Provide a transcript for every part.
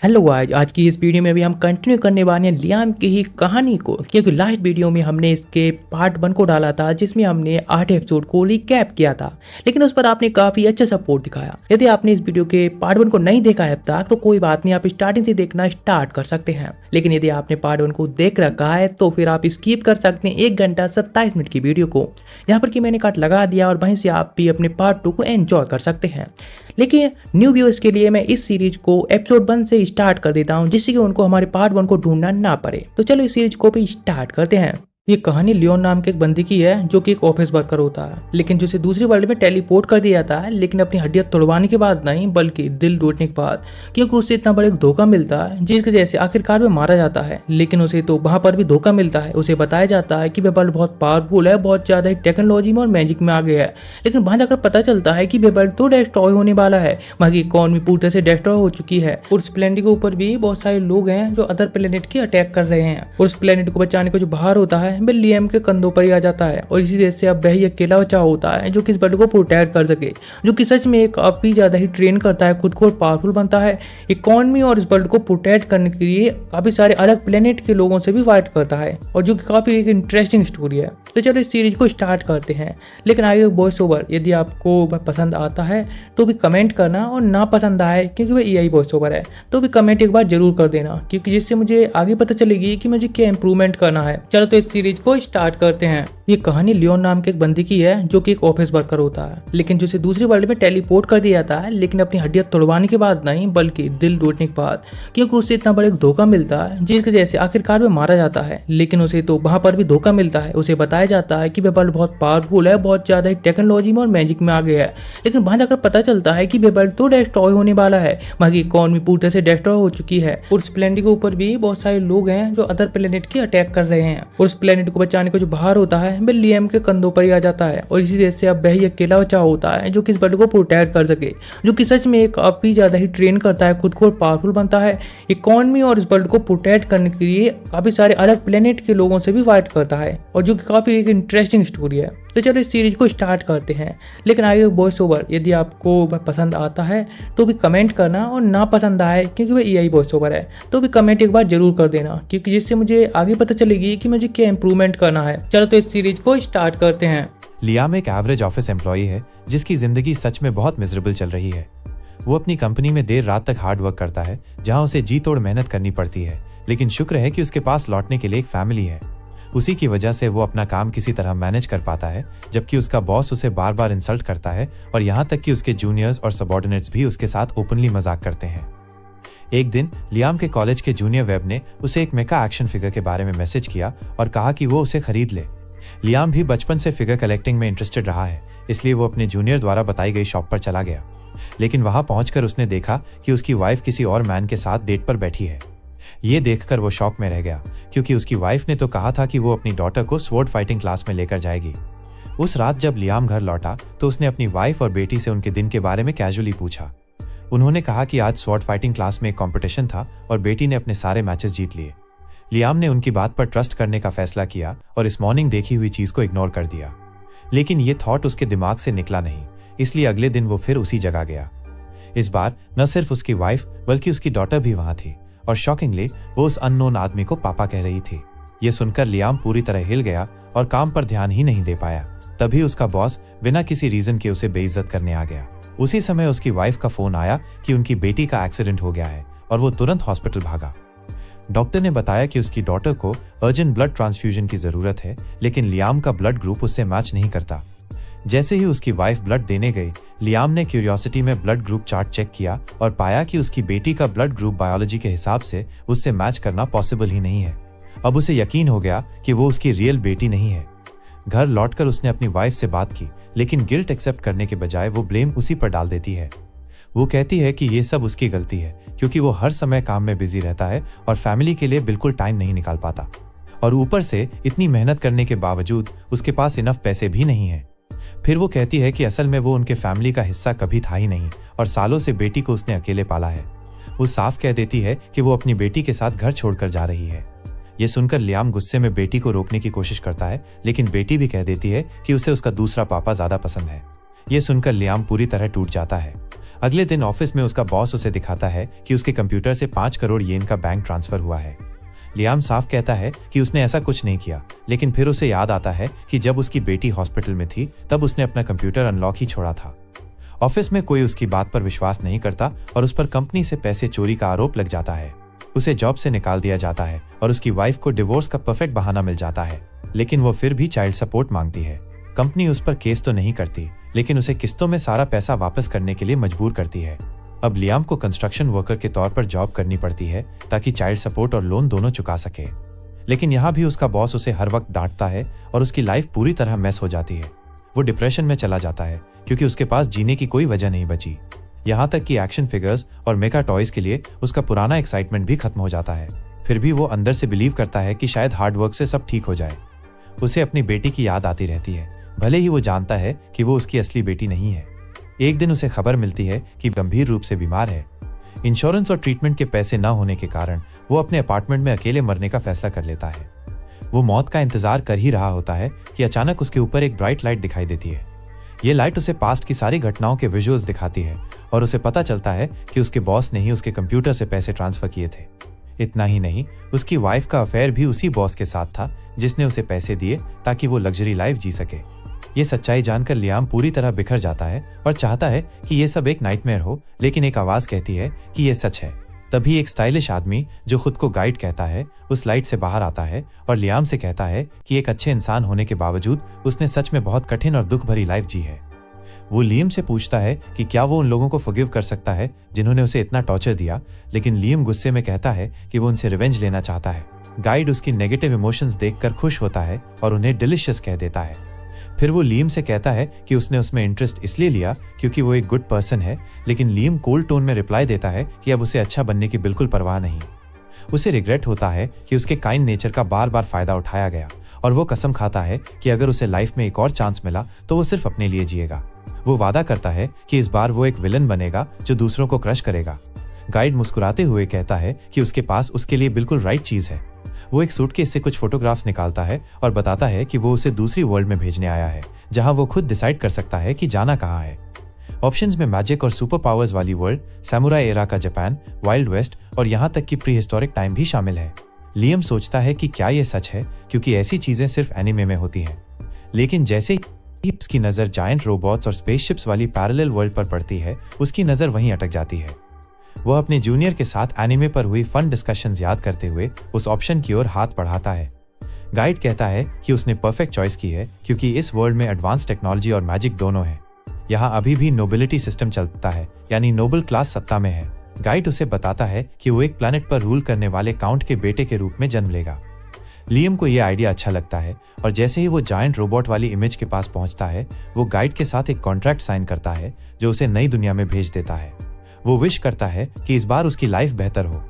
Hello guys, आज की इस वीडियो में भी हम कंटिन्यू करने वाले हैं लियाम की ही कहानी को, क्योंकि लास्ट वीडियो में हमने इसके पार्ट 1 को डाला था जिसमें हमने 8 एपिसोड को रिकैप किया था, लेकिन उस पर आपने काफी अच्छा सपोर्ट दिखाया। यदि आपने इस वीडियो के पार्ट 1 को नहीं देखा है अब तक तो कोई बात नहीं, आप स्टार्टिंग से देखना स्टार्ट कर सकते हैं। लेकिन यदि आपने पार्ट 1 को देख रखा है तो फिर आप स्किप कर सकते हैं 1 घंटा 27 मिनट की वीडियो को, यहाँ पर कि मैंने काट लगा दिया और वहीं से आप भी अपने पार्ट 2 को एंजॉय कर सकते हैं। लेकिन न्यू व्यूअर्स के लिए मैं इस सीरीज को एपिसोड 1 से स्टार्ट कर देता हूं, जिससे कि उनको हमारे पार्ट 1 को ढूंढना ना पड़े। तो चलो इस सीरीज को भी स्टार्ट करते हैं। ये कहानी लियोन नाम के एक बंदे की है जो कि एक ऑफिस वर्कर होता है, लेकिन जिसे दूसरी वर्ल्ड में टेलीपोर्ट कर दिया जाता है, लेकिन अपनी हड्डियां तोड़वाने के बाद नहीं बल्कि दिल टूटने के बाद, क्योंकि उससे इतना बड़ा एक धोखा मिलता है जिसकी वजह से आखिरकार में मारा जाता है। लेकिन उसे तो वहां पर भी धोखा मिलता है, उसे बताया जाता है कि वे वर्ल्ड बहुत पावरफुल है, बहुत ज्यादा ही टेक्नोलॉजी में और मैजिक में आगे है। लेकिन वहां जाकर पता चलता है कि वे वर्ल्ड तो डिस्ट्रॉय होने वाला है, वहां की इकोनॉमी पूरी तरह से डिस्ट्रॉय हो चुकी है। और उस प्लेनेट के ऊपर भी बहुत सारे लोग हैं जो अदर प्लेनेट की अटैक कर रहे हैं, और उस प्लेनेट को बचाने को जो बाहर होता है वे लियम के कंधों पर ही आ जाता है। और इसी वजह से अब वही अकेला बचा होता है जो कि इस वर्ल्ड को प्रोटेक्ट कर सके, जो कि सच में एक काफी ज्यादा ही ट्रेन करता है, खुद को पावरफुल बनता है इकोनॉमी और इस वर्ल्ड को प्रोटेक्ट करने के लिए काफी सारे अलग प्लेनेट के लोगों से भी फाइट करता है, और जो कि काफी एक इंटरेस्टिंग स्टोरी है। तो चलो इस सीरीज को स्टार्ट करते हैं। लेकिन आगे वॉइस ओवर यदि आपको पसंद आता है तो भी कमेंट करना, और ना पसंद आए क्योंकि वह एआई वॉइस ओवर है तो भी कमेंट एक बार जरूर कर देना, क्योंकि जिससे मुझे आगे पता चलेगी कि मुझे क्या इंप्रूवमेंट करना है। चलो तो इस सीरीज को स्टार्ट करते हैं। ये कहानी लियोन नाम के एक बंदे की है जो कि एक ऑफिस वर्कर होता है, लेकिन जिसे दूसरी वर्ल्ड में टेलीपोर्ट कर दिया जाता है, लेकिन अपनी हड्डियां तोड़वाने के बाद नहीं बल्कि दिल टूटने के बाद, क्योंकि उससे इतना बड़ा एक धोखा मिलता है जिसकी वजह से आखिरकार में मारा जाता है। लेकिन उसे तो वहां पर भी धोखा मिलता है, उसे बताया जाता है कि वे वर्ल्ड बहुत पावरफुल है, बहुत ज्यादा ही टेक्नोलॉजी में और मैजिक में आगे है। लेकिन वहां जाकर पता चलता है कि वे वर्ल्ड तो डिस्ट्रॉय होने वाला है, वहां की इकोनॉमी पूरी तरह से डिस्ट्रॉय हो चुकी है। और उस प्लेनेट के ऊपर भी बहुत सारे लोग हैं जो अदर प्लेनेट की अटैक कर रहे हैं, और उस प्लेनेट को बचाने को जो बाहर होता है वे लियम के कंधों पर ही आ जाता है। और इसी वजह से अब वही अकेला बचा होता है जो कि इस वर्ल्ड को प्रोटेक्ट कर सके, जो कि सच में एक काफी ज्यादा ही ट्रेन करता है, खुद को पावरफुल बनता है इकोनॉमी और इस वर्ल्ड को प्रोटेक्ट करने के लिए काफी सारे अलग प्लेनेट के लोगों से भी फाइट करता है, और जो कि काफी एक इंटरेस्टिंग स्टोरी है। तो चलो इस सीरीज को स्टार्ट करते हैं। लेकिन आगे वॉइस ओवर यदि आपको पसंद आता है तो भी कमेंट करना, और ना पसंद आए क्योंकि वह एआई वॉइस ओवर है तो भी कमेंट एक बार जरूर कर देना, क्योंकि जिससे मुझे आगे पता चलेगी कि मुझे क्या इंप्रूवमेंट करना है। चलो तो इस सीरीज को स्टार्ट करते हैं। लियाम एक एवरेज ऑफिस एम्प्लॉई है जिसकी जिंदगी सच में बहुत मिजरेबल चल रही है। वो अपनी कंपनी में देर रात तक हार्ड वर्क करता है, जहां उसे जी तोड़ मेहनत करनी पड़ती है, लेकिन शुक्र है कि उसके पास लौटने के लिए एक फैमिली है। उसी की वजह से वो अपना काम किसी तरह मैनेज कर पाता है, जबकि उसका बॉस उसे बार बार इंसल्ट करता है, और यहाँ तक कि उसके जूनियर्स और सबॉर्डिनेट्स भी उसके साथ ओपनली मजाक करते हैं। एक दिन लियाम के कॉलेज के जूनियर वेब ने उसे एक मेका एक्शन फिगर के बारे में मैसेज किया और कहा कि वो उसे खरीद ले। लियाम भी बचपन से फिगर कलेक्टिंग में इंटरेस्टेड रहा है, इसलिए वो अपने जूनियर द्वारा बताई गई शॉप पर चला गया। लेकिन वहां पहुंचकर उसने देखा कि उसकी वाइफ किसी और मैन के साथ डेट पर बैठी है। ये देखकर वो शॉक में रह गया, क्योंकि उसकी वाइफ ने तो कहा था कि वो अपनी डॉटर को स्वॉर्ड फाइटिंग क्लास में लेकर जाएगी। उस रात जब लियाम घर लौटा तो उसने अपनी वाइफ और बेटी से उनके दिन के बारे में कैजुअली पूछा। उन्होंने कहा कि आज स्वॉर्ड फाइटिंग क्लास में एक कॉम्पिटिशन था और बेटी ने अपने सारे मैचेस जीत लिए। लियाम ने उनकी बात पर ट्रस्ट करने का फैसला किया और इस मॉर्निंग देखी हुई चीज को इग्नोर कर दिया। लेकिन ये थॉट उसके दिमाग से निकला नहीं, इसलिए अगले दिन वो फिर उसी जगह गया। इस बार न सिर्फ उसकी वाइफ बल्कि उसकी डॉटर भी वहां थी, और शॉकिंगली वो उस अननोन आदमी को पापा कह रही थी। ये सुनकर लियाम पूरी तरह हिल गया और काम पर ध्यान ही नहीं दे पाया। तभी उसका बॉस बिना किसी रीजन के उसे बेइज्जत करने आ गया। उसी समय उसकी वाइफ का फोन आया कि उनकी बेटी का एक्सीडेंट हो गया है, और वो तुरंत हॉस्पिटल भागा। डॉक्टर ने बताया कि उसकी डॉटर को अर्जेंट ब्लड ट्रांसफ्यूजन की जरूरत है, लेकिन लियाम का ब्लड ग्रुप उससे मैच नहीं करता। जैसे ही उसकी वाइफ ब्लड देने गई, लियाम ने क्यूरियोसिटी में ब्लड ग्रुप चार्ट चेक किया और पाया कि उसकी बेटी का ब्लड ग्रुप बायोलॉजी के हिसाब से उससे मैच करना पॉसिबल ही नहीं है। अब उसे यकीन हो गया कि वो उसकी रियल बेटी नहीं है। घर लौटकर उसने अपनी वाइफ से बात की, लेकिन गिल्ट एक्सेप्ट करने के बजाय वो ब्लेम उसी पर डाल देती है। वो कहती है कि ये सब उसकी गलती है, क्योंकि वो हर समय काम में बिजी रहता है और फैमिली के लिए बिल्कुल टाइम नहीं निकाल पाता, और ऊपर से इतनी मेहनत करने के बावजूद उसके पास इनफ पैसे भी नहीं है। फिर वो कहती है कि असल में वो उनके फैमिली का हिस्सा कभी था ही नहीं, और सालों से बेटी को उसने अकेले पाला है। वो साफ कह देती है कि वो अपनी बेटी के साथ घर छोड़कर जा रही है। ये सुनकर लियाम गुस्से में बेटी को रोकने की कोशिश करता है, लेकिन बेटी भी कह देती है कि उसे उसका दूसरा पापा ज्यादा पसंद है। ये सुनकर लियाम पूरी तरह टूट जाता है। अगले दिन ऑफिस में उसका बॉस उसे दिखाता है कि उसके कंप्यूटर से 5 करोड़ येन का बैंक ट्रांसफर हुआ है। लियाम साफ कहता है कि उसने ऐसा कुछ नहीं किया, लेकिन फिर उसे याद आता है कि जब उसकी बेटी हॉस्पिटल में थी तब उसने अपना कंप्यूटर अनलॉक ही छोड़ा था। ऑफिस में कोई उसकी बात पर विश्वास नहीं करता और उस पर कंपनी से पैसे चोरी का आरोप लग जाता है। उसे जॉब से निकाल दिया जाता है और उसकी वाइफ को डिवोर्स का परफेक्ट बहाना मिल जाता है, लेकिन वो फिर भी चाइल्ड सपोर्ट मांगती है। कंपनी उस पर केस तो नहीं करती, लेकिन उसे किस्तों में सारा पैसा वापस करने के लिए मजबूर करती है। अब लियाम को कंस्ट्रक्शन वर्कर के तौर पर जॉब करनी पड़ती है ताकि चाइल्ड सपोर्ट और लोन दोनों चुका सके। लेकिन यहाँ भी उसका बॉस उसे हर वक्त डांटता है और उसकी लाइफ पूरी तरह मैस हो जाती है। वो डिप्रेशन में चला जाता है क्योंकि उसके पास जीने की कोई वजह नहीं बची। यहाँ तक कि एक्शन फिगर्स और मेका टॉयज के लिए उसका पुराना एक्साइटमेंट भी खत्म हो जाता है। फिर भी वो अंदर से बिलीव करता है कि शायद हार्ड वर्क से सब ठीक हो जाए। उसे अपनी बेटी की याद आती रहती है, भले ही वो जानता है कि वो उसकी असली बेटी नहीं है। एक दिन उसे खबर मिलती है कि गंभीर रूप से बीमार है। इंश्योरेंस और ट्रीटमेंट के पैसे न होने के कारण वो अपने अपार्टमेंट में अकेले मरने का फैसला कर लेता है। वो मौत का इंतजार कर ही रहा होता है कि अचानक उसके ऊपर एक ब्राइट लाइट दिखाई देती है। ये लाइट उसे पास्ट की सारी घटनाओं के विजुअल्स दिखाती है और उसे पता चलता है कि उसके बॉस ने ही उसके कंप्यूटर से पैसे ट्रांसफर किए थे। इतना ही नहीं, उसकी वाइफ का अफेयर भी उसी बॉस के साथ था जिसने उसे पैसे दिए ताकि वो लग्जरी लाइफ जी सके। ये सच्चाई जानकर लियाम पूरी तरह बिखर जाता है और चाहता है कि ये सब एक नाइटमेयर हो, लेकिन एक आवाज कहती है कि ये सच है। तभी एक स्टाइलिश आदमी जो खुद को गाइड कहता है उस लाइट से बाहर आता है और लियाम से कहता है कि एक अच्छे इंसान होने के बावजूद उसने सच में बहुत कठिन और दुख भरी लाइफ जी है। वो लियम से पूछता है कि क्या वो उन लोगों को फॉरगिव कर सकता है जिन्होंने उसे इतना टॉर्चर दिया, लेकिन लियम गुस्से में कहता है कि वो उनसे रिवेंज लेना चाहता है। गाइड उसकी नेगेटिव इमोशंस देखकर खुश होता है और उन्हें डिलिशियस कह देता है। फिर वो लियम से कहता है कि उसने उसमें इंटरेस्ट इसलिए लिया क्योंकि वो एक गुड पर्सन है, लेकिन लियम कोल्ड टोन में रिप्लाई देता है कि अब उसे अच्छा बनने की बिल्कुल परवाह नहीं। उसे रिग्रेट होता है कि उसके काइंड नेचर का बार बार फायदा उठाया गया और वो कसम खाता है कि अगर उसे लाइफ में एक और चांस मिला तो वो सिर्फ अपने लिए जिएगा। वो वादा करता है कि इस बार वो एक विलन बनेगा जो दूसरों को क्रश करेगा। गाइड मुस्कुराते हुए कहता है कि उसके पास उसके लिए बिल्कुल राइट चीज है। वो एक सूटकेस से कुछ फोटोग्राफ्स निकालता है और बताता है कि वो उसे दूसरी वर्ल्ड में भेजने आया है जहां वो खुद डिसाइड कर सकता है कि जाना कहाँ है। ऑप्शंस में मैजिक और सुपर पावर्स वाली वर्ल्ड, सैमुराई एरा का जापान, वाइल्ड वेस्ट और यहाँ तक कि प्री हिस्टोरिक टाइम भी शामिल है। लियम सोचता है कि क्या ये सच है, क्योंकि ऐसी चीजें सिर्फ एनिमे में होती हैं। लेकिन जैसे ही उसकी नजर जायंट रोबोट्स और स्पेसशिप्स वाली पैरेलल वर्ल्ड पर पड़ती है, उसकी नजर वहीं अटक जाती है। वह अपने जूनियर के साथ एनिमे पर हुई फन डिस्कशंस याद करते हुए उस ऑप्शन की ओर हाथ बढ़ाता है। गाइड कहता है कि उसने परफेक्ट चॉइस की है क्योंकि इस वर्ल्ड में एडवांस टेक्नोलॉजी और मैजिक दोनों है। यहाँ अभी भी नोबिलिटी सिस्टम चलता है, यानी नोबल क्लास सत्ता में है। गाइड उसे बताता है कि वो एक प्लैनेट पर रूल करने वाले काउंट के बेटे के रूप में जन्म लेगा। लियम को यह आइडिया अच्छा लगता है और जैसे ही वो जायंट रोबोट वाली इमेज के पास पहुंचता है, वो गाइड के साथ एक कॉन्ट्रैक्ट साइन करता है जो उसे नई दुनिया में भेज देता है। वो विश करता है कि इस बार उसकी लाइफ बेहतर हो।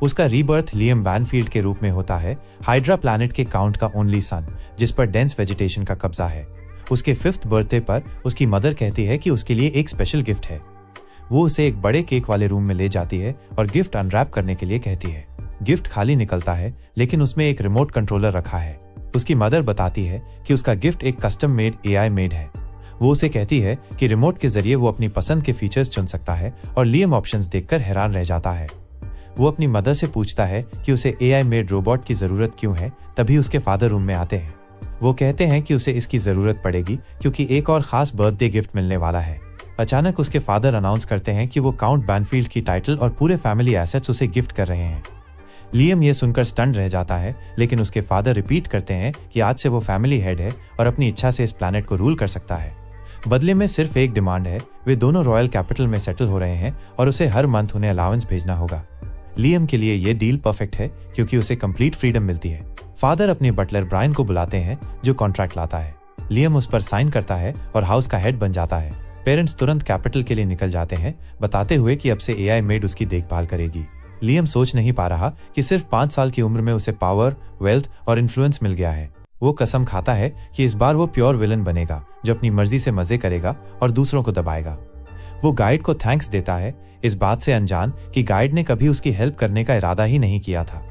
उसका रीबर्थ लियम बैनफील्ड के रूप में होता है, हाइड्रा प्लैनेट के काउंट का ओनली सन, जिस पर डेंस वेजिटेशन का कब्जा है। उसके 5th बर्थडे पर उसकी मदर कहती है कि उसके लिए एक स्पेशल गिफ्ट है। वो उसे एक बड़े केक वाले रूम में ले जाती है और गिफ्ट अनरैप करने के लिए कहती है। गिफ्ट खाली निकलता है, लेकिन उसमें एक रिमोट कंट्रोलर रखा है। उसकी मदर बताती है कि उसका गिफ्ट एक कस्टम मेड AI मेड है। वो उसे कहती है कि रिमोट के जरिए वो अपनी पसंद के फीचर्स चुन सकता है और लियम ऑप्शंस देखकर हैरान रह जाता है। वो अपनी मदर से पूछता है कि उसे AI मेड रोबोट की जरूरत क्यों है। तभी उसके फादर रूम में आते हैं। वो कहते हैं कि उसे इसकी जरूरत पड़ेगी क्योंकि एक और खास बर्थडे गिफ्ट मिलने वाला है। अचानक उसके फादर अनाउंस करते हैं कि वो काउंट बैनफील्ड की टाइटल और पूरे फैमिली एसेट्स उसे गिफ्ट कर रहे हैं। लियम ये सुनकर स्टन्ड रह जाता है, लेकिन उसके फादर रिपीट करते हैं कि आज से वो फैमिली हेड है और अपनी इच्छा से इस प्लैनेट को रूल कर सकता है। बदले में सिर्फ एक डिमांड है, वे दोनों रॉयल कैपिटल में सेटल हो रहे हैं और उसे हर मंथ उन्हें अलाउंस भेजना होगा। लियम के लिए ये डील परफेक्ट है क्योंकि उसे कंप्लीट फ्रीडम मिलती है। फादर अपने बटलर ब्रायन को बुलाते हैं जो कॉन्ट्रैक्ट लाता है। लियम उस पर साइन करता है और हाउस का हेड बन जाता है। पेरेंट्स तुरंत कैपिटल के लिए निकल जाते हैं, बताते हुए कि अब से AI मेड उसकी देखभाल करेगी। लियम सोच नहीं पा रहा कि सिर्फ 5 साल की उम्र में उसे पावर, वेल्थ और इन्फ्लुएंस मिल गया है। वो कसम खाता है कि इस बार वो प्योर विलन बनेगा जो अपनी मर्जी से मजे करेगा और दूसरों को दबाएगा। वो गाइड को थैंक्स देता है, इस बात से अनजान कि गाइड ने कभी उसकी हेल्प करने का इरादा ही नहीं किया था।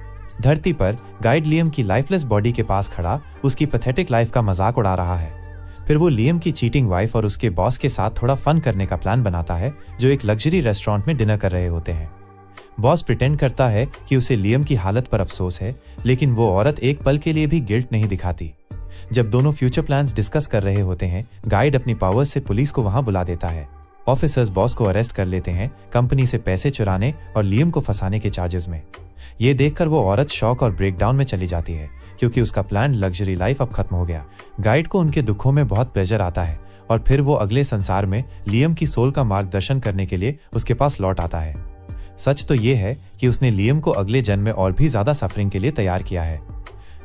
धरती पर गाइड लियम की लाइफलेस बॉडी के पास खड़ा उसकी पैथेटिक लाइफ का मजाक उड़ा रहा है। फिर वो लियम की चीटिंग वाइफ और उसके बॉस के साथ थोड़ा फन करने का प्लान बनाता है, जो एक लग्जरी रेस्टोरेंट में डिनर कर रहे होते हैं। बॉस प्रिटेंड करता है कि उसे लियम की हालत पर अफसोस है, लेकिन वो औरत एक पल के लिए भी गिल्ट नहीं दिखाती। जब दोनों फ्यूचर प्लान्स डिस्कस कर रहे होते हैं, गाइड अपनी पावर्स से पुलिस को वहां बुला देता है। ऑफिसर्स बॉस को अरेस्ट कर लेते हैं, कंपनी से पैसे चुराने और लियम को फंसाने के चार्जेस में। ये देखकर वो औरत शॉक और ब्रेकडाउन में चली जाती है, क्योंकि उसका प्लान लग्जरी लाइफ अब खत्म हो गया। गाइड को उनके दुखों में बहुत प्लेजर आता है और फिर वो अगले संसार में लियम की सोल का मार्गदर्शन करने के लिए उसके पास लौट आता है। सच तो ये है कि उसने लियम को अगले जन्म में और भी ज्यादा सफरिंग के लिए तैयार किया है।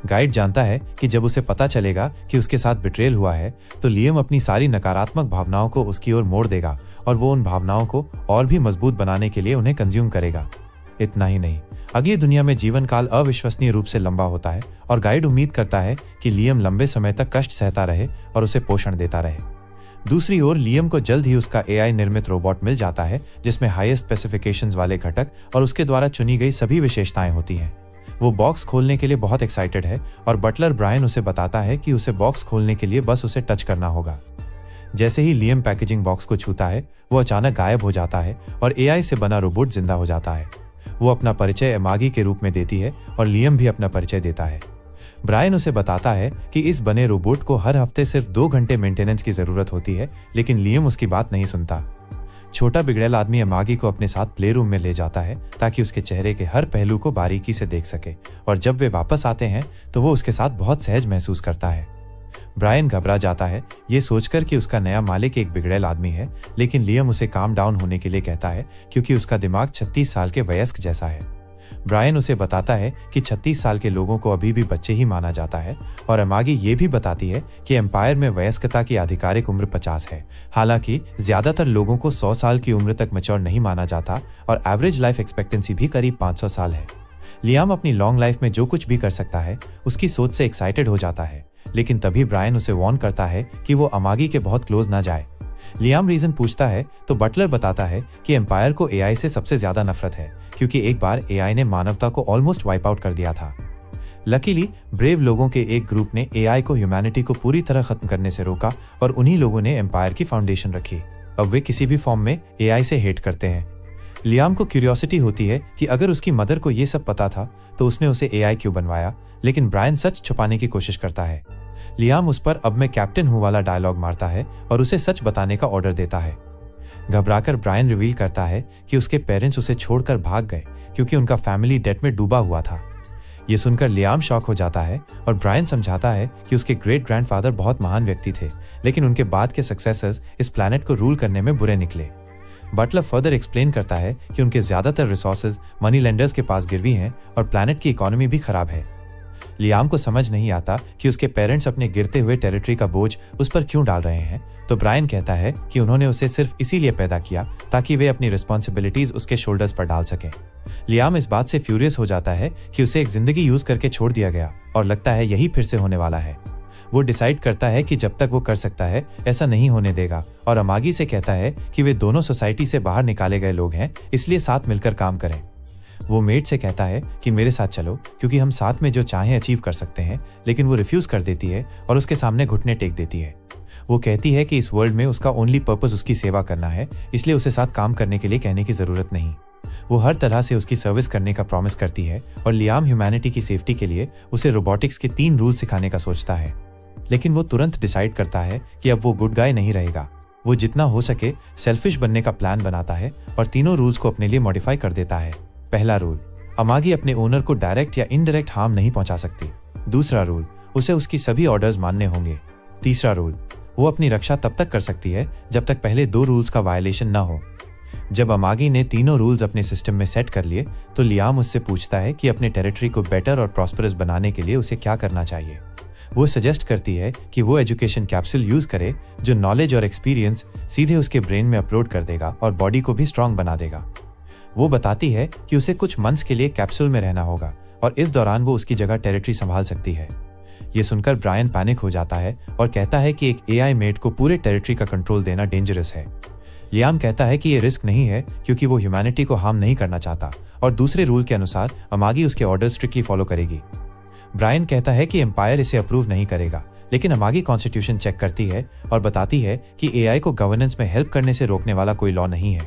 गाइड जानता है कि जब उसे पता चलेगा कि उसके साथ बिट्रेल हुआ है, तो लियम अपनी सारी नकारात्मक भावनाओं को उसकी ओर मोड़ देगा और वो उन भावनाओं को और भी मजबूत बनाने के लिए उन्हें कंज्यूम करेगा। इतना ही नहीं, अगली दुनिया में जीवन काल अविश्वसनीय रूप से लंबा होता है और गाइड उम्मीद करता है कि लियम लंबे समय तक कष्ट सहता रहे और उसे पोषण देता रहे। दूसरी ओर लियम को जल्द ही उसका एआई निर्मित रोबोट मिल जाता है, जिसमें हाईएस्ट स्पेसिफिकेशंस वाले घटक और उसके द्वारा चुनी गई सभी विशेषताएं होती हैं। वो बॉक्स खोलने के लिए बहुत एक्साइटेड है और बटलर ब्रायन उसे बताता है कि उसे बॉक्स खोलने के लिए बस उसे टच करना होगा। जैसे ही लियम पैकेजिंग बॉक्स को छूता है, वो अचानक गायब हो जाता है और एआई से बना रोबोट जिंदा हो जाता है। वो अपना परिचय एमागी के रूप में देती है और लियम भी अपना परिचय देता है। ब्रायन उसे बताता है कि इस बने रोबोट को हर हफ्ते सिर्फ 2 घंटे मेंटेनेंस की जरूरत होती है, लेकिन लियम उसकी बात नहीं सुनता। छोटा बिगड़ैल आदमी एमागी को अपने साथ प्ले रूम में ले जाता है ताकि उसके चेहरे के हर पहलू को बारीकी से देख सके, और जब वे वापस आते हैं तो वो उसके साथ बहुत सहज महसूस करता है। ब्रायन घबरा जाता है, ये सोचकर कि उसका नया मालिक एक बिगड़ैल आदमी है, लेकिन लियम उसे काम डाउन होने के लिए कहता है क्योंकि उसका दिमाग 36 साल के वयस्क जैसा है। ब्रायन उसे बताता है कि 36 साल के लोगों को अभी भी बच्चे ही माना जाता है, और एमागी ये भी बताती है कि एम्पायर में वयस्कता की आधिकारिक उम्र 50 है। हालांकि ज्यादातर लोगों को 100 साल की उम्र तक मैच्योर नहीं माना जाता और एवरेज लाइफ एक्सपेक्टेंसी भी करीब 500 साल है। लियाम अपनी लॉन्ग लाइफ में जो कुछ भी कर सकता है उसकी सोच से एक्साइटेड हो जाता है, लेकिन तभी ब्रायन उसे वार्न करता है कि वो एमागी के बहुत क्लोज ना जाए। लियाम रीजन पूछता है तो बटलर बताता है कि एम्पायर को एआई से सबसे ज्यादा नफरत है, क्योंकि एक बार एआई ने मानवता को ऑलमोस्ट वाइप आउट कर दिया था। लकीली ब्रेव लोगों के एक ग्रुप ने एआई को ह्यूमैनिटी को पूरी तरह खत्म करने से रोका और उन्हीं लोगों ने एम्पायर की फाउंडेशन रखी। अब वे किसी भी फॉर्म में एआई से हेट करते हैं। लियाम को क्यूरियोसिटी होती है कि अगर उसकी मदर को ये सब पता था तो उसने उसे एआई क्यों बनवाया, लेकिन ब्रायन सच छुपाने की कोशिश करता है। लियाम उस पर अब मैं कैप्टन हूं वाला डायलॉग मारता है और उसे सच बताने का ऑर्डर देता है। घबराकर ब्रायन रिवील करता है कि उसके पेरेंट्स उसे छोड़कर भाग गए क्योंकि उनका फैमिली डेट में डूबा हुआ था। ये सुनकर लियाम शॉक हो जाता है और ब्रायन समझाता है कि उसके ग्रेट ग्रैंडफादर बहुत महान व्यक्ति थे, लेकिन उनके बाद के सक्सेसर्स इस प्लैनेट को रूल करने में बुरे निकले। बटलर फर्दर एक्सप्लेन करता है कि उनके ज्यादातर रिसोर्सेज मनी लेंडर्स के पास गिरवी हैं और प्लैनेट की इकोनॉमी भी खराब है। लियाम को समझ नहीं आता कि उसके पेरेंट्स अपने गिरते हुए टेरिटरी का बोझ उस पर क्यों डाल रहे हैं, तो ब्रायन कहता है कि उन्होंने उसे सिर्फ इसीलिए पैदा किया ताकि वे अपनी रिस्पॉन्सिबिलिटीज उसके शोल्डर्स पर डाल सकें। लियाम इस बात से फ्यूरियस हो जाता है कि उसे एक जिंदगी यूज करके छोड़ दिया गया और लगता है यही फिर से होने वाला है। वो डिसाइड करता है कि जब तक वो कर सकता है ऐसा नहीं होने देगा, और एमागी से कहता है कि वे दोनों सोसाइटी से बाहर निकाले गए लोग हैं, इसलिए साथ मिलकर काम करें। वो मेड से कहता है कि मेरे साथ चलो क्योंकि हम साथ में जो चाहें अचीव कर सकते हैं, लेकिन वो रिफ्यूज कर देती है और उसके सामने घुटने टेक देती है। वो कहती है कि इस वर्ल्ड में उसका ओनली पर्पस उसकी सेवा करना है, इसलिए उसे साथ काम करने के लिए कहने की जरूरत नहीं। वो हर तरह से उसकी सर्विस करने का प्रॉमिस करती है और लियाम ह्यूमैनिटी की सेफ्टी के लिए उसे रोबोटिक्स के 3 रूल सिखाने का सोचता है, लेकिन वो तुरंत डिसाइड करता है कि अब वो गुड गाय नहीं रहेगा। वो जितना हो सके सेल्फिश बनने का प्लान बनाता है और तीनों रूल्स को अपने लिए मॉडिफाई कर देता है। पहला रूल, एमागी अपने ओनर को डायरेक्ट या इनडायरेक्ट हार्म नहीं पहुंचा सकती। दूसरा रूल, उसे उसकी सभी ऑर्डर्स मानने होंगे। तीसरा रूल, वो अपनी रक्षा तब तक कर सकती है जब तक पहले 2 रूल्स का वायलेशन न हो। जब एमागी ने तीनों रूल्स अपने सिस्टम में सेट कर लिए तो लियाम उससे पूछता है कि अपने टेरिटरी को बेटर और प्रॉस्परस बनाने के लिए उसे क्या करना चाहिए। वो सजेस्ट करती है कि वो एजुकेशन कैप्सूल यूज करे जो नॉलेज और एक्सपीरियंस सीधे उसके ब्रेन में अपलोड कर देगा और बॉडी को भी स्ट्रांग बना देगा। वो बताती है कि उसे कुछ मंथ्स के लिए कैप्सूल में रहना होगा और इस दौरान वो उसकी जगह टेरिटरी संभाल सकती है। ये सुनकर ब्रायन पैनिक हो जाता है और कहता है कि एक एआई मेड को पूरे टेरिटरी का कंट्रोल देना डेंजरस है। लियाम कहता है कि ये रिस्क नहीं है क्योंकि वो ह्यूमैनिटी को हार्म नहीं करना चाहता और दूसरे रूल के अनुसार एमागी उसके ऑर्डर स्ट्रिक्टली फॉलो करेगी। ब्रायन कहता है कि एम्पायर इसे अप्रूव नहीं करेगा, लेकिन अमागी कॉन्स्टिट्यूशन चेक करती है और बताती है कि एआई को गवर्नेंस में हेल्प करने से रोकने वाला कोई लॉ नहीं है।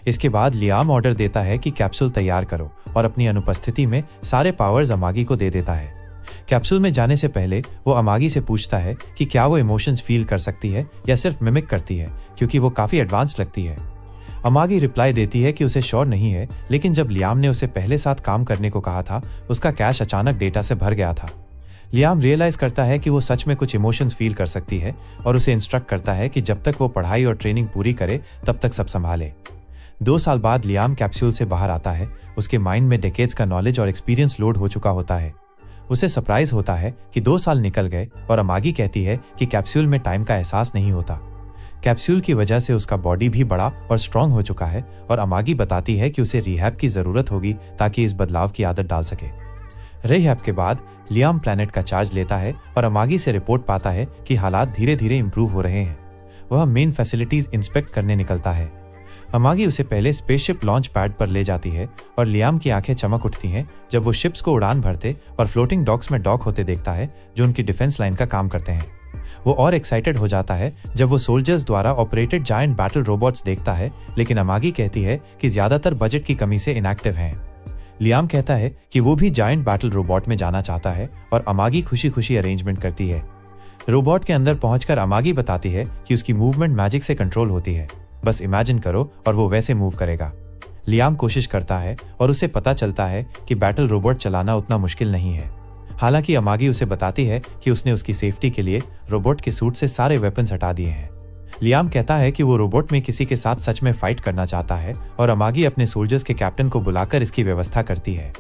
इसके बाद लियाम ऑर्डर देता है कि कैप्सूल तैयार करो और अपनी अनुपस्थिति में सारे पावर्स अमागी को दे देता है। कैप्सूल में जाने से पहले वो अमागी से पूछता है कि क्या वो इमोशंस फील कर सकती है या सिर्फ मिमिक करती है, क्योंकि वो काफी एडवांस लगती है। अमागी रिप्लाई देती है कि उसे श्योर नहीं है, लेकिन जब लियाम ने उसे पहले साथ काम करने को कहा था, उसका कैश अचानक डेटा से भर गया था। लियाम रियलाइज करता है कि वो सच में कुछ इमोशंस फील कर सकती है और उसे इंस्ट्रक्ट करता है कि जब तक वो पढ़ाई और ट्रेनिंग पूरी करे तब तक सब संभाले। 2 साल बाद लियाम कैप्सूल से बाहर आता है। उसके माइंड में डेकेड्स का नॉलेज और एक्सपीरियंस लोड हो चुका होता है। उसे सरप्राइज होता है कि 2 साल निकल गए और अमागी कहती है कि कैप्सूल में टाइम का एहसास नहीं होता। कैप्सूल की वजह से उसका बॉडी भी बड़ा और स्ट्रांग हो चुका है और अमागी बताती है कि उसे रिहैब की जरूरत होगी ताकि इस बदलाव की आदत डाल सके। रिहैब के बाद लियाम प्लैनेट का चार्ज लेता है और अमागी से रिपोर्ट पाता है कि हालात धीरे धीरे इंप्रूव हो रहे हैं। वह मेन फैसिलिटीज इंस्पेक्ट करने निकलता है। अमागी उसे पहले स्पेसशिप लॉन्च पैड पर ले जाती है और लियाम की आंखें चमक उठती हैं जब वो शिप्स को उड़ान भरते और फ्लोटिंग डॉक्स में डॉक होते देखता है, जो उनकी डिफेंस लाइन का काम करते हैं। वो और एक्साइटेड हो जाता है जब वो सोल्जर्स द्वारा ऑपरेटेड जायंट बैटल रोबोट्स देखता है, लेकिन अमागी कहती है कि ज्यादातर बजट की कमी से इनएक्टिव हैं। लियाम कहता है कि वो भी जायंट बैटल रोबोट में जाना चाहता है और अमागी खुशी खुशी अरेंजमेंट करती है। रोबोट के अंदर पहुंचकर अमागी बताती है कि उसकी मूवमेंट मैजिक से कंट्रोल होती है, बस इमेजिन करो और वो वैसे मूव करेगा। लियाम कोशिश करता है और उसे पता चलता है कि बैटल रोबोट चलाना उतना मुश्किल नहीं है। हालांकि अमागी उसे बताती है कि उसने उसकी सेफ्टी के लिए रोबोट के सूट से सारे वेपन्स हटा दिए हैं। लियाम कहता है कि वो रोबोट में किसी के साथ सच में फाइट करना चाहता है और अमागी अपने सोल्जर्स के कैप्टन को बुलाकर इसकी व्यवस्था करती है।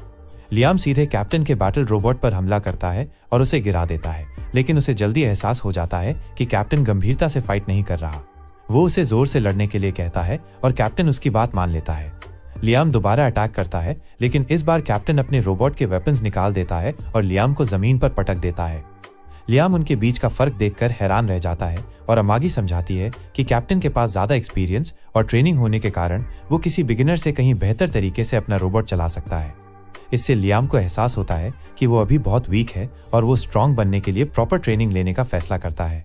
लियाम सीधे कैप्टन के बैटल रोबोट पर हमला करता है और उसे गिरा देता है, लेकिन उसे जल्दी एहसास हो जाता है कि कैप्टन गंभीरता से फाइट नहीं कर रहा। वो उसे जोर से लड़ने के लिए कहता है और कैप्टन उसकी बात मान लेता है। लियाम दोबारा अटैक करता है, लेकिन इस बार कैप्टन अपने रोबोट के वेपन्स निकाल देता है और लियाम को जमीन पर पटक देता है। लियाम उनके बीच का फर्क देखकर हैरान रह जाता है और अमागी समझाती है कि कैप्टन के पास ज्यादा एक्सपीरियंस और ट्रेनिंग होने के कारण वो किसी बिगिनर से कहीं बेहतर तरीके से अपना रोबोट चला सकता है। इससे लियाम को एहसास होता है कि वो अभी बहुत वीक है और वो स्ट्रांग बनने के लिए प्रॉपर ट्रेनिंग लेने का फैसला करता है।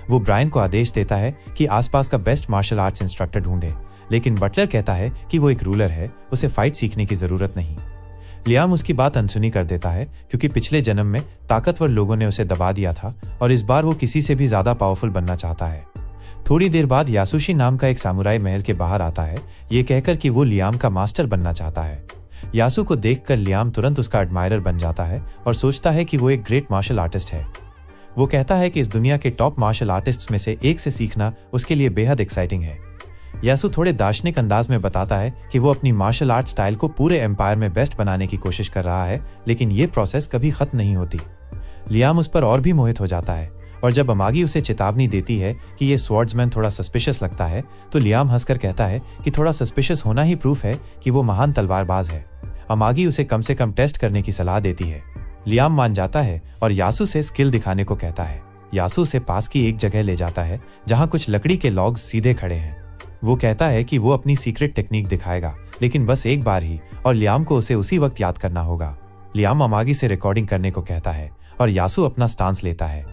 वो ब्रायन को आदेश देता है कि आसपास का बेस्ट मार्शल आर्ट्स इंस्ट्रक्टर ढूंढे, लेकिन बटलर कहता है कि वो एक रूलर है, उसे फाइट सीखने की जरूरत नहीं। लियाम उसकी बात अनसुनी कर देता है क्योंकि पिछले जन्म में ताकतवर लोगों ने उसे दबा दिया था और इस बार वो किसी से भी ज्यादा पावरफुल बनना चाहता है। थोड़ी देर बाद यासुशी नाम का एक सामुराई महल के बाहर आता है, ये कहकर कि वो लियाम का मास्टर बनना चाहता है। यासु को देखकर लियाम तुरंत उसका एडमायरर बन जाता है और सोचता है कि वो एक ग्रेट मार्शल आर्टिस्ट है। वो कहता है कि इस दुनिया के टॉप मार्शल आर्टिस्ट्स में से एक से सीखना उसके लिए बेहद एक्साइटिंग है। यासु थोड़े दार्शनिक अंदाज में बताता है कि वो अपनी मार्शल आर्ट स्टाइल को पूरे एम्पायर में बेस्ट बनाने की कोशिश कर रहा है, लेकिन ये प्रोसेस कभी खत्म नहीं होती। लियाम उस पर और भी मोहित हो जाता है और जब अमागी उसे चेतावनी देती है कि ये स्वॉर्ड्समैन थोड़ा सस्पिशियस लगता है, तो लियाम हंसकर कहता है कि थोड़ा सस्पिशियस होना ही प्रूफ है कि वो महान तलवारबाज है। अमागी उसे कम से कम टेस्ट करने की सलाह देती है। लियाम मान जाता है और यासु से स्किल दिखाने को कहता है। यासु उसे पास की एक जगह ले जाता है जहां कुछ लकड़ी के लॉग्स सीधे खड़े हैं। वो कहता है कि वो अपनी सीक्रेट टेक्निक दिखाएगा, लेकिन बस एक बार ही, और लियाम को उसे उसी वक्त याद करना होगा। लियाम अमागी से रिकॉर्डिंग करने को कहता है और यासु अपना स्टांस लेता है।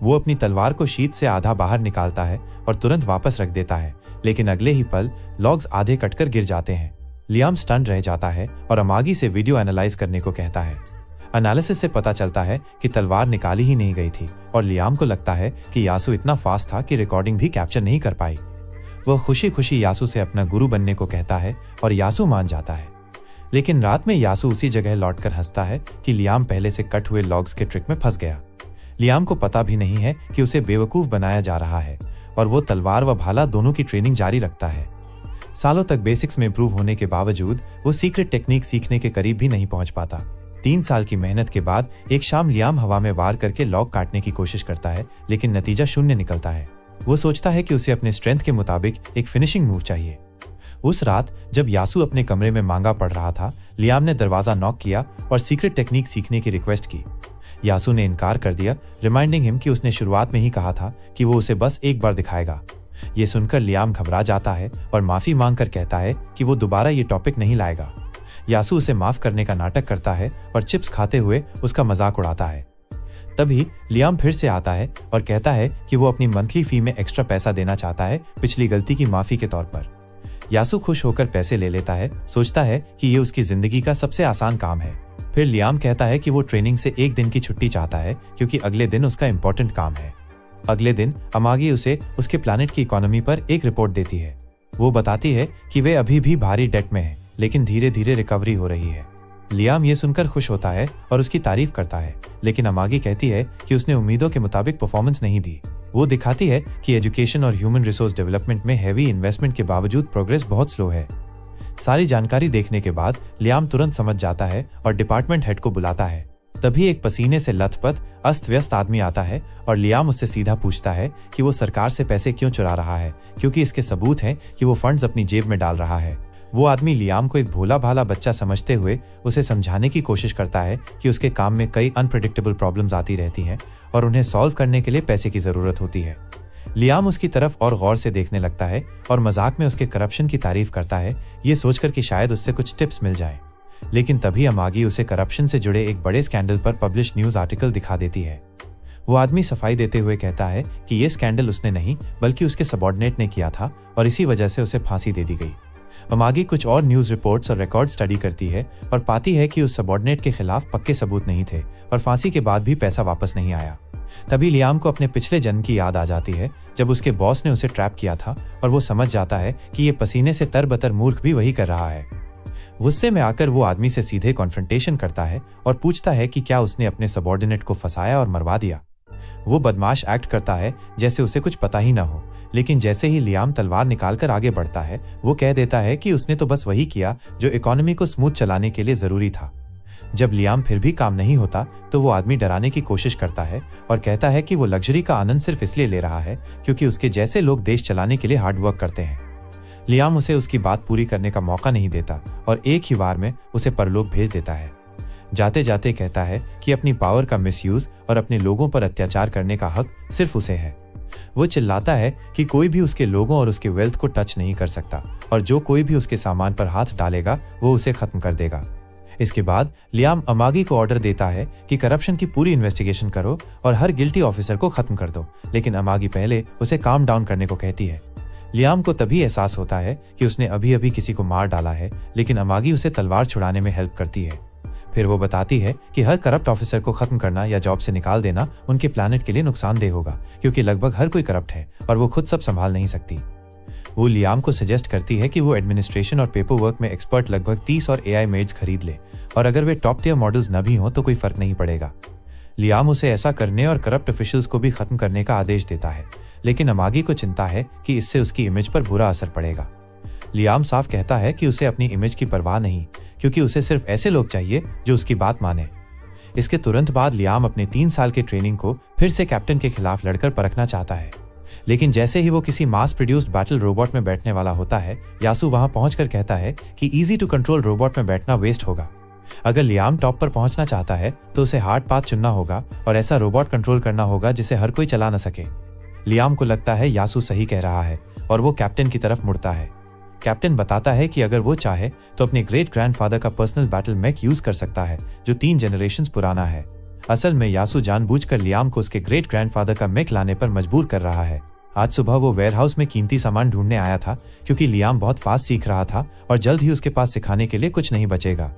वो अपनी तलवार को शीट से आधा बाहर निकालता है और तुरंत वापस रख देता है, लेकिन अगले ही पल लॉग्स आधे कटकर गिर जाते हैं। लियाम स्टंट रह जाता है और अमागी से वीडियो एनालाइज करने को कहता है। एनालिसिस से पता चलता है कि तलवार निकाली ही नहीं गई थी और लियाम को लगता है कि यासु इतना फास्ट था कि रिकॉर्डिंग भी कैप्चर नहीं कर पाई। वह खुशी खुशी यासु से अपना गुरु बनने को कहता है और यासु मान जाता है। लेकिन रात में यासु उसी जगह लौटकर हंसता है कि लियाम पहले से कट हुए लॉग्स के ट्रिक में फंस गया। लियाम को पता भी नहीं है कि उसे बेवकूफ बनाया जा रहा है और वो तलवार व भाला दोनों की ट्रेनिंग जारी रखता है। सालों तक बेसिक्स में इंप्रूव होने के बावजूद वो सीक्रेट टेक्निक सीखने के करीब भी नहीं पहुंच पाता। 3 साल की मेहनत के बाद एक शाम लियाम हवा में वार करके लॉग काटने की कोशिश करता है, लेकिन नतीजा शून्य निकलता है। वो सोचता है कि उसे अपने स्ट्रेंथ के मुताबिक एक फिनिशिंग मूव चाहिए। उस रात जब यासु अपने कमरे में मांगा पढ़ रहा था, लियाम ने दरवाजा नॉक किया और सीक्रेट टेक्निक सीखने की रिक्वेस्ट की। यासु ने इनकार कर दिया, रिमाइंडिंग हिम कि उसने शुरुआत में ही कहा था कि वो उसे बस एक बार दिखाएगा। ये सुनकर लियाम घबरा जाता है और माफी मांगकर कहता है कि वो दोबारा ये टॉपिक नहीं लाएगा। यासु उसे माफ करने का नाटक करता है और चिप्स खाते हुए उसका मजाक उड़ाता है। तभी लियाम फिर से आता है और कहता है कि वो अपनी मंथली फी में एक्स्ट्रा पैसा देना चाहता है पिछली गलती की माफी के तौर पर। यासू खुश होकर पैसे ले लेता है, सोचता है कि ये उसकी जिंदगी का सबसे आसान काम है। फिर लियाम कहता है कि वो ट्रेनिंग से एक दिन की छुट्टी चाहता है क्योंकि अगले दिन उसका इम्पोर्टेंट काम है। अगले दिन अमागी उसे उसके प्लैनेट की इकोनॉमी पर एक रिपोर्ट देती है। वो बताती है कि वे अभी भी भारी डेट में है, लेकिन धीरे धीरे रिकवरी हो रही है। लियाम ये सुनकर खुश होता है और उसकी तारीफ करता है, लेकिन अमागी कहती है कि उसने उम्मीदों के मुताबिक परफॉर्मेंस नहीं दी। वो दिखाती है कि एजुकेशन और ह्यूमन रिसोर्स डेवलपमेंट में हैवी इन्वेस्टमेंट के बावजूद प्रोग्रेस बहुत स्लो है। सारी जानकारी देखने के बाद लियाम तुरंत समझ जाता है और डिपार्टमेंट हेड को बुलाता है। तभी एक पसीने से लथपथ अस्त व्यस्त आदमी आता है और लियाम उससे सीधा पूछता है कि वो सरकार से पैसे क्यों चुरा रहा है, क्योंकि इसके सबूत हैं कि वो फंड्स अपनी जेब में डाल रहा है। वो आदमी लियाम को एक भोला भाला बच्चा समझते हुए उसे समझाने की कोशिश करता है कि उसके काम में कई अनप्रेडिक्टेबल प्रॉब्लम्स आती रहती हैं और उन्हें सॉल्व करने के लिए पैसे की जरूरत होती है। लियाम उसकी तरफ और गौर से देखने लगता है और मजाक में उसके करप्शन की तारीफ करता है, ये सोचकर कि शायद उससे कुछ टिप्स मिल जाएं। लेकिन तभी अमागी उसे करप्शन से जुड़े एक बड़े स्कैंडल पर पब्लिश न्यूज आर्टिकल दिखा देती है। वो आदमी सफाई देते हुए कहता है कि ये स्कैंडल उसने नहीं बल्कि उसके सबॉर्डिनेट ने किया था और इसी वजह से उसे फांसी दे दी गई। अमागी कुछ और न्यूज रिपोर्ट्स और रिकॉर्ड स्टडी करती है और पाती है कि उस सबॉर्डिनेट के खिलाफ पक्के सबूत नहीं थे और फांसी के बाद भी पैसा वापस नहीं आया। तभी लियाम को अपने पिछले जन्म की याद आ जाती है जब उसके बॉस ने उसे ट्रैप किया था और वो समझ जाता है कि ये पसीने से तरबतर मूर्ख भी वही कर रहा है। गुस्से में आकर वो आदमी से सीधे कॉन्फ्रंटेशन करता है और पूछता है कि क्या उसने अपने सबॉर्डिनेट को फंसाया और मरवा दिया। वो बदमाश एक्ट करता है जैसे उसे कुछ पता ही ना हो, लेकिन जैसे ही लियाम तलवार निकालकर आगे बढ़ता है वो कह देता है कि उसने तो बस वही किया जो इकोनॉमी को स्मूथ चलाने के लिए जरूरी था। जब लियाम फिर भी काम नहीं होता तो वो आदमी डराने की कोशिश करता है और कहता है कि वो लग्जरी का आनंद सिर्फ इसलिए ले रहा है क्योंकि उसके जैसे लोग देश चलाने के लिए हार्डवर्क करते हैं। लियाम उसे उसकी बात पूरी करने का मौका नहीं देता और एक ही बार में उसे परलोक भेज देता है। जाते जाते कहता है कि अपनी पावर का मिसयूज और अपने लोगों पर अत्याचार करने का हक सिर्फ उसे है। वो चिल्लाता है कि कोई भी उसके लोगों और उसके वेल्थ को टच नहीं कर सकता और जो कोई भी उसके सामान पर हाथ डालेगा वो उसे खत्म कर देगा। इसके बाद लियाम अमागी को ऑर्डर देता है कि करप्शन की पूरी इन्वेस्टिगेशन करो और हर गिल्टी ऑफिसर को खत्म कर दो, लेकिन अमागी पहले उसे काम डाउन करने को कहती है। लियाम को तभी एहसास होता है कि उसने अभी अभी किसी को मार डाला है, लेकिन अमागी उसे तलवार छुड़ाने में हेल्प करती है। फिर वो बताती है कि हर करप्ट ऑफिसर को खत्म करना या जॉब से निकाल देना उनके प्लैनेट के लिए नुकसानदेह होगा, क्योंकि लगभग हर कोई करप्ट है और वो खुद सब संभाल नहीं सकती। वो लियाम को सजेस्ट करती है कि वो एडमिनिस्ट्रेशन और पेपर वर्क में एक्सपर्ट लगभग 30 और AI मेड्स खरीद ले, और अगर वे टॉप टियर मॉडल्स न भी हों तो कोई फर्क नहीं पड़ेगा। लियाम उसे ऐसा करने और करप्ट ऑफिशियल्स को भी खत्म करने का आदेश देता है, लेकिन अमागी को चिंता है कि इससे उसकी इमेज पर बुरा असर पड़ेगा। लियाम साफ कहता है कि उसे अपनी इमेज की परवाह नहीं, क्योंकि उसे सिर्फ ऐसे लोग चाहिए जो उसकी बात माने। इसके तुरंत बाद लियाम अपने 3 साल के ट्रेनिंग को फिर से कैप्टन के खिलाफ लड़कर परखना चाहता है, लेकिन जैसे ही वो किसी मास प्रोड्यूस्ड बैटल रोबोट में बैठने वाला होता है, यासू वहां पहुंचकर कहता है कि इजी टू कंट्रोल रोबोट में बैठना वेस्ट होगा। अगर लियाम टॉप पर पहुंचना चाहता है तो उसे हार्ड पाथ चुनना होगा और ऐसा रोबोट कंट्रोल करना होगा जिसे हर कोई चला न सके। लियाम को लगता है यासू सही कह रहा है और वो कैप्टन की तरफ मुड़ता है। कैप्टन बताता है कि अगर वो चाहे तो अपने ग्रेट ग्रैंडफादर का पर्सनल बैटल मैक यूज कर सकता है जो 3 जनरेशंस पुराना है। असल में यासू जानबूझकर लियाम को उसके ग्रेट ग्रैंडफादर का मैक लाने पर मजबूर कर रहा है। आज सुबह वो वेयरहाउस में कीमती सामान ढूंढने आया था क्योंकि लियाम बहुत फास्ट सीख रहा था और जल्द ही उसके पास सिखाने के लिए कुछ नहीं बचेगा।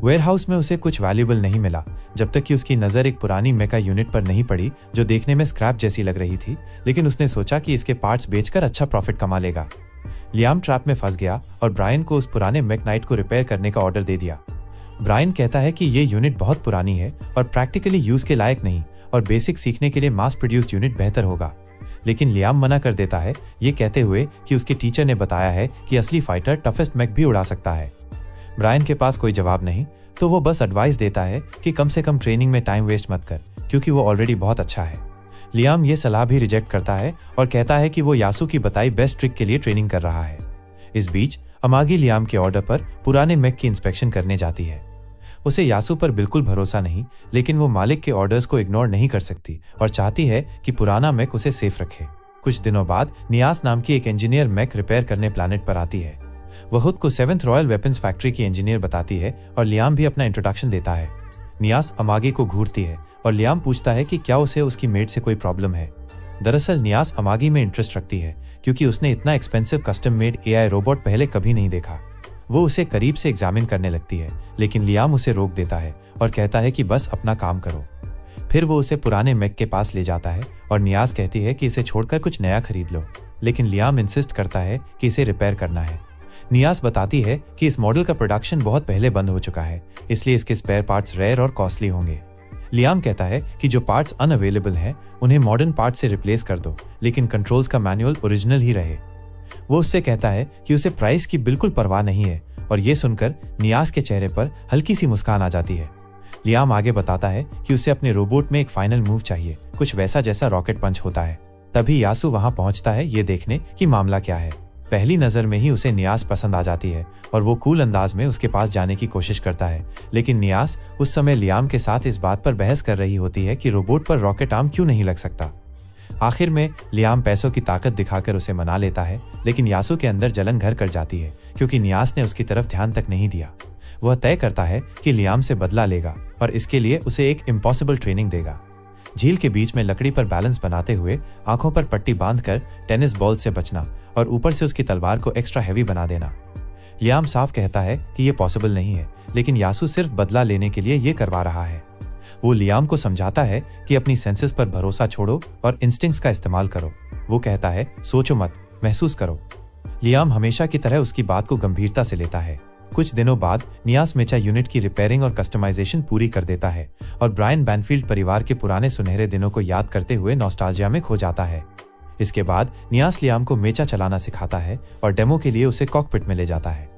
वेयरहाउस में उसे कुछ वैल्यूएबल नहीं मिला जब तक कि उसकी नजर एक पुरानी मेका यूनिट पर नहीं पड़ी जो देखने में स्क्रैप जैसी लग रही थी, लेकिन उसने सोचा कि इसके पार्ट्स बेचकर अच्छा प्रॉफिट कमा लेगा। लियाम ट्रैप में फंस गया और ब्रायन को उस पुराने मैकनाइट को रिपेयर करने का ऑर्डर दे दिया। ब्रायन कहता है कि ये यूनिट बहुत पुरानी है और प्रैक्टिकली यूज के लायक नहीं और बेसिक सीखने के लिए मास प्रोड्यूस्ड यूनिट बेहतर होगा, लेकिन लियाम मना कर देता है, ये कहते हुए कि उसके टीचर ने बताया है कि असली फाइटर टफेस्ट मैक भी उड़ा सकता है। ब्रायन के पास कोई जवाब नहीं, तो वो बस एडवाइस देता है कि कम से कम ट्रेनिंग में टाइम वेस्ट मत कर, क्योंकि वो ऑलरेडी बहुत अच्छा है। लियाम ये सलाह भी रिजेक्ट करता है और कहता है कि वो यासू की बताई बेस्ट ट्रिक के लिए ट्रेनिंग कर रहा है। इस बीच अमागी लियाम के ऑर्डर पर पुराने मैक की इंस्पेक्शन करने जाती है। उसे यासू पर बिल्कुल भरोसा नहीं, लेकिन वो मालिक के ऑर्डर्स को इग्नोर नहीं कर सकती और चाहती है कि पुराना मैक उसे सेफ रखे। कुछ दिनों बाद नियास नाम की एक इंजीनियर मैक रिपेयर करने प्लैनेट पर आती है। वह खुद को 7th रॉयल वेपन्स फैक्ट्री की इंजीनियर बताती है और लियाम भी अपना इंट्रोडक्शन देता है। नियास अमागी को घूरती है और लियाम पूछता है कि क्या उसे उसकी मेड से कोई प्रॉब्लम है। दरअसल नियास अमागी में इंटरेस्ट रखती है क्योंकि उसने इतना expensive custom made AI robot पहले कभी नहीं देखा। वो उसे करीब से एग्जामिन करने लगती है, लेकिन लियाम उसे रोक देता है और कहता है कि बस अपना काम करो। फिर वो उसे पुराने मैक के पास ले जाता है और नियास कहती है कि इसे छोड़कर कुछ नया खरीद लो, लेकिन लियाम इंसिस्ट करता है कि इसे रिपेयर करना है। नियास बताती है कि इस मॉडल का प्रोडक्शन बहुत पहले बंद हो चुका है, इसलिए इसके स्पेयर पार्ट्स रेयर और कॉस्टली होंगे। लियाम कहता है कि जो पार्ट्स अनअवेलेबल हैं उन्हें मॉडर्न पार्ट से रिप्लेस कर दो, लेकिन कंट्रोल्स का मैनुअल ओरिजिनल ही रहे। वो उससे कहता है कि उसे प्राइस की बिल्कुल परवाह नहीं है, और ये सुनकर नियास के चेहरे पर हल्की सी मुस्कान आ जाती है। लियाम आगे बताता है कि उसे अपने रोबोट में एक फाइनल मूव चाहिए, कुछ वैसा जैसा रॉकेट पंच होता है। तभी यासु वहां पहुंचता है ये देखने कि मामला क्या है। पहली नजर में ही उसे नियास पसंद आ जाती है और वो कूल अंदाज में उसके पास जाने की कोशिश करता है, लेकिन नियास उस समय लियाम के साथ इस बात पर बहस कर रही होती है कि रोबोट पर रॉकेट आर्म क्यों नहीं लग सकता। आखिर में लियाम पैसों की ताकत दिखाकर उसे मना लेता है, लेकिन यासु के अंदर जलन घर कर जाती है क्योंकि नियास ने उसकी तरफ ध्यान तक नहीं दिया। वह तय करता है कि लियाम से बदला लेगा और इसके लिए उसे एक इम्पॉसिबल ट्रेनिंग देगा। झील के बीच में लकड़ी पर बैलेंस बनाते हुए आंखों पर पट्टी बांधकर टेनिस बॉल से बचना और ऊपर से उसकी तलवार को एक्स्ट्रा हैवी बना देना। लियाम साफ कहता है कि यह पॉसिबल नहीं है, लेकिन यासु सिर्फ बदला लेने के लिए ये करवा रहा है। वो लियाम को समझाता है कि अपनी सेंसेस पर भरोसा छोड़ो और इंस्टिंक्ट्स का इस्तेमाल करो। वो कहता है सोचो मत, महसूस करो। लियाम हमेशा की तरह उसकी बात को गंभीरता से लेता है। कुछ दिनों बाद नियास मेचा यूनिट की रिपेयरिंग और कस्टमाइजेशन पूरी कर देता है और ब्रायन बैनफील्ड परिवार के पुराने सुनहरे दिनों को याद करते हुए नॉस्टैल्जिया में खो जाता है। इसके बाद नियास लियाम को मेचा चलाना सिखाता है और डेमो के लिए उसे कॉकपिट में ले जाता है।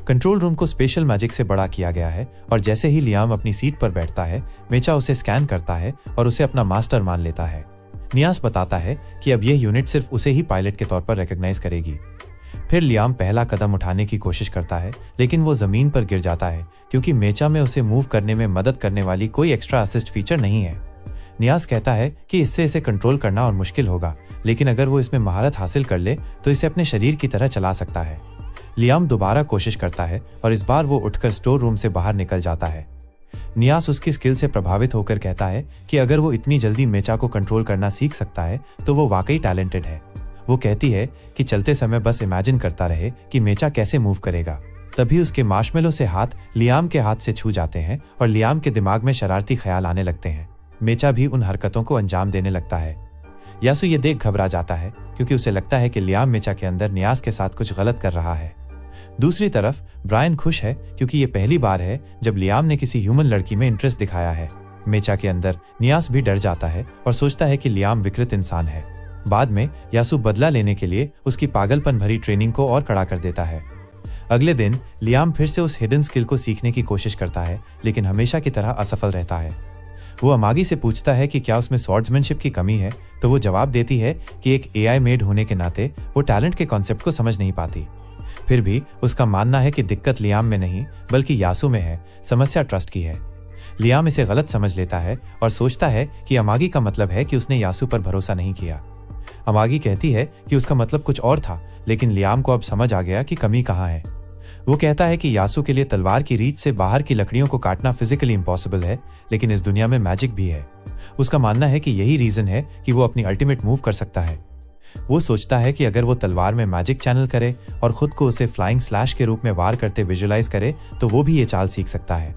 कंट्रोल रूम को स्पेशल मैजिक से बड़ा किया गया है और जैसे ही लियाम अपनी सीट पर बैठता है, मेचा उसे स्कैन करता है और उसे अपना मास्टर मान लेता है। नियास बताता है कि अब यह यूनिट सिर्फ उसे ही पायलट के तौर पर रिकॉग्नाइज करेगी। फिर लियाम पहला कदम उठाने की कोशिश करता है, लेकिन वो जमीन पर गिर जाता है क्योंकि मेचा में उसे मूव करने में मदद करने वाली कोई एक्स्ट्रा असिस्ट फीचर नहीं है। नियास कहता है कि इससे इसे कंट्रोल करना और मुश्किल होगा, लेकिन अगर वो इसमें महारत हासिल कर ले तो इसे अपने शरीर की तरह चला सकता है। लियाम दोबारा कोशिश करता है और इस बार वो उठकर स्टोर रूम से बाहर निकल जाता है। नियास उसकी स्किल से प्रभावित होकर कहता है कि अगर वो इतनी जल्दी मेचा को कंट्रोल करना सीख सकता है तो वो वाकई टैलेंटेड है। वो कहती है कि चलते समय बस इमेजिन करता रहे कि मेचा कैसे मूव करेगा। तभी उसके मार्शमेलो से हाथ लियाम के हाथ से छू जाते हैं और लियाम के दिमाग में शरारती ख्याल आने लगते हैं। मेचा भी उन हरकतों को अंजाम देने लगता है। यासु ये देख घबरा जाता है क्योंकि उसे लगता है कि लियाम मेचा के अंदर नियास के साथ कुछ गलत कर रहा है। दूसरी तरफ ब्रायन खुश है क्योंकि ये पहली बार है जब लियाम ने किसी ह्यूमन लड़की में इंटरेस्ट दिखाया है। मेचा के अंदर नियास भी डर जाता है और सोचता है कि लियाम विकृत इंसान है। बाद में यासु बदला लेने के लिए उसकी पागलपन भरी ट्रेनिंग को और कड़ा कर देता है। अगले दिन लियाम फिर से उस हिडन स्किल को सीखने की कोशिश करता है, लेकिन हमेशा की तरह असफल रहता है। वो अमागी से पूछता है कि क्या उसमें स्वॉर्ड्समैनशिप की कमी है, तो वो जवाब देती है कि एक एआई मेड होने के नाते वो टैलेंट के कॉन्सेप्ट को समझ नहीं पाती। फिर भी उसका मानना है कि दिक्कत लियाम में नहीं बल्कि यासु में है, समस्या ट्रस्ट की है। लियाम इसे गलत समझ लेता है और सोचता है कि अमागी का मतलब है कि उसने यासु पर भरोसा नहीं किया। अमागी कहती है कि उसका मतलब कुछ और था, लेकिन लियाम को अब समझ आ गया कि कमी कहाँ है। वो कहता है कि यासु के लिए तलवार की रीच से बाहर की लकड़ियों को काटना फिजिकली इम्पॉसिबल है, लेकिन इस दुनिया में मैजिक भी है। उसका मानना है कि यही रीजन है कि वो अपनी अल्टीमेट मूव कर सकता है। वो सोचता है कि अगर वो तलवार में मैजिक चैनल करे और खुद को उसे फ्लाइंग स्लैश के रूप में वार करते विजुअलाइज करे तो वो भी ये चाल सीख सकता है।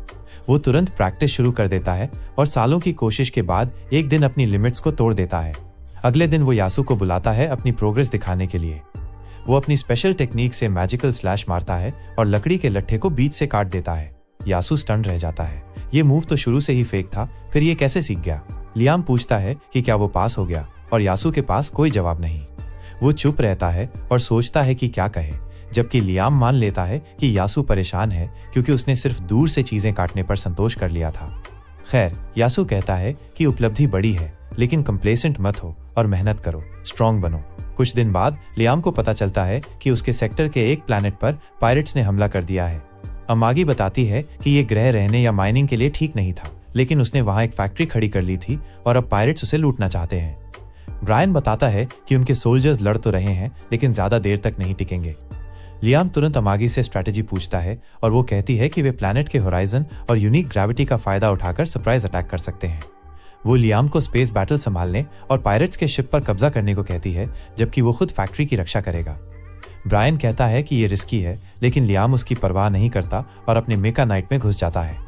वो तुरंत प्रैक्टिस शुरू कर देता है और सालों की कोशिश के बाद एक दिन अपनी लिमिट्स को तोड़ देता है। अगले दिन वो यासु को बुलाता है अपनी प्रोग्रेस दिखाने के लिए। वो अपनी स्पेशल टेक्निक से मैजिकल स्लैश मारता है और लकड़ी के लट्ठे को बीच से काट देता है। यासु स्टन रह जाता है। ये मूव तो शुरू से ही फेक था, फिर ये कैसे सीख गया? लियाम पूछता है कि क्या वो पास हो गया, और यासु के पास कोई जवाब नहीं। वो चुप रहता है और सोचता है कि क्या कहे, जबकि लियाम मान लेता है कि यासु परेशान है क्योंकि उसने सिर्फ दूर से चीजें काटने पर संतोष कर लिया था। खैर, यासु कहता है कि उपलब्धि बड़ी है, लेकिन कंप्लेसेंट मत हो और मेहनत करो, स्ट्रांग बनो। कुछ दिन बाद लियाम को पता चलता है कि उसके सेक्टर के एक प्लैनेट पर पायरेट्स ने हमला कर दिया है। अमागी बताती है कि ये ग्रह रहने या माइनिंग के लिए ठीक नहीं था, लेकिन उसने वहां एक फैक्ट्री खड़ी कर ली थी और अब पायरेट्स उसे लूटना चाहते हैं। ब्रायन बताता है कि उनके सोल्जर्स लड़ तो रहे हैं, लेकिन ज्यादा देर तक नहीं टिकेंगे। लियाम तुरंत अमागी से स्ट्रैटेजी पूछता है और वो कहती है कि वे प्लैनेट के होराइजन और यूनिक ग्रेविटी का फायदा उठाकर सरप्राइज अटैक कर सकते हैं। वो लियाम को स्पेस बैटल संभालने और पायरेट्स के शिप पर कब्जा करने को कहती है, जबकि वो खुद फैक्ट्री की रक्षा करेगा। ब्रायन कहता है कि ये रिस्की है, लेकिन लियाम उसकी परवाह नहीं करता और अपने मेका नाइट में घुस जाता है।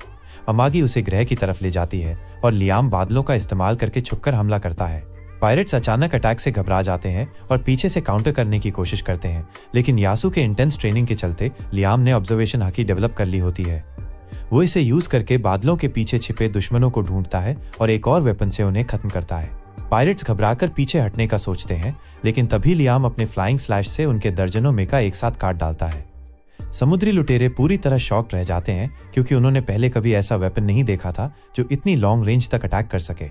अमागी उसे ग्रह की तरफ ले जाती है और लियाम बादलों का इस्तेमाल करके छुपकर हमला करता है। पायरेट्स अचानक अटैक से घबरा जाते हैं और पीछे से काउंटर करने की कोशिश करते हैं, लेकिन यासु के इंटेंस ट्रेनिंग के चलते लियाम ने ऑब्जर्वेशन हकी डेवलप कर ली होती है। वो इसे यूज करके बादलों के पीछे छिपे दुश्मनों को ढूंढता है और एक और वेपन से उन्हें खत्म करता है। पायरेट्स घबराकर पीछे हटने का सोचते हैं, लेकिन तभी लियाम अपने फ्लाइंग स्लैश से उनके दर्जनों मेका एक साथ काट डालता है। समुद्री लुटेरे पूरी तरह शॉक्ड रह जाते हैं, क्योंकि उन्होंने पहले कभी ऐसा वेपन नहीं देखा था जो इतनी लॉन्ग रेंज तक अटैक कर सके।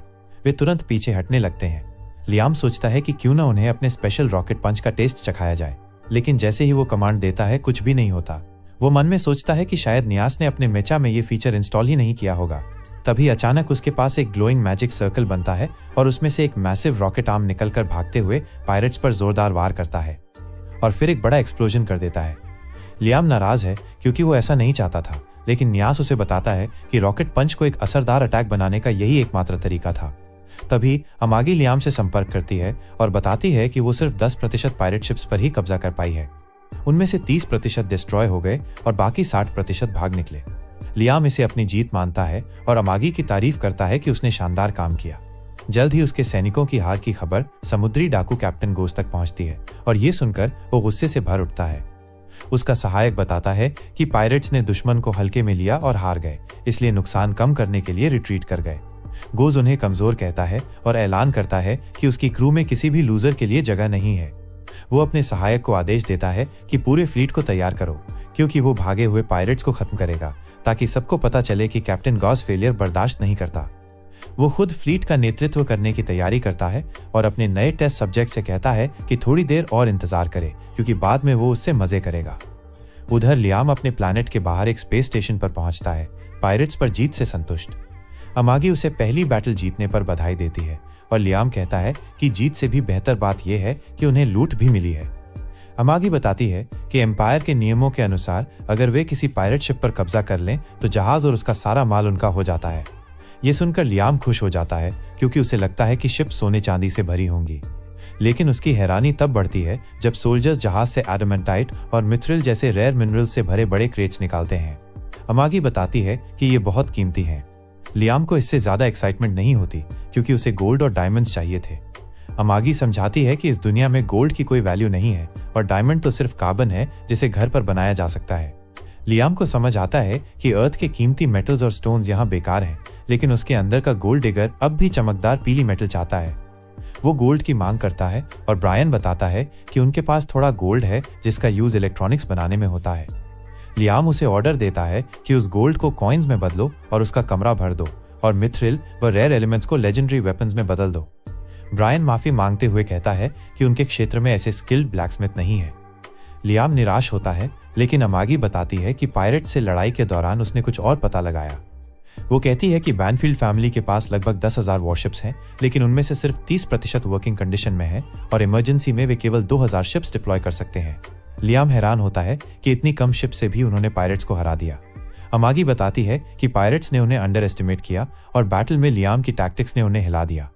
वे तुरंत पीछे हटने लगते हैं। लियाम सोचता है कि क्यों ना उन्हें अपने स्पेशल रॉकेट पंच का टेस्ट चखाया जाए, लेकिन जैसे ही वो कमांड देता है कुछ भी नहीं होता। वो मन में सोचता है कि शायद नियास ने अपने मेचा में ये फीचर इंस्टॉल ही नहीं किया होगा। तभी अचानक उसके पास एक ग्लोइंग मैजिक सर्कल बनता है और उसमें से एक मैसिव रॉकेट आर्म निकलकर भागते हुए पायरेट्स पर जोरदार वार करता है और फिर एक बड़ा एक्सप्लोजन कर देता है। लियाम नाराज है क्योंकि वो ऐसा नहीं चाहता था, लेकिन नियास उसे बताता है कि रॉकेट पंच को एक असरदार अटैक बनाने का यही एकमात्र तरीका था। तभी अमागी लियाम से संपर्क करती है और बताती है कि वो सिर्फ 10% पायरेट शिप्स पर ही कब्जा कर पाई है। उनमें से 30% डिस्ट्रॉय हो गए और बाकी 60% भाग निकले। लियाम इसे अपनी जीत मानता है और अमागी की तारीफ करता है कि उसने शानदार काम किया। जल्द ही उसके सैनिकों की हार की खबर समुद्री डाकू कैप्टन गोस तक पहुंचती है और ये सुनकर वो गुस्से से भर उठता है। उसका सहायक बताता है कि पायरेट्स ने दुश्मन को हल्के में लिया और हार गए, इसलिए नुकसान कम करने के लिए रिट्रीट कर गए। गोज उन्हें कमजोर कहता है और ऐलान करता है कि उसकी क्रू में किसी भी लूजर के लिए जगह नहीं है। वो अपने सहायक को आदेश देता है कि पूरे फ्लीट को तैयार करो, क्योंकि वो भागे हुए पायरेट्स को खत्म करेगा, ताकि सबको पता चले कि कैप्टन गॉस फेलियर बर्दाश्त नहीं करता। वो खुद फ्लीट का नेतृत्व करने की तैयारी करता है और अपने नए टेस्ट सब्जेक्ट से कहता है कि थोड़ी देर और इंतजार करे, क्योंकि बाद में वो उससे मजे करेगा। उधर लियाम अपने प्लैनेट के बाहर एक स्पेस स्टेशन पर पहुंचता है, पायरेट्स पर जीत से संतुष्ट। अमागी उसे पहली बैटल जीतने पर बधाई देती है और लियाम कहता है कि जीत से भी बेहतर बात यह है कि उन्हें लूट भी मिली है। अमागी बताती है कि एम्पायर के नियमों के अनुसार अगर वे किसी पायरेट शिप पर कब्जा कर लें तो जहाज और उसका सारा माल उनका हो जाता है। ये सुनकर लियाम खुश हो जाता है, क्योंकि उसे लगता है कि शिप सोने चांदी से भरी होंगी। लेकिन उसकी हैरानी तब बढ़ती है जब सोल्जर्स जहाज से एडामेंटाइट और मिथ्रिल जैसे रेयर मिनरल से भरे बड़े क्रेट्स निकालते हैं। अमागी बताती है कि ये बहुत कीमती हैं। लियाम को इससे ज्यादा एक्साइटमेंट नहीं होती, क्योंकि उसे गोल्ड और डायमंड्स चाहिए थे। अमागी समझाती है कि इस दुनिया में गोल्ड की कोई वैल्यू नहीं है और डायमंड तो सिर्फ कार्बन है जिसे घर पर बनाया जा सकता है। लियाम को समझ आता है कि अर्थ के कीमती मेटल्स और स्टोन्स यहाँ बेकार हैं, लेकिन उसके अंदर का गोल्ड डिगर अब भी चमकदार पीली मेटल चाहता है। वो गोल्ड की मांग करता है और ब्रायन बताता है कि उनके पास थोड़ा गोल्ड है जिसका यूज इलेक्ट्रॉनिक्स बनाने में होता है। लियाम उसे ऑर्डर देता है कि उस गोल्ड को कॉइन्स में बदलो और उसका कमरा भर दो और मिथ्रिल व रेयर एलिमेंट्स को लेजेंडरी वेपन्स में बदल दो। ब्रायन माफी मांगते हुए कहता है कि उनके क्षेत्र में ऐसे स्किल्ड ब्लैकस्मिथ नहीं है। लियाम निराश होता है, लेकिन अमागी बताती है कि पायरेट से लड़ाई के दौरान उसने कुछ और पता लगाया। वो कहती है कि बैनफील्ड फैमिली के पास लगभग 10,000 वॉरशिप्स हैं, लेकिन उनमें से सिर्फ 30% वर्किंग कंडीशन में है और इमरजेंसी में वे केवल 2,000 शिप्स डिप्लॉय कर सकते हैं। लियाम हैरान होता है कि इतनी कम शिप से भी उन्होंने पायरेट्स को हरा दिया। अमागी बताती है कि पायरेट्स ने उन्हें अंडर एस्टिमेट किया और बैटल में लियाम की टैक्टिक्स ने उन्हें हिला दिया।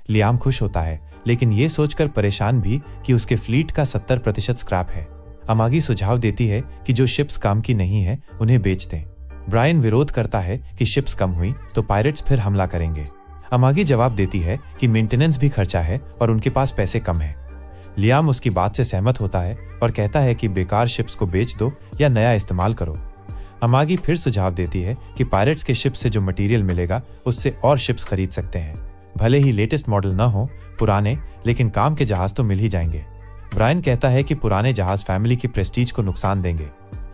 लियाम खुश होता है, लेकिन ये सोचकर परेशान भी कि उसके फ्लीट का 70% स्क्रैप है। अमागी सुझाव देती है कि जो शिप्स काम की नहीं है उन्हें बेच दें। ब्रायन विरोध करता है कि शिप्स कम हुई तो पायरेट्स फिर हमला करेंगे। अमागी जवाब देती है कि मेंटेनेंस भी खर्चा है और उनके पास पैसे कम है। लियाम उसकी बात से सहमत होता है और कहता है कि बेकार शिप्स को बेच दो या नया इस्तेमाल करो। अमागी फिर सुझाव देती है कि पायरेट्स के शिप से जो मटेरियल मिलेगा उससे और शिप्स खरीद सकते हैं। भले ही लेटेस्ट मॉडल न हो, पुराने लेकिन काम के जहाज तो मिल ही जाएंगे। ब्रायन कहता है कि पुराने जहाज फैमिली की प्रेस्टीज को नुकसान देंगे,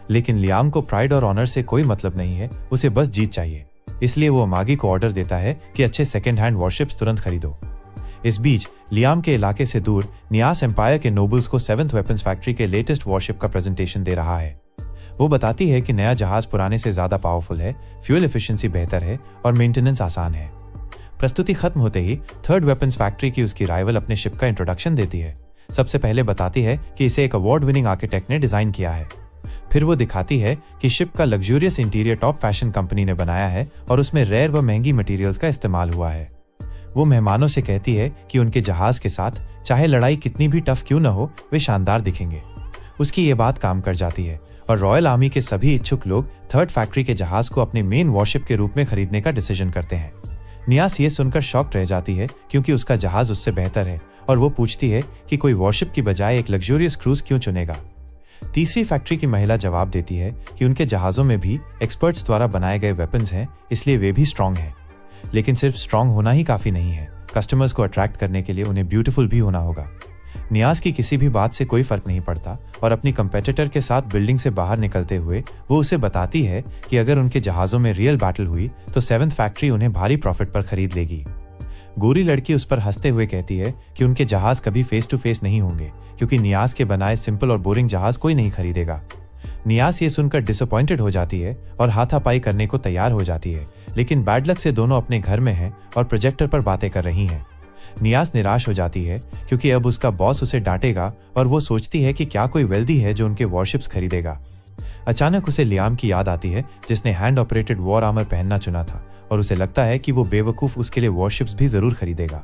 लेकिन लियाम को प्राइड और ऑनर से कोई मतलब नहीं है, उसे बस जीत चाहिए। इसलिए वो अमागी को ऑर्डर देता है कि अच्छे सेकेंड हैंड वॉरशिप्स तुरंत खरीदो। इस बीच लियाम के इलाके से दूर नियास एम्पायर के नोबल्स को 7th वेपन्स फैक्ट्री के लेटेस्ट वॉरशिप का प्रेजेंटेशन दे रहा है। वो बताती है कि नया जहाज पुराने से ज्यादा पावरफुल है, फ्यूल एफिशिएंसी बेहतर है और मेंटेनेंस आसान है। प्रस्तुति खत्म होते ही 3rd वेपन्स फैक्ट्री की उसकी राइवल अपने शिप का इंट्रोडक्शन देती है, सबसे पहले बताती है कि इसे एक अवार्ड विनिंग आर्किटेक्ट ने डिजाइन किया है। फिर वो दिखाती है कि शिप का luxurious interior top fashion company ने बनाया है और उसमें रेयर व महंगी मटेरियल्स का इस्तेमाल हुआ है। वो मेहमानों से कहती है कि उनके जहाज के साथ चाहे लड़ाई कितनी भी टफ क्यों न हो, वे शानदार दिखेंगे। उसकी ये बात काम कर जाती है और रॉयल आर्मी के सभी इच्छुक लोग थर्ड फैक्ट्री के जहाज को अपने मेन वॉरशिप के रूप में खरीदने का डिसीजन करते हैं। नियास ये सुनकर शॉक्ड रह जाती है क्योंकि उसका जहाज उससे बेहतर है और वो पूछती है कि कोई वॉरशिप की बजाय एक लग्जूरियस क्रूज क्यों चुनेगा। तीसरी फैक्ट्री की महिला जवाब देती है कि उनके जहाजों में भी एक्सपर्ट्स द्वारा बनाए गए वेपन्स हैं, इसलिए वे भी स्ट्रांग हैं। लेकिन सिर्फ स्ट्रांग होना ही काफी नहीं है, कस्टमर्स को अट्रैक्ट करने के लिए उन्हें ब्यूटीफुल भी होना होगा। नियास की किसी भी बात से कोई फर्क नहीं पड़ता और अपनी कंपेटिटर के साथ बिल्डिंग से बाहर निकलते हुए वो उसे बताती है कि अगर उनके जहाजों में रियल बैटल हुई तो 7th फैक्ट्री उन्हें भारी प्रॉफिट पर खरीद लेगी। गोरी लड़की उस पर हंसते हुए कहती है कि उनके जहाज कभी फेस टू फेस नहीं होंगे क्योंकि नियास के बनाए सिंपल और बोरिंग जहाज कोई नहीं खरीदेगा। नियास ये सुनकर डिसअपॉइंटेड हो जाती है और हाथापाई करने को तैयार हो जाती है, लेकिन बैड लक से दोनों अपने घर में हैं और प्रोजेक्टर पर बातें कर रही हैं। नियास निराश हो जाती है क्योंकि अब उसका बॉस उसे डांटेगा और वो सोचती है कि क्या कोई वेल्दी है जो उनके वॉरशिप्स खरीदेगा। अचानक उसे लियाम की याद आती है जिसने हैंड ऑपरेटेड वॉर आर्मर पहनना चुना था और उसे लगता है कि वो बेवकूफ उसके लिए वॉरशिप्स भी जरूर खरीदेगा।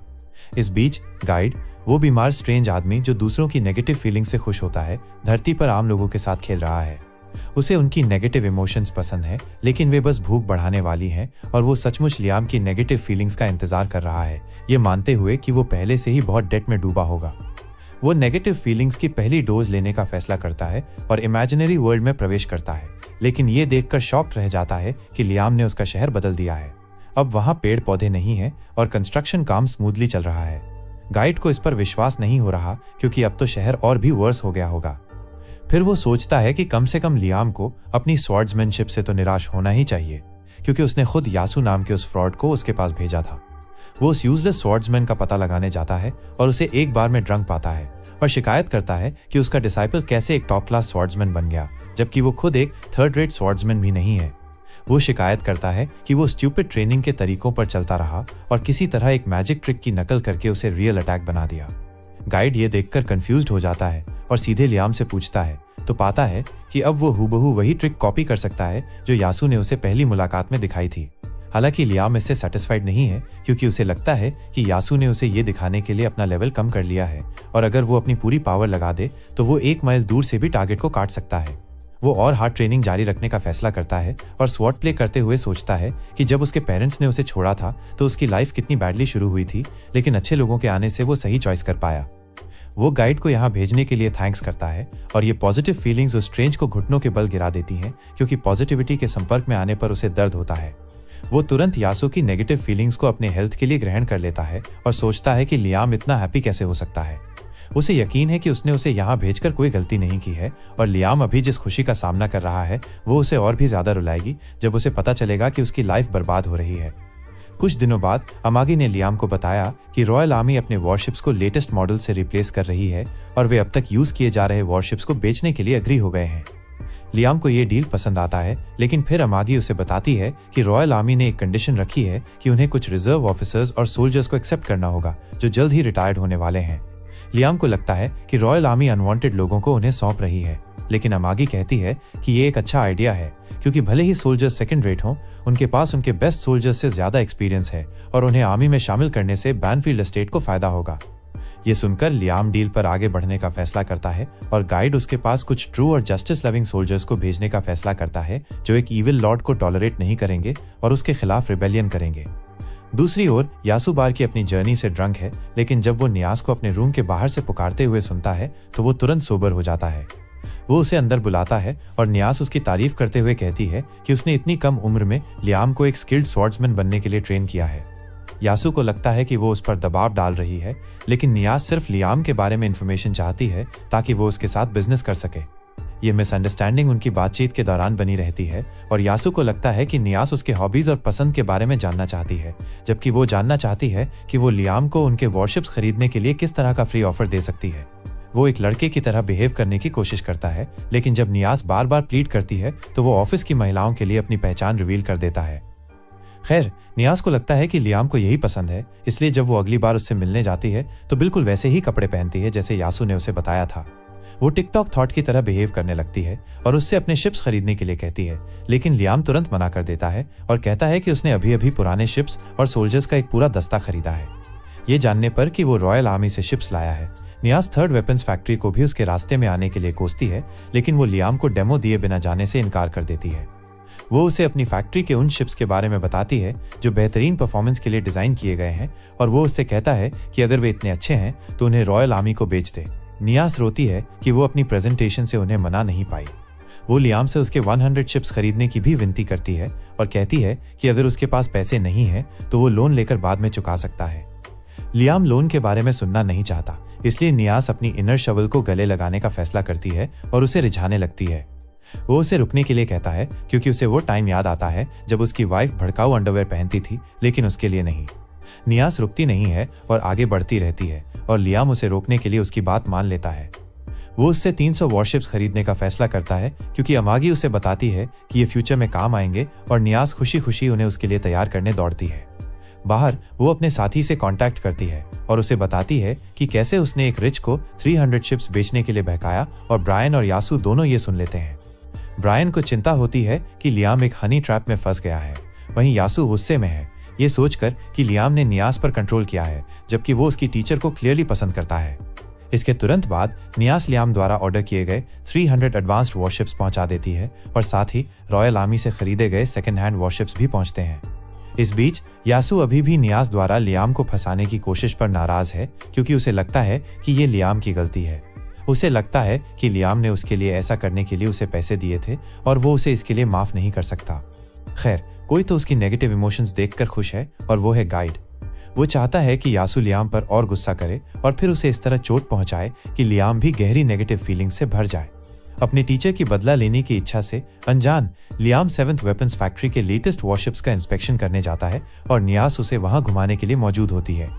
इस बीच गाइड, वो बीमार स्ट्रेंज आदमी जो दूसरों की नेगेटिव फीलिंग से खुश होता है, धरती पर आम लोगों के साथ खेल रहा है। उसे उनकी नेगेटिव इमोशंस पसंद है, लेकिन वे बस भूख बढ़ाने वाली हैं और वो सचमुच लियाम की नेगेटिव फीलिंग्स का इंतजार कर रहा है, ये मानते हुए कि वो पहले से ही बहुत डेट में डूबा होगा। वो नेगेटिव फीलिंग्स की पहली डोज लेने का फैसला करता है और इमेजिनरी वर्ल्ड में प्रवेश करता है, लेकिन ये देखकर शॉक्ड रह जाता है कि लियाम ने उसका शहर बदल दिया है। अब वहां पेड़ पौधे नहीं हैं और कंस्ट्रक्शन काम स्मूथली चल रहा है। गाइड को इस पर विश्वास नहीं हो रहा क्योंकि अब तो शहर और भी वर्स हो गया होगा। फिर वो सोचता है कि कम से कम लियाम को अपनी स्वॉर्ड्समैनशिप से तो निराश होना ही चाहिए क्योंकि उसने खुद यासू नाम के उस फ्रॉड को उसके पास भेजा था। वो उस यूजलेस स्वॉर्ड्समैन का पता लगाने जाता है और उसे एक बार में ड्रंक पाता है और शिकायत करता है कि उसका डिसाइपल कैसे एक टॉप क्लास स्वॉर्ड्समैन बन गया जबकि वो खुद एक थर्ड रेट स्वॉर्ड्समैन भी नहीं है। वो शिकायत करता है कि वो स्टूपिड ट्रेनिंग के तरीकों पर चलता रहा और किसी तरह एक मैजिक ट्रिक की नकल करके उसे रियल अटैक बना दिया। गाइड ये देखकर कंफ्यूज्ड हो जाता है और सीधे लियाम से पूछता है तो पाता है कि अब वो हूबहू वही ट्रिक कॉपी कर सकता है जो यासू ने उसे पहली मुलाकात में दिखाई थी। हालांकि लियाम इससे सेटिस्फाइड नहीं है क्योंकि उसे लगता है कि यासू ने उसे ये दिखाने के लिए अपना लेवल कम कर लिया है और अगर वो अपनी पूरी पावर लगा दे तो वो 1 माइल दूर से भी टारगेट को काट सकता है। वो और हार्ड ट्रेनिंग जारी रखने का फैसला करता है और स्वॉट प्ले करते हुए सोचता है कि जब उसके पेरेंट्स ने उसे छोड़ा था तो उसकी लाइफ कितनी बैडली शुरू हुई थी, लेकिन अच्छे लोगों के आने से वो सही चॉइस कर पाया। वो गाइड को यहाँ भेजने के लिए थैंक्स करता है और ये पॉजिटिव फीलिंग्स उस स्ट्रेंज को घुटनों के बल गिरा देती हैं क्योंकि पॉजिटिविटी के संपर्क में आने पर उसे दर्द होता है। वो तुरंत यासू की नेगेटिव फीलिंग्स को अपने हेल्थ के लिए ग्रहण कर लेता है और सोचता है कि लियाम इतना हैप्पी कैसे हो सकता है। उसे यकीन है कि उसने उसे यहाँ भेजकर कोई गलती नहीं की है और लियाम अभी जिस खुशी का सामना कर रहा है वो उसे और भी ज्यादा रुलाएगी जब उसे पता चलेगा कि उसकी लाइफ बर्बाद हो रही है। कुछ दिनों बाद अमागी ने लियाम को बताया कि रॉयल आर्मी अपने वॉरशिप्स को लेटेस्ट मॉडल से रिप्लेस कर रही है और वे अब तक यूज किए जा रहे वॉरशिप्स को बेचने के लिए एग्री हो गए हैं। लियाम को ये डील पसंद आता है, लेकिन फिर अमागी उसे बताती है कि रॉयल आर्मी ने एक कंडीशन रखी है कि उन्हें कुछ रिजर्व ऑफिसर्स और सोल्जर्स को एक्सेप्ट करना होगा जो जल्द ही रिटायर्ड होने वाले हैं। लियाम को लगता है कि रॉयल आर्मी अनवांटेड लोगों को उन्हें सौंप रही है, लेकिन अमागी कहती है कि ये एक अच्छा आइडिया है क्योंकि भले ही सोल्जर्स सेकंड रेट हों, उनके पास उनके बेस्ट सोल्जर्स से ज्यादा एक्सपीरियंस है और उन्हें आर्मी में शामिल करने से बैनफील्ड एस्टेट को फायदा होगा। ये सुनकर लियाम डील पर आगे बढ़ने का फैसला करता है और गाइड उसके पास कुछ ट्रू और जस्टिस लविंग सोल्जर्स को भेजने का फैसला करता है जो एक इविल लॉर्ड को टॉलरेट नहीं करेंगे और उसके खिलाफ रिबेलियन करेंगे। दूसरी ओर यासू बार की अपनी जर्नी से ड्रंक है, लेकिन जब वो नियास को अपने रूम के बाहर से पुकारते हुए सुनता है तो वो तुरंत सोबर हो जाता है। वो उसे अंदर बुलाता है और नियास उसकी तारीफ करते हुए कहती है कि उसने इतनी कम उम्र में लियाम को एक स्किल्ड स्वॉर्ड्समैन बनने के लिए ट्रेन किया है। यासू को लगता है कि वो उस पर दबाव डाल रही है, लेकिन नियास सिर्फ लियाम के बारे में इंफॉर्मेशन चाहती है ताकि वो उसके साथ बिजनेस कर सके। ये मिसअंडरस्टैंडिंग उनकी बातचीत के दौरान बनी रहती है और यासू को लगता है कि नियास उसके हॉबीज और पसंद के बारे में जानना चाहती है, जबकि वो जानना चाहती है कि वो लियाम को उनके वॉरशिप्स खरीदने के लिए किस तरह का फ्री ऑफर दे सकती है। वो एक लड़के की तरह बिहेव करने की कोशिश करता है, लेकिन जब नियास बार बार प्लीड करती है तो वो ऑफिस की महिलाओं के लिए अपनी पहचान रिवील कर देता है। खैर, नियाज को लगता है कि लियाम को यही पसंद है, इसलिए जब वो अगली बार उससे मिलने जाती है तो बिल्कुल वैसे ही कपड़े पहनती है जैसे यासू ने उसे बताया था। वो टिकटॉक थॉट की तरह बिहेव करने लगती है और उससे अपने शिप्स खरीदने के लिए कहती है, लेकिन लियाम तुरंत मना कर देता है और कहता है कि उसने अभी अभी पुराने शिप्स और सोल्जर्स का एक पूरा दस्ता खरीदा है। ये जानने पर कि वो रॉयल आर्मी से शिप्स लाया है, नियाज थर्ड वेपन्स फैक्ट्री को भी उसके रास्ते में आने के लिए कोसती है, लेकिन वो लियाम को डेमो दिए बिना जाने से इनकार कर देती है। वो उसे अपनी फैक्ट्री के उन शिप्स के बारे में बताती है जो बेहतरीन परफॉर्मेंस के लिए डिजाइन किए गए हैं, और वो उससे कहता है कि अगर वे इतने अच्छे हैं तो उन्हें रॉयल आर्मी को बेच दे। नियाज रोती है कि वो अपनी प्रेजेंटेशन से उन्हें मना नहीं पाई। वो लियाम से उसके 100 शिप्स खरीदने की भी विनती करती है और कहती है कि अगर उसके पास पैसे नहीं हैं तो वो लोन लेकर बाद में चुका सकता है। लियाम लोन के बारे में सुनना नहीं चाहता, इसलिए नियाज अपनी इनर शवल को गले लगाने का फैसला करती है और उसे रिझाने लगती है। वो उसे रुकने के लिए कहता है क्योंकि उसे वो टाइम याद आता है जब उसकी वाइफ भड़काऊ अंडरवेयर पहनती थी, लेकिन उसके लिए नहीं। नियाज रुकती नहीं है और आगे बढ़ती रहती है और लियाम उसे रोकने के लिए उसकी बात मान लेता है। वो उससे 300 वॉरशिप्स खरीदने का फैसला करता है क्योंकि अमागी उसे बताती है कि ये फ्यूचर में काम आएंगे, और नियाज खुशी खुशी उन्हें उसके लिए तैयार करने दौड़ती है। बाहर वो अपने साथी से कांटेक्ट करती है और उसे बताती है कि कैसे उसने एक रिच को 300 शिप्स बेचने के लिए बहकाया, और ब्रायन और यासू दोनों ये सुन लेते हैं। ब्रायन को चिंता होती है कि लियाम एक हनी ट्रैप में फंस गया है, वहीं यासू गुस्से में है, ये सोचकर कि लियाम ने नियाज पर कंट्रोल किया है, जबकि वो उसकी टीचर को क्लियरली पसंद करता है। इसके तुरंत बाद नियाज लियाम द्वारा ऑर्डर किए गए 300 एडवांस्ड वॉरशिप्स पहुंचा देती है, और साथ ही रॉयल आर्मी से खरीदे गए सेकेंड हैंड वॉरशिप्स भी पहुंचते हैं। इस बीच यासू अभी भी नियाज द्वारा लियाम को फंसाने की कोशिश पर नाराज है क्योंकि उसे लगता है कि ये लियाम की गलती है। उसे लगता है कि लियाम ने उसके लिए ऐसा करने के लिए उसे पैसे दिए थे और वो उसे इसके लिए माफ नहीं कर सकता। खैर, कोई तो उसकी नेगेटिव इमोशंस देखकर खुश है, और वो है गाइड। वो चाहता है कि यासू लियाम पर और गुस्सा करे और फिर उसे इस तरह चोट पहुंचाए कि लियाम भी गहरी नेगेटिव फीलिंग से भर जाए। अपने टीचर की बदला लेने की इच्छा से अनजान लियाम 7th वेपन्स फैक्ट्री के लेटेस्ट वॉरशिप्स का इंस्पेक्शन करने जाता है और नियाज उसे वहां घुमाने के लिए मौजूद होती है।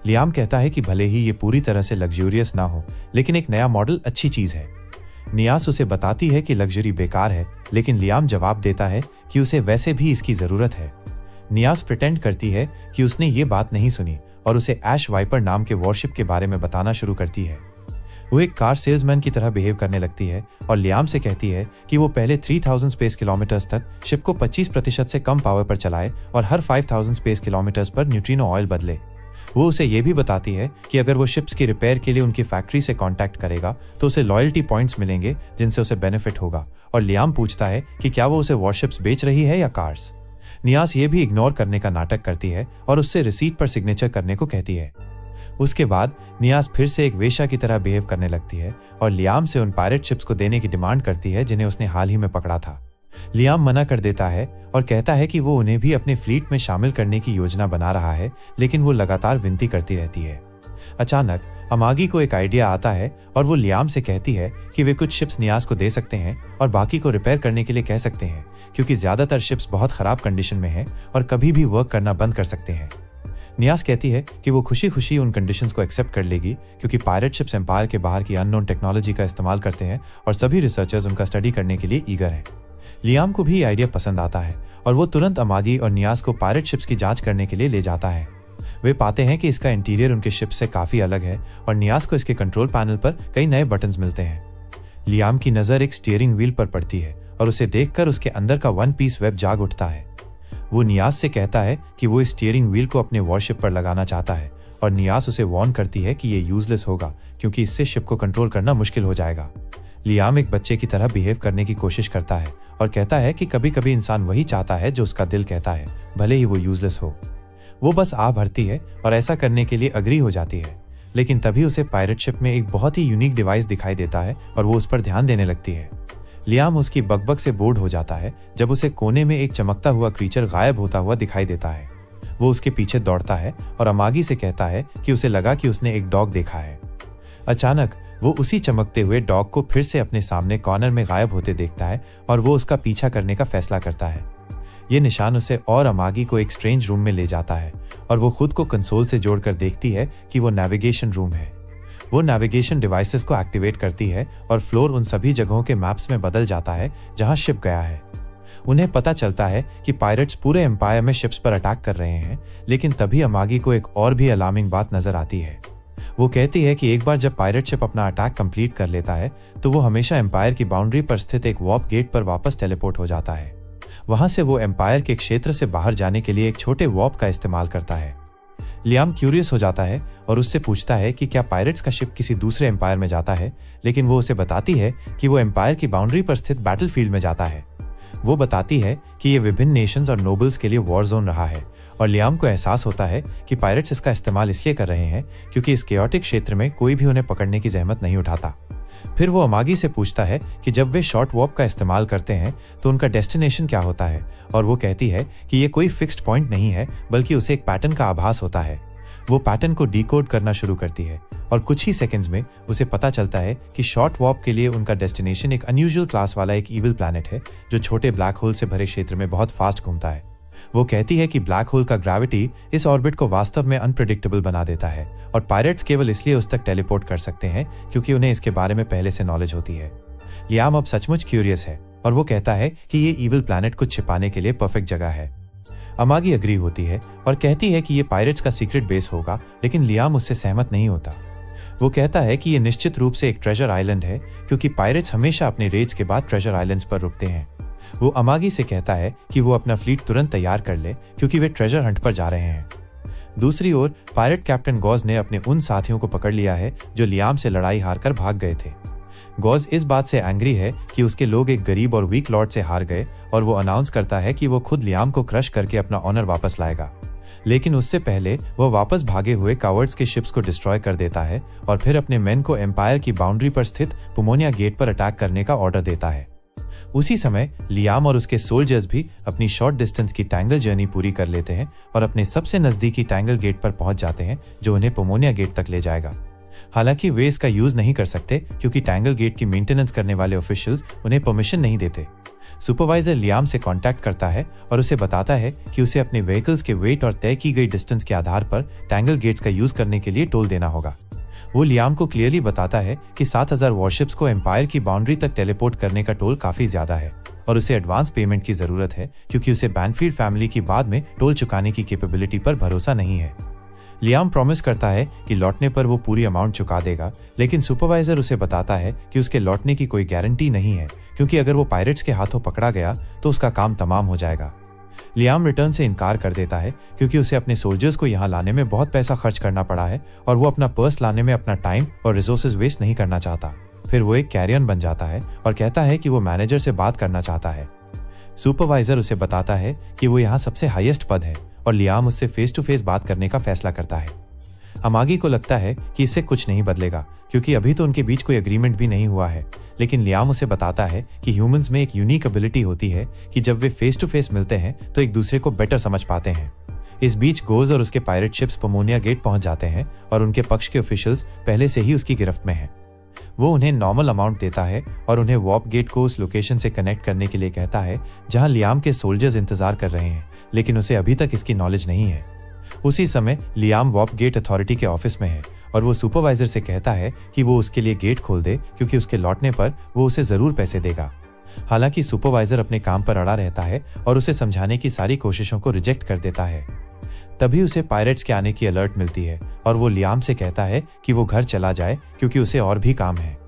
लियाम कहता है कि भले ही ये पूरी तरह से लग्जूरियस ना हो, लेकिन एक नया मॉडल अच्छी चीज है। नियाज उसे बताती है कि लग्जरी बेकार है, लेकिन लियाम जवाब देता है कि उसे वैसे भी इसकी जरूरत है। नियाज प्रिटेंड करती है कि उसने ये बात नहीं सुनी और उसे ऐश वाइपर नाम के वॉरशिप के बारे में बताना शुरू करती है। वो एक कार सेल्समैन की तरह बिहेव करने लगती है और लियाम से कहती है कि वो पहले 3000 स्पेस किलोमीटर्स तक शिप को 25% से कम पावर पर चलाए और हर 5000 स्पेस किलोमीटर्स पर न्यूट्रिनो ऑयल बदले। वो उसे ये भी बताती है कि अगर वो शिप्स की रिपेयर के लिए उनकी फैक्ट्री से कांटेक्ट करेगा तो उसे लॉयल्टी पॉइंट्स मिलेंगे जिनसे उसे बेनिफिट होगा, और लियाम पूछता है कि क्या वो उसे वॉरशिप्स बेच रही है या कार्स। नियाज ये भी इग्नोर करने का नाटक करती है और उससे रिसीट पर सिग्नेचर करने को कहती है। उसके बाद नियाज फिर से एक वेश्या की तरह बिहेव करने लगती है और लियाम से उन पायरेट शिप्स को देने की डिमांड करती है जिन्हें उसने हाल ही में पकड़ा था। लियाम मना कर देता है और कहता है कि वो उन्हें भी अपने फ्लीट में शामिल करने की योजना बना रहा है, लेकिन वो लगातार विनती करती रहती है। अचानक अमागी को एक आइडिया आता है और वो लियाम से कहती है कि वे कुछ शिप्स नियाज को दे सकते हैं और बाकी को रिपेयर करने के लिए कह सकते हैं, क्योंकि ज्यादातर शिप्स बहुत खराब कंडीशन में हैं और कभी भी वर्क करना बंद कर सकते हैं। नियाज कहती है कि वो खुशी खुशी उन कंडीशंस को एक्सेप्ट कर लेगी, क्योंकि पायरेट शिप्स एम्पायर के बाहर की अननोन टेक्नोलॉजी का इस्तेमाल करते हैं और सभी रिसर्चर्स उनका स्टडी करने के लिए ईगर हैं। लियाम को भी ये आइडिया पसंद आता है और वो तुरंत अमागी और नियाज को पायरेट शिप्स की जांच करने के लिए ले जाता है। वे पाते हैं कि इसका इंटीरियर उनके शिप से काफी अलग है और नियाज को इसके कंट्रोल पैनल पर कई नए बटन्स मिलते हैं। लियाम की नजर एक स्टीयरिंग व्हील पर पड़ती है और उसे देखकर उसके अंदर का वन पीस वेब जाग उठता है। वो नियाज से कहता है कि वो इस स्टीयरिंग व्हील को अपने वॉरशिप पर लगाना चाहता है, और नियाज उसे वार्न करती है कि ये यूजलेस होगा क्योंकि इससे शिप को कंट्रोल करना मुश्किल हो जाएगा। लियाम एक बच्चे की तरह बिहेव करने की कोशिश करता है और कहता है कि कभी कभी इंसान वही चाहता है जो उसका दिल कहता है, भले ही वो यूजलेस हो। वो बस आ भरती है और ऐसा करने के लिए अग्री हो जाती है, लेकिन तभी उसे पायरेट शिप में एक बहुत ही यूनिक डिवाइस दिखाई देता है और वो उस पर ध्यान देने लगती है। लियाम उसकी बकबक से बोर्ड हो जाता है जब उसे कोने में एक चमकता हुआ क्रीचर गायब होता हुआ दिखाई देता है। वो उसके पीछे दौड़ता है और अमागी से कहता है कि उसे लगा कि उसने एक डॉग देखा है। अचानक वो उसी चमकते हुए डॉग को फिर से अपने सामने कॉर्नर में गायब होते देखता है और वो उसका पीछा करने का फैसला करता है। ये निशान उसे और अमागी को एक स्ट्रेंज रूम में ले जाता है और वो खुद को कंसोल से जोड़कर देखती है कि वो नेविगेशन रूम है। वो नेविगेशन डिवाइसेस को एक्टिवेट करती है और फ्लोर उन सभी जगहों के मैप्स में बदल जाता है जहां शिप गया है। उन्हें पता चलता है कि पायरेट्स पूरे एम्पायर में शिप्स पर अटैक कर रहे हैं, लेकिन तभी अमागी को एक और भी अलार्मिंग बात नजर आती है। वो कहती है कि एक बार जब पायरेट शिप अपना अटैक कंप्लीट कर लेता है तो वो हमेशा एम्पायर की बाउंड्री पर स्थित एक वॉर्प गेट पर वापस टेलीपोर्ट हो जाता है। वहां से वो एम्पायर के क्षेत्र से बाहर जाने के लिए एक छोटे वॉर्प का इस्तेमाल करता है। लियाम क्यूरियस हो जाता है और उससे पूछता है कि क्या पायरेट्स का शिप किसी दूसरे एम्पायर में जाता है, लेकिन वो उसे बताती है कि वो एम्पायर की बाउंड्री पर स्थित बैटलफील्ड में जाता है। वो बताती है कि ये विभिन्न नेशंस और नोबल्स के लिए वॉर जोन रहा है और लियाम को एहसास होता है कि पायरेट्स इसका इस्तेमाल इसलिए कर रहे हैं क्योंकि इस केओटिक क्षेत्र में कोई भी उन्हें पकड़ने की जहमत नहीं उठाता। फिर वो अमागी से पूछता है कि जब वे शॉर्ट वॉर्प का इस्तेमाल करते हैं तो उनका डेस्टिनेशन क्या होता है, और वो कहती है कि ये कोई फिक्स्ड पॉइंट नहीं है बल्कि उसे एक पैटर्न का आभास होता है। वो पैटर्न को डिकोड करना शुरू करती है और कुछ ही सेकंड्स में उसे पता चलता है कि शॉर्ट वॉर्प के लिए उनका डेस्टिनेशन एक अनयूजुअल क्लास वाला एक ईविल प्लैनेट है जो छोटे ब्लैक होल से भरे क्षेत्र में बहुत फास्ट घूमता है। वो कहती है कि ब्लैक होल का ग्रेविटी इस ऑर्बिट को वास्तव में अनप्रेडिक्टेबल बना देता है और पायरेट्स केवल इसलिए उस तक टेलीपोर्ट कर सकते हैं क्योंकि उन्हें इसके बारे में पहले से नॉलेज होती है। लियाम अब सचमुच क्यूरियस है और वो कहता है कि ये ईविल प्लैनेट कुछ छिपाने के लिए परफेक्ट जगह है। अमागी एग्री होती है और कहती है कि ये पायरेट्स का सीक्रेट बेस होगा, लेकिन लियाम उससे सहमत नहीं होता। वो कहता है कि ये निश्चित रूप से एक ट्रेजर आइलैंड है क्योंकि पायरेट्स हमेशा अपने रेड्स के बाद ट्रेजर आइलैंड्स पर रुकते हैं। वो अमागी से कहता है कि वो अपना फ्लीट तुरंत तैयार कर ले क्योंकि वे ट्रेजर हंट पर जा रहे हैं। दूसरी ओर पायरेट कैप्टन गॉज ने अपने उन साथियों को पकड़ लिया है जो लियाम से लड़ाई हारकर भाग गए थे। गॉज इस बात से एंग्री है कि उसके लोग एक गरीब और वीक लॉर्ड से हार गए और वो अनाउंस करता है कि वो खुद लियाम को क्रश करके अपना ऑनर वापस लाएगा। लेकिन उससे पहले वह वापस भागे हुए कावर्ड्स के शिप्स को डिस्ट्रॉय कर देता है और फिर अपने मेन को एम्पायर की बाउंड्री पर स्थित पुमोनिया गेट पर अटैक करने का ऑर्डर देता है। उसी समय लियाम और उसके सोल्जर्स भी अपनी शॉर्ट डिस्टेंस की टैंगल जर्नी पूरी कर लेते हैं और अपने सबसे नजदीकी टैंगल गेट पर पहुंच जाते हैं जो उन्हें पुमोनिया गेट तक ले जाएगा। हालांकि वे इसका यूज नहीं कर सकते क्योंकि टैंगल गेट की मेंटेनेंस करने वाले ऑफिशियल्स उन्हें परमिशन नहीं देते। सुपरवाइजर लियाम से कांटेक्ट करता है और उसे बताता है कि उसे अपने व्हीकल्स के वेट और तय की गई डिस्टेंस के आधार पर टैंगल गेट्स का यूज करने के लिए टोल देना होगा। वो लियाम को क्लियरली बताता है कि 7000 वॉरशिप्स को एम्पायर की बाउंड्री तक टेलीपोर्ट करने का टोल काफी ज्यादा है और उसे एडवांस पेमेंट की जरूरत है क्योंकि उसे बैनफील्ड फैमिली की बाद में टोल चुकाने की कैपेबिलिटी पर भरोसा नहीं है। लियाम प्रॉमिस करता है कि लौटने पर वो पूरी अमाउंट चुका देगा, लेकिन सुपरवाइजर उसे बताता है कि उसके लौटने की कोई गारंटी नहीं है क्योंकि अगर वो पायरेट्स के हाथों पकड़ा गया तो उसका काम तमाम हो जाएगा। लियाम रिटर्न से इनकार कर देता है क्योंकि उसे अपने सोल्जर्स को यहाँ लाने में बहुत पैसा खर्च करना पड़ा है और वो अपना पर्स लाने में अपना टाइम और रिसोर्सेज वेस्ट नहीं करना चाहता। फिर वो एक कैरियन बन जाता है और कहता है कि वो मैनेजर से बात करना चाहता है। सुपरवाइजर उसे बताता है कि वो यहाँ सबसे हाईएस्ट पद है और लियाम उससे फेस टू फेस बात करने का फैसला करता है। अमागी को लगता है कि इससे कुछ नहीं बदलेगा क्योंकि अभी तो उनके बीच कोई एग्रीमेंट भी नहीं हुआ है, लेकिन लियाम उसे बताता है कि ह्यूमंस में एक यूनिक एबिलिटी होती है कि जब वे फेस टू फेस मिलते हैं तो एक दूसरे को बेटर समझ पाते हैं। इस बीच गोज और उसके पायरेट शिप्स पुमोनिया गेट पहुंच जाते हैं और उनके पक्ष के ऑफिशियल्स पहले से ही उसकी गिरफ्त में हैं। वो उन्हें नॉर्मल अमाउंट देता है और उन्हें वॉर्प गेट को उस लोकेशन से कनेक्ट करने के लिए कहता है जहां लियाम के सोल्जर्स इंतजार कर रहे हैं, लेकिन उसे अभी तक इसकी नॉलेज नहीं है। उसी समय लियाम वॉर्प गेट अथॉरिटी के ऑफिस में है और वो सुपरवाइजर से कहता है कि वो उसके लिए गेट खोल दे क्योंकि उसके लौटने पर वो उसे जरूर पैसे देगा। हालांकि सुपरवाइजर अपने काम पर अड़ा रहता है और उसे समझाने की सारी कोशिशों को रिजेक्ट कर देता है। तभी उसे पायरेट्स के आने की अलर्ट मिलती है और वो लियाम से कहता है कि वो घर चला जाए क्योंकि उसे और भी काम है।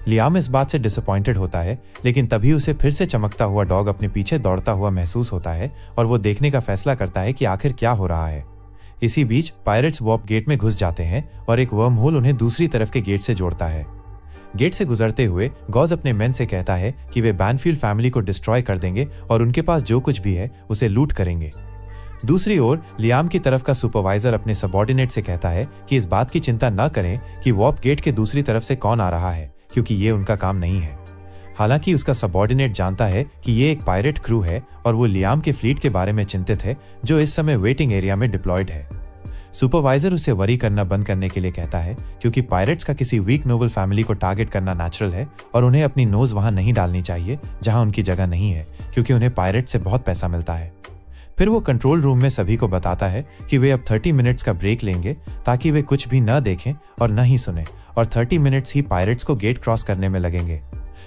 लियाम इस बात से डिसअपॉइंटेड होता है, लेकिन तभी उसे फिर से चमकता हुआ डॉग अपने पीछे दौड़ता हुआ महसूस होता है और वो देखने का फैसला करता है कि आखिर क्या हो रहा है। इसी बीच पायरेट्स वॉर्प गेट में घुस जाते हैं और एक वर्म होल उन्हें दूसरी तरफ के गेट से जोड़ता है। गेट से गुजरते हुए गॉज अपने मेन से कहता है कि वे बैनफील्ड फैमिली को डिस्ट्रॉय कर देंगे और उनके पास जो कुछ भी है उसे लूट करेंगे। दूसरी ओर लियाम की तरफ का सुपरवाइजर अपने सबऑर्डिनेट से कहता है कि इस बात की चिंता न करें कि वॉर्प गेट के दूसरी तरफ से कौन आ रहा है क्योंकि ये उनका काम नहीं है। हालांकि उसका सबऑर्डिनेट जानता है कि ये एक पायरेट क्रू है और वो लियाम के फ्लीट के बारे में चिंतित है जो इस समय वेटिंग एरिया में डिप्लॉयड है। सुपरवाइजर उसे वरी करना बंद करने के लिए कहता है क्योंकि पायरेट्स का किसी वीक नोबल फैमिली को टारगेट करना नेचुरल है और उन्हें अपनी नोज वहां नहीं डालनी चाहिए जहां उनकी जगह नहीं है क्योंकि उन्हें पायरेट से बहुत पैसा मिलता है। फिर वो कंट्रोल रूम में सभी को बताता है कि वे अब 30 मिनट्स का ब्रेक लेंगे ताकि वे कुछ भी न देखें और न ही सुने और 30 मिनट्स ही पायरेट्स को गेट क्रॉस करने में लगेंगे।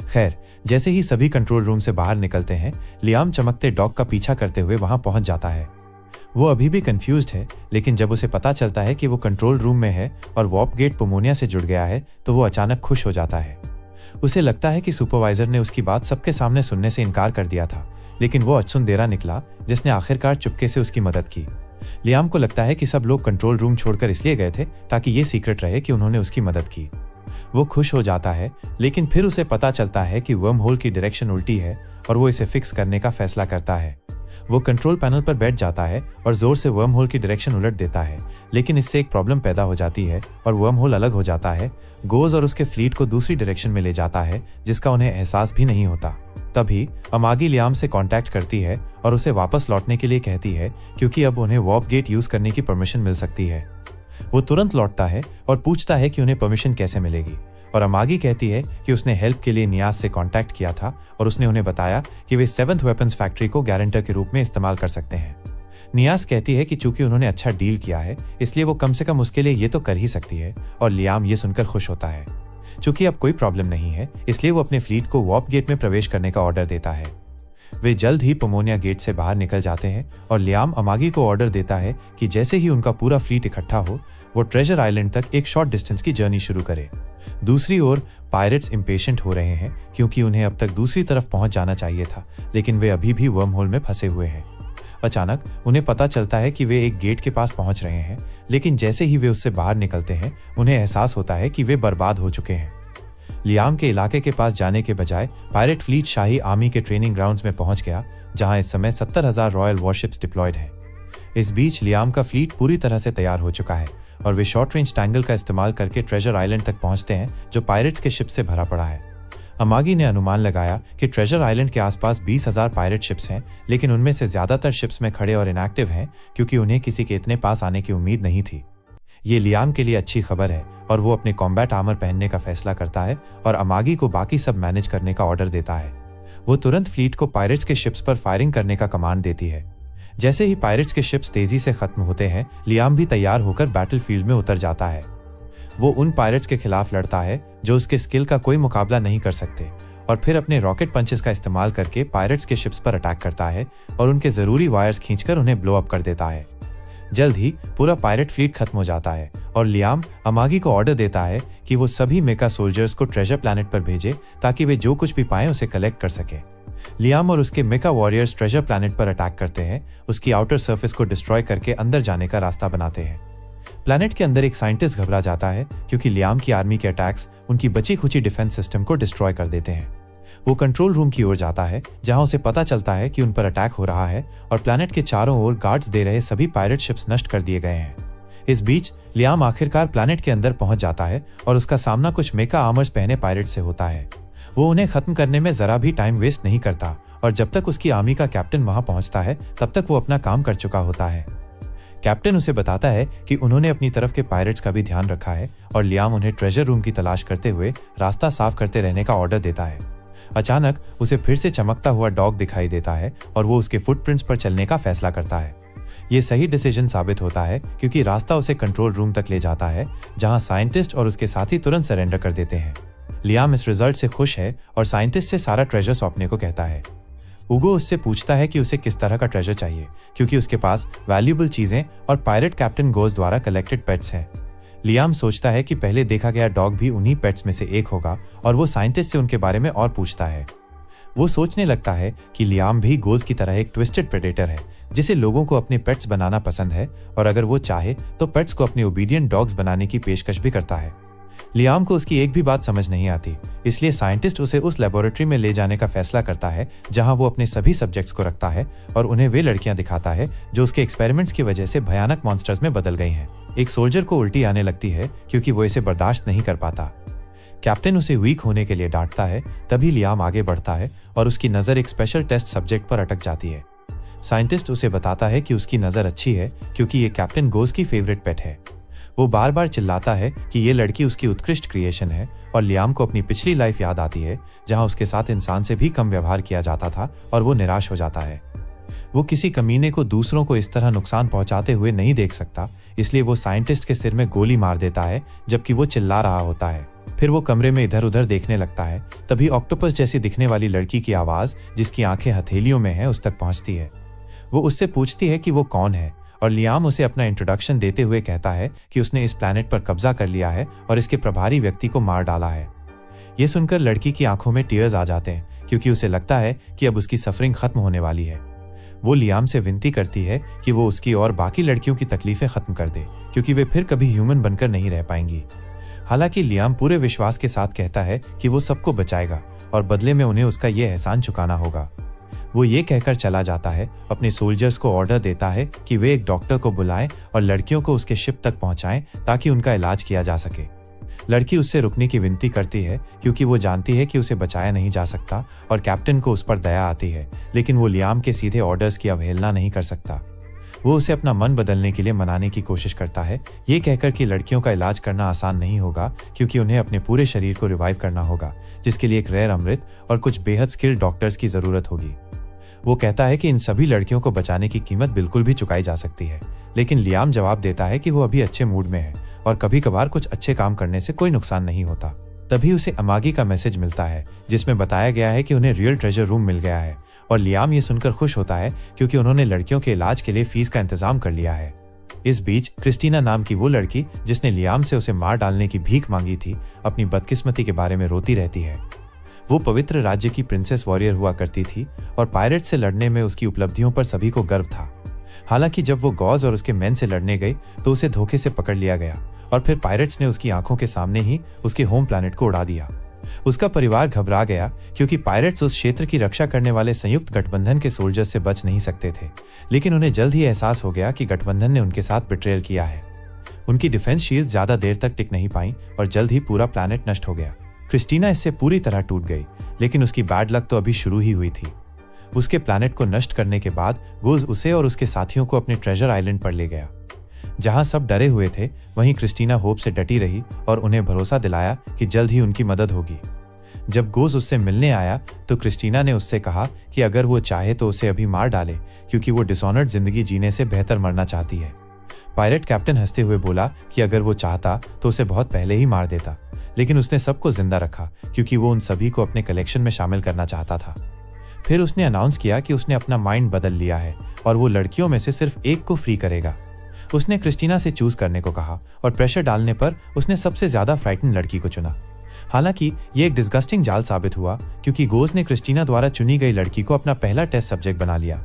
खैर, जैसे ही सभी कंट्रोल रूम से बाहर निकलते हैं, लियाम चमकते डॉग का पीछा करते हुए वहां पहुंच जाता है। वो अभी भी कंफ्यूज्ड है, लेकिन जब उसे पता चलता है कि वो कंट्रोल रूम में है और वार्प गेट पोमोनिया से जुड़ गया है, तो वो अचानक खुश हो जाता है। उसे लगता है कि सुपरवाइजर ने उसकी बात सबके सामने सुनने से इनकार कर दिया था, लेकिन वो अचुनदेरा निकला जिसने आखिरकार चुपके से उसकी मदद की। लियाम को लगता है कि सब लोग कंट्रोल रूम छोड़कर इसलिए गए थे ताकि ये सीक्रेट रहे कि उन्होंने उसकी मदद की। वो खुश हो जाता है, लेकिन फिर उसे पता चलता है कि वर्म होल की डायरेक्शन उल्टी है और वो इसे फिक्स करने का फैसला करता है। वो कंट्रोल पैनल पर बैठ जाता है और जोर से वर्म होल की डायरेक्शन उलट देता है, लेकिन इससे एक प्रॉब्लम पैदा हो जाती है और वर्म होल अलग हो जाता है, गोज और उसके फ्लीट को दूसरी डायरेक्शन में ले जाता है, जिसका उन्हें एहसास भी नहीं होता। तभी अमागी लियाम से कांटेक्ट करती है और उसे वापस लौटने के लिए कहती है, क्योंकि अब उन्हें वार्प गेट यूज करने की परमिशन मिल सकती है। वो तुरंत लौटता है और पूछता है कि उन्हें परमिशन कैसे मिलेगी, और अमागी कहती है कि उसने हेल्प के लिए नियाज से कांटेक्ट किया था और उसने उन्हें बताया कि वे 7th वेपन्स फैक्ट्री को गारंटर के रूप में इस्तेमाल कर सकते हैं। नियाज कहती है कि चूंकि उन्होंने अच्छा डील किया है, इसलिए वो कम से कम उसके लिए ये तो कर ही सकती है, और लियाम ये सुनकर खुश होता है। चूंकि अब कोई प्रॉब्लम नहीं है, इसलिए वो अपने फ्लीट को वार्प गेट में प्रवेश करने का ऑर्डर देता है। वे जल्द ही पोमोनिया गेट से बाहर निकल जाते हैं और लियाम अमागी को ऑर्डर देता है कि जैसे ही उनका पूरा फ्लीट इकट्ठा हो, वो ट्रेजर आइलैंड तक एक शॉर्ट डिस्टेंस की जर्नी शुरू करे। दूसरी ओर पायरेट्स इम्पेशेंट हो रहे हैं, क्योंकि उन्हें अब तक दूसरी तरफ पहुंच जाना चाहिए था, लेकिन वे अभी भी वर्म होल में फंसे हुए हैं। अचानक उन्हें पता चलता है कि वे एक गेट के पास पहुंच रहे हैं, लेकिन जैसे ही वे उससे बाहर निकलते हैं, उन्हें एहसास होता है कि वे बर्बाद हो चुके हैं। लियाम के इलाके के पास जाने के बजाय पायरेट फ्लीट शाही आर्मी के ट्रेनिंग ग्राउंड्स में पहुंच गया, जहां इस समय 70,000 रॉयल वॉरशिप्स डिप्लॉयड हैं। इस बीच लियाम का फ्लीट पूरी तरह से तैयार हो चुका है और वे शॉर्ट रेंज टैंगल का इस्तेमाल करके ट्रेजर आइलैंड तक पहुंचते हैं, जो पायरेट्स के शिप से भरा पड़ा है। अमागी ने अनुमान लगाया कि ट्रेजर आइलैंड के आसपास 20,000 पायरेट शिप्स हैं, लेकिन उनमें से ज्यादातर शिप्स में खड़े और इनएक्टिव हैं, क्योंकि उन्हें किसी के इतने पास आने की उम्मीद नहीं थी। ये लियाम के लिए अच्छी खबर है और वो अपने कॉम्बैट आर्मर पहनने का फैसला करता है और अमागी को बाकी सब मैनेज करने का ऑर्डर देता है। वो तुरंत फ्लीट को पायरेट्स के शिप्स पर फायरिंग करने का कमांड देती है। जैसे ही पायरेट्स के शिप्स तेजी से खत्म होते हैं, लियाम भी तैयार होकर बैटलफील्ड में उतर जाता है। वो उन पायरेट्स के खिलाफ लड़ता है जो उसके स्किल का कोई मुकाबला नहीं कर सकते, और फिर अपने रॉकेट पंचेस का इस्तेमाल करके पायरेट्स के शिप्स पर अटैक करता है और उनके जरूरी वायर्स खींचकर उन्हें ब्लो अप कर देता है। जल्द ही पूरा पायरेट फ्लीट खत्म हो जाता है और लियाम अमागी को ऑर्डर देता है कि वो सभी मेका सोल्जर्स को ट्रेजर प्लैनेट पर भेजे, ताकि वे जो कुछ भी पाएं उसे कलेक्ट कर सके। लियाम और उसके मेका वॉरियर्स ट्रेजर प्लैनेट पर अटैक करते हैं, उसकी आउटर सरफेस को डिस्ट्रॉय करके अंदर जाने का रास्ता बनाते हैं। प्लैनेट के अंदर एक साइंटिस्ट घबरा जाता है, क्योंकि लियाम की आर्मी के अटैक्स उनकी बची खुची डिफेंस सिस्टम को डिस्ट्रॉय कर देते हैं। वो कंट्रोल रूम की ओर जाता है, जहां उसे पता चलता है कि उन पर अटैक हो रहा है और प्लैनेट के चारों ओर गार्ड्स दे रहे सभी पायरेट शिप्स नष्ट कर दिए गए हैं। इस बीच लियाम आखिरकार प्लैनेट के अंदर पहुंच जाता है और उसका सामना कुछ मेका आर्मर्स पहने पायरेट से होता है। वो उन्हें खत्म करने में जरा भी टाइम वेस्ट नहीं करता, और जब तक उसकी आर्मी का कैप्टन वहां पहुंचता है, तब तक वो अपना काम कर चुका होता है। कैप्टन उसे बताता है कि उन्होंने अपनी तरफ के पायरेट्स का भी ध्यान रखा है, और लियाम उन्हें ट्रेजर रूम की तलाश करते हुए रास्ता साफ करते रहने का ऑर्डर देता है। अचानक उसे फिर से चमकता हुआ डॉग दिखाई देता है और वो उसके फुटप्रिंट्स पर चलने का फैसला करता है। ये सही डिसीजन साबित होता है, क्योंकि रास्ता उसे कंट्रोल रूम तक ले जाता है, जहां साइंटिस्ट और उसके साथी तुरंत सरेंडर कर देते हैं। लियाम इस रिजल्ट से खुश है और साइंटिस्ट से सारा ट्रेजर सौंपने को कहता है। उगो उससे पूछता है कि उसे किस तरह का ट्रेजर चाहिए, क्योंकि उसके पास वैल्यूएबल चीजें और पायरेट कैप्टन गोज द्वारा कलेक्टेड पेट्स हैं। लियाम सोचता है कि पहले देखा गया डॉग भी उन्हीं पेट्स में से एक होगा, और वो साइंटिस्ट से उनके बारे में और पूछता है। वो सोचने लगता है कि लियाम भी गोज की तरह एक ट्विस्टेड प्रेडेटर है, जिसे लोगों को अपने पेट्स बनाना पसंद है, और अगर वो चाहे तो पेट्स को अपने ओबीडियंट डॉग्स बनाने की पेशकश भी करता है। लियाम को उसकी एक भी बात समझ नहीं आती, इसलिए साइंटिस्ट उसे उस लेबोरेटरी में ले जाने का फैसला करता है, जहां वो अपने सभी सब्जेक्ट्स को रखता है और उन्हें वे लड़कियां दिखाता है जो उसके एक्सपेरिमेंट्स की वजह से भयानक मॉन्स्टर्स में बदल गई हैं। एक सोल्जर को उल्टी आने लगती है, क्योंकि वो इसे बर्दाश्त नहीं कर पाता। कैप्टन उसे वीक होने के लिए डांटता है। तभी लियाम आगे बढ़ता है और उसकी नजर एक स्पेशल टेस्ट सब्जेक्ट पर अटक जाती है। साइंटिस्ट उसे बताता है कि उसकी नजर अच्छी है, क्योंकि ये कैप्टन गोज की फेवरेट पेट है। वो बार बार चिल्लाता है कि ये लड़की उसकी उत्कृष्ट क्रिएशन है, और लियाम को अपनी पिछली लाइफ याद आती है, जहां उसके साथ इंसान से भी कम व्यवहार किया जाता था, और वो निराश हो जाता है। वो किसी कमीने को दूसरों को इस तरह नुकसान पहुंचाते हुए नहीं देख सकता, इसलिए वो साइंटिस्ट के सिर में गोली मार देता है, जबकि वो चिल्ला रहा होता है। फिर वो कमरे में इधर उधर देखने लगता है। तभी ऑक्टोपस जैसी दिखने वाली लड़की की आवाज, जिसकी आंखें हथेलियों में हैं, उस तक पहुंचती है। वो उससे पूछती है कि वो कौन है और लियाम उसे अपना इंट्रोडक्शन देते हुए कहता है कि उसने इस प्लैनेट पर कब्जा कर लिया है और इसके प्रभारी व्यक्ति को मार डाला है। ये सुनकर लड़की की आंखों में टीयर्स आ जाते हैं, क्योंकि उसे लगता है कि अब उसकी सफरिंग खत्म होने वाली है। वो लियाम से विनती करती है कि वो उसकी और बाकी लड़कियों की तकलीफें खत्म कर दे, क्योंकि वे फिर कभी ह्यूमन बनकर नहीं रह पाएंगी। हालांकि लियाम पूरे विश्वास के साथ कहता है कि वो सबको बचाएगा और बदले में उन्हें उसका ये एहसान चुकाना होगा। वो ये कहकर चला जाता है, अपने सोल्जर्स को ऑर्डर देता है कि वे एक डॉक्टर को बुलाएं और लड़कियों को उसके शिप तक पहुंचाएं ताकि उनका इलाज किया जा सके। लड़की उससे रुकने की विनती करती है, क्योंकि वो जानती है कि उसे बचाया नहीं जा सकता और कैप्टन को उस पर दया आती है, लेकिन वो लियाम के सीधे ऑर्डर्स की अवहेलना नहीं कर सकता। वो उसे अपना मन बदलने के लिए मनाने की कोशिश करता है, ये कहकर कि लड़कियों का इलाज करना आसान नहीं होगा, क्योंकि उन्हें अपने पूरे शरीर को रिवाइव करना होगा, जिसके लिए एक रेयर अमृत और कुछ बेहद स्किल्ड डॉक्टर्स की जरूरत होगी। वो कहता है कि इन सभी लड़कियों को बचाने की कीमत बिल्कुल भी चुकाई जा सकती है, लेकिन लियाम जवाब देता है कि वो अभी अच्छे मूड में है और कभी कभार कुछ अच्छे काम करने से कोई नुकसान नहीं होता। तभी उसे अमागी का मैसेज मिलता है, जिसमें बताया गया है कि उन्हें रियल ट्रेजर रूम मिल गया है और लियाम ये सुनकर खुश होता है, क्योंकि उन्होंने लड़कियों के इलाज के लिए फीस का इंतजाम कर लिया है। इस बीच क्रिस्टीना नाम की वो लड़की, जिसने लियाम से उसे मार डालने की भीख मांगी थी, अपनी बदकिस्मती के बारे में रोती रहती है। वो पवित्र राज्य की प्रिंसेस वॉरियर हुआ करती थी और पायरेट से लड़ने में उसकी उपलब्धियों पर सभी को गर्व था। हालांकि जब वो गॉज और उसके मेन से लड़ने गई तो उसे धोखे से पकड़ लिया गया और फिर पायरेट्स ने उसकी आंखों के सामने ही उसके होम प्लैनेट को उड़ा दिया। उसका परिवार घबरा गया, क्योंकि पायरेट्स उस क्षेत्र की रक्षा करने वाले संयुक्त गठबंधन के सोल्जर्स से बच नहीं सकते थे, लेकिन उन्हें जल्द ही एहसास हो गया कि गठबंधन ने उनके साथ बिट्रेयल किया है। उनकी डिफेंस शील्ड ज्यादा देर तक टिक नहीं पाई और जल्द ही पूरा प्लैनेट नष्ट हो गया। क्रिस्टीना इससे पूरी तरह टूट गई, लेकिन उसकी बैड लक तो अभी शुरू ही हुई थी। उसके प्लैनेट को नष्ट करने के बाद गोज उसे और उसके साथियों को अपने ट्रेजर आइलैंड पर ले गया। जहां सब डरे हुए थे, वहीं क्रिस्टीना होप से डटी रही और उन्हें भरोसा दिलाया कि जल्द ही उनकी मदद होगी। जब गोज उससे मिलने आया तो क्रिस्टीना ने उससे कहा कि अगर वो चाहे तो उसे अभी मार डाले, क्योंकि वो डिसऑनर्ड जिंदगी जीने से बेहतर मरना चाहती है। पायरेट कैप्टन हंसते हुए बोला कि अगर वो चाहता तो उसे बहुत पहले ही मार देता, लेकिन उसने सबको जिंदा रखा, क्योंकि वो उन सभी को अपने कलेक्शन में शामिल करना चाहता था। फिर उसने अनाउंस किया कि उसने अपना माइंड बदल लिया है और वो लड़कियों में से सिर्फ एक को फ्री करेगा। उसने क्रिस्टीना से चूज करने को कहा और प्रेशर डालने पर उसने सबसे ज्यादा फ्राइटन लड़की को चुना। हालांकि ये एक डिस्गस्टिंग जाल साबित हुआ, क्योंकि गोज ने क्रिस्टीना द्वारा चुनी गई लड़की को अपना पहला टेस्ट सब्जेक्ट बना लिया।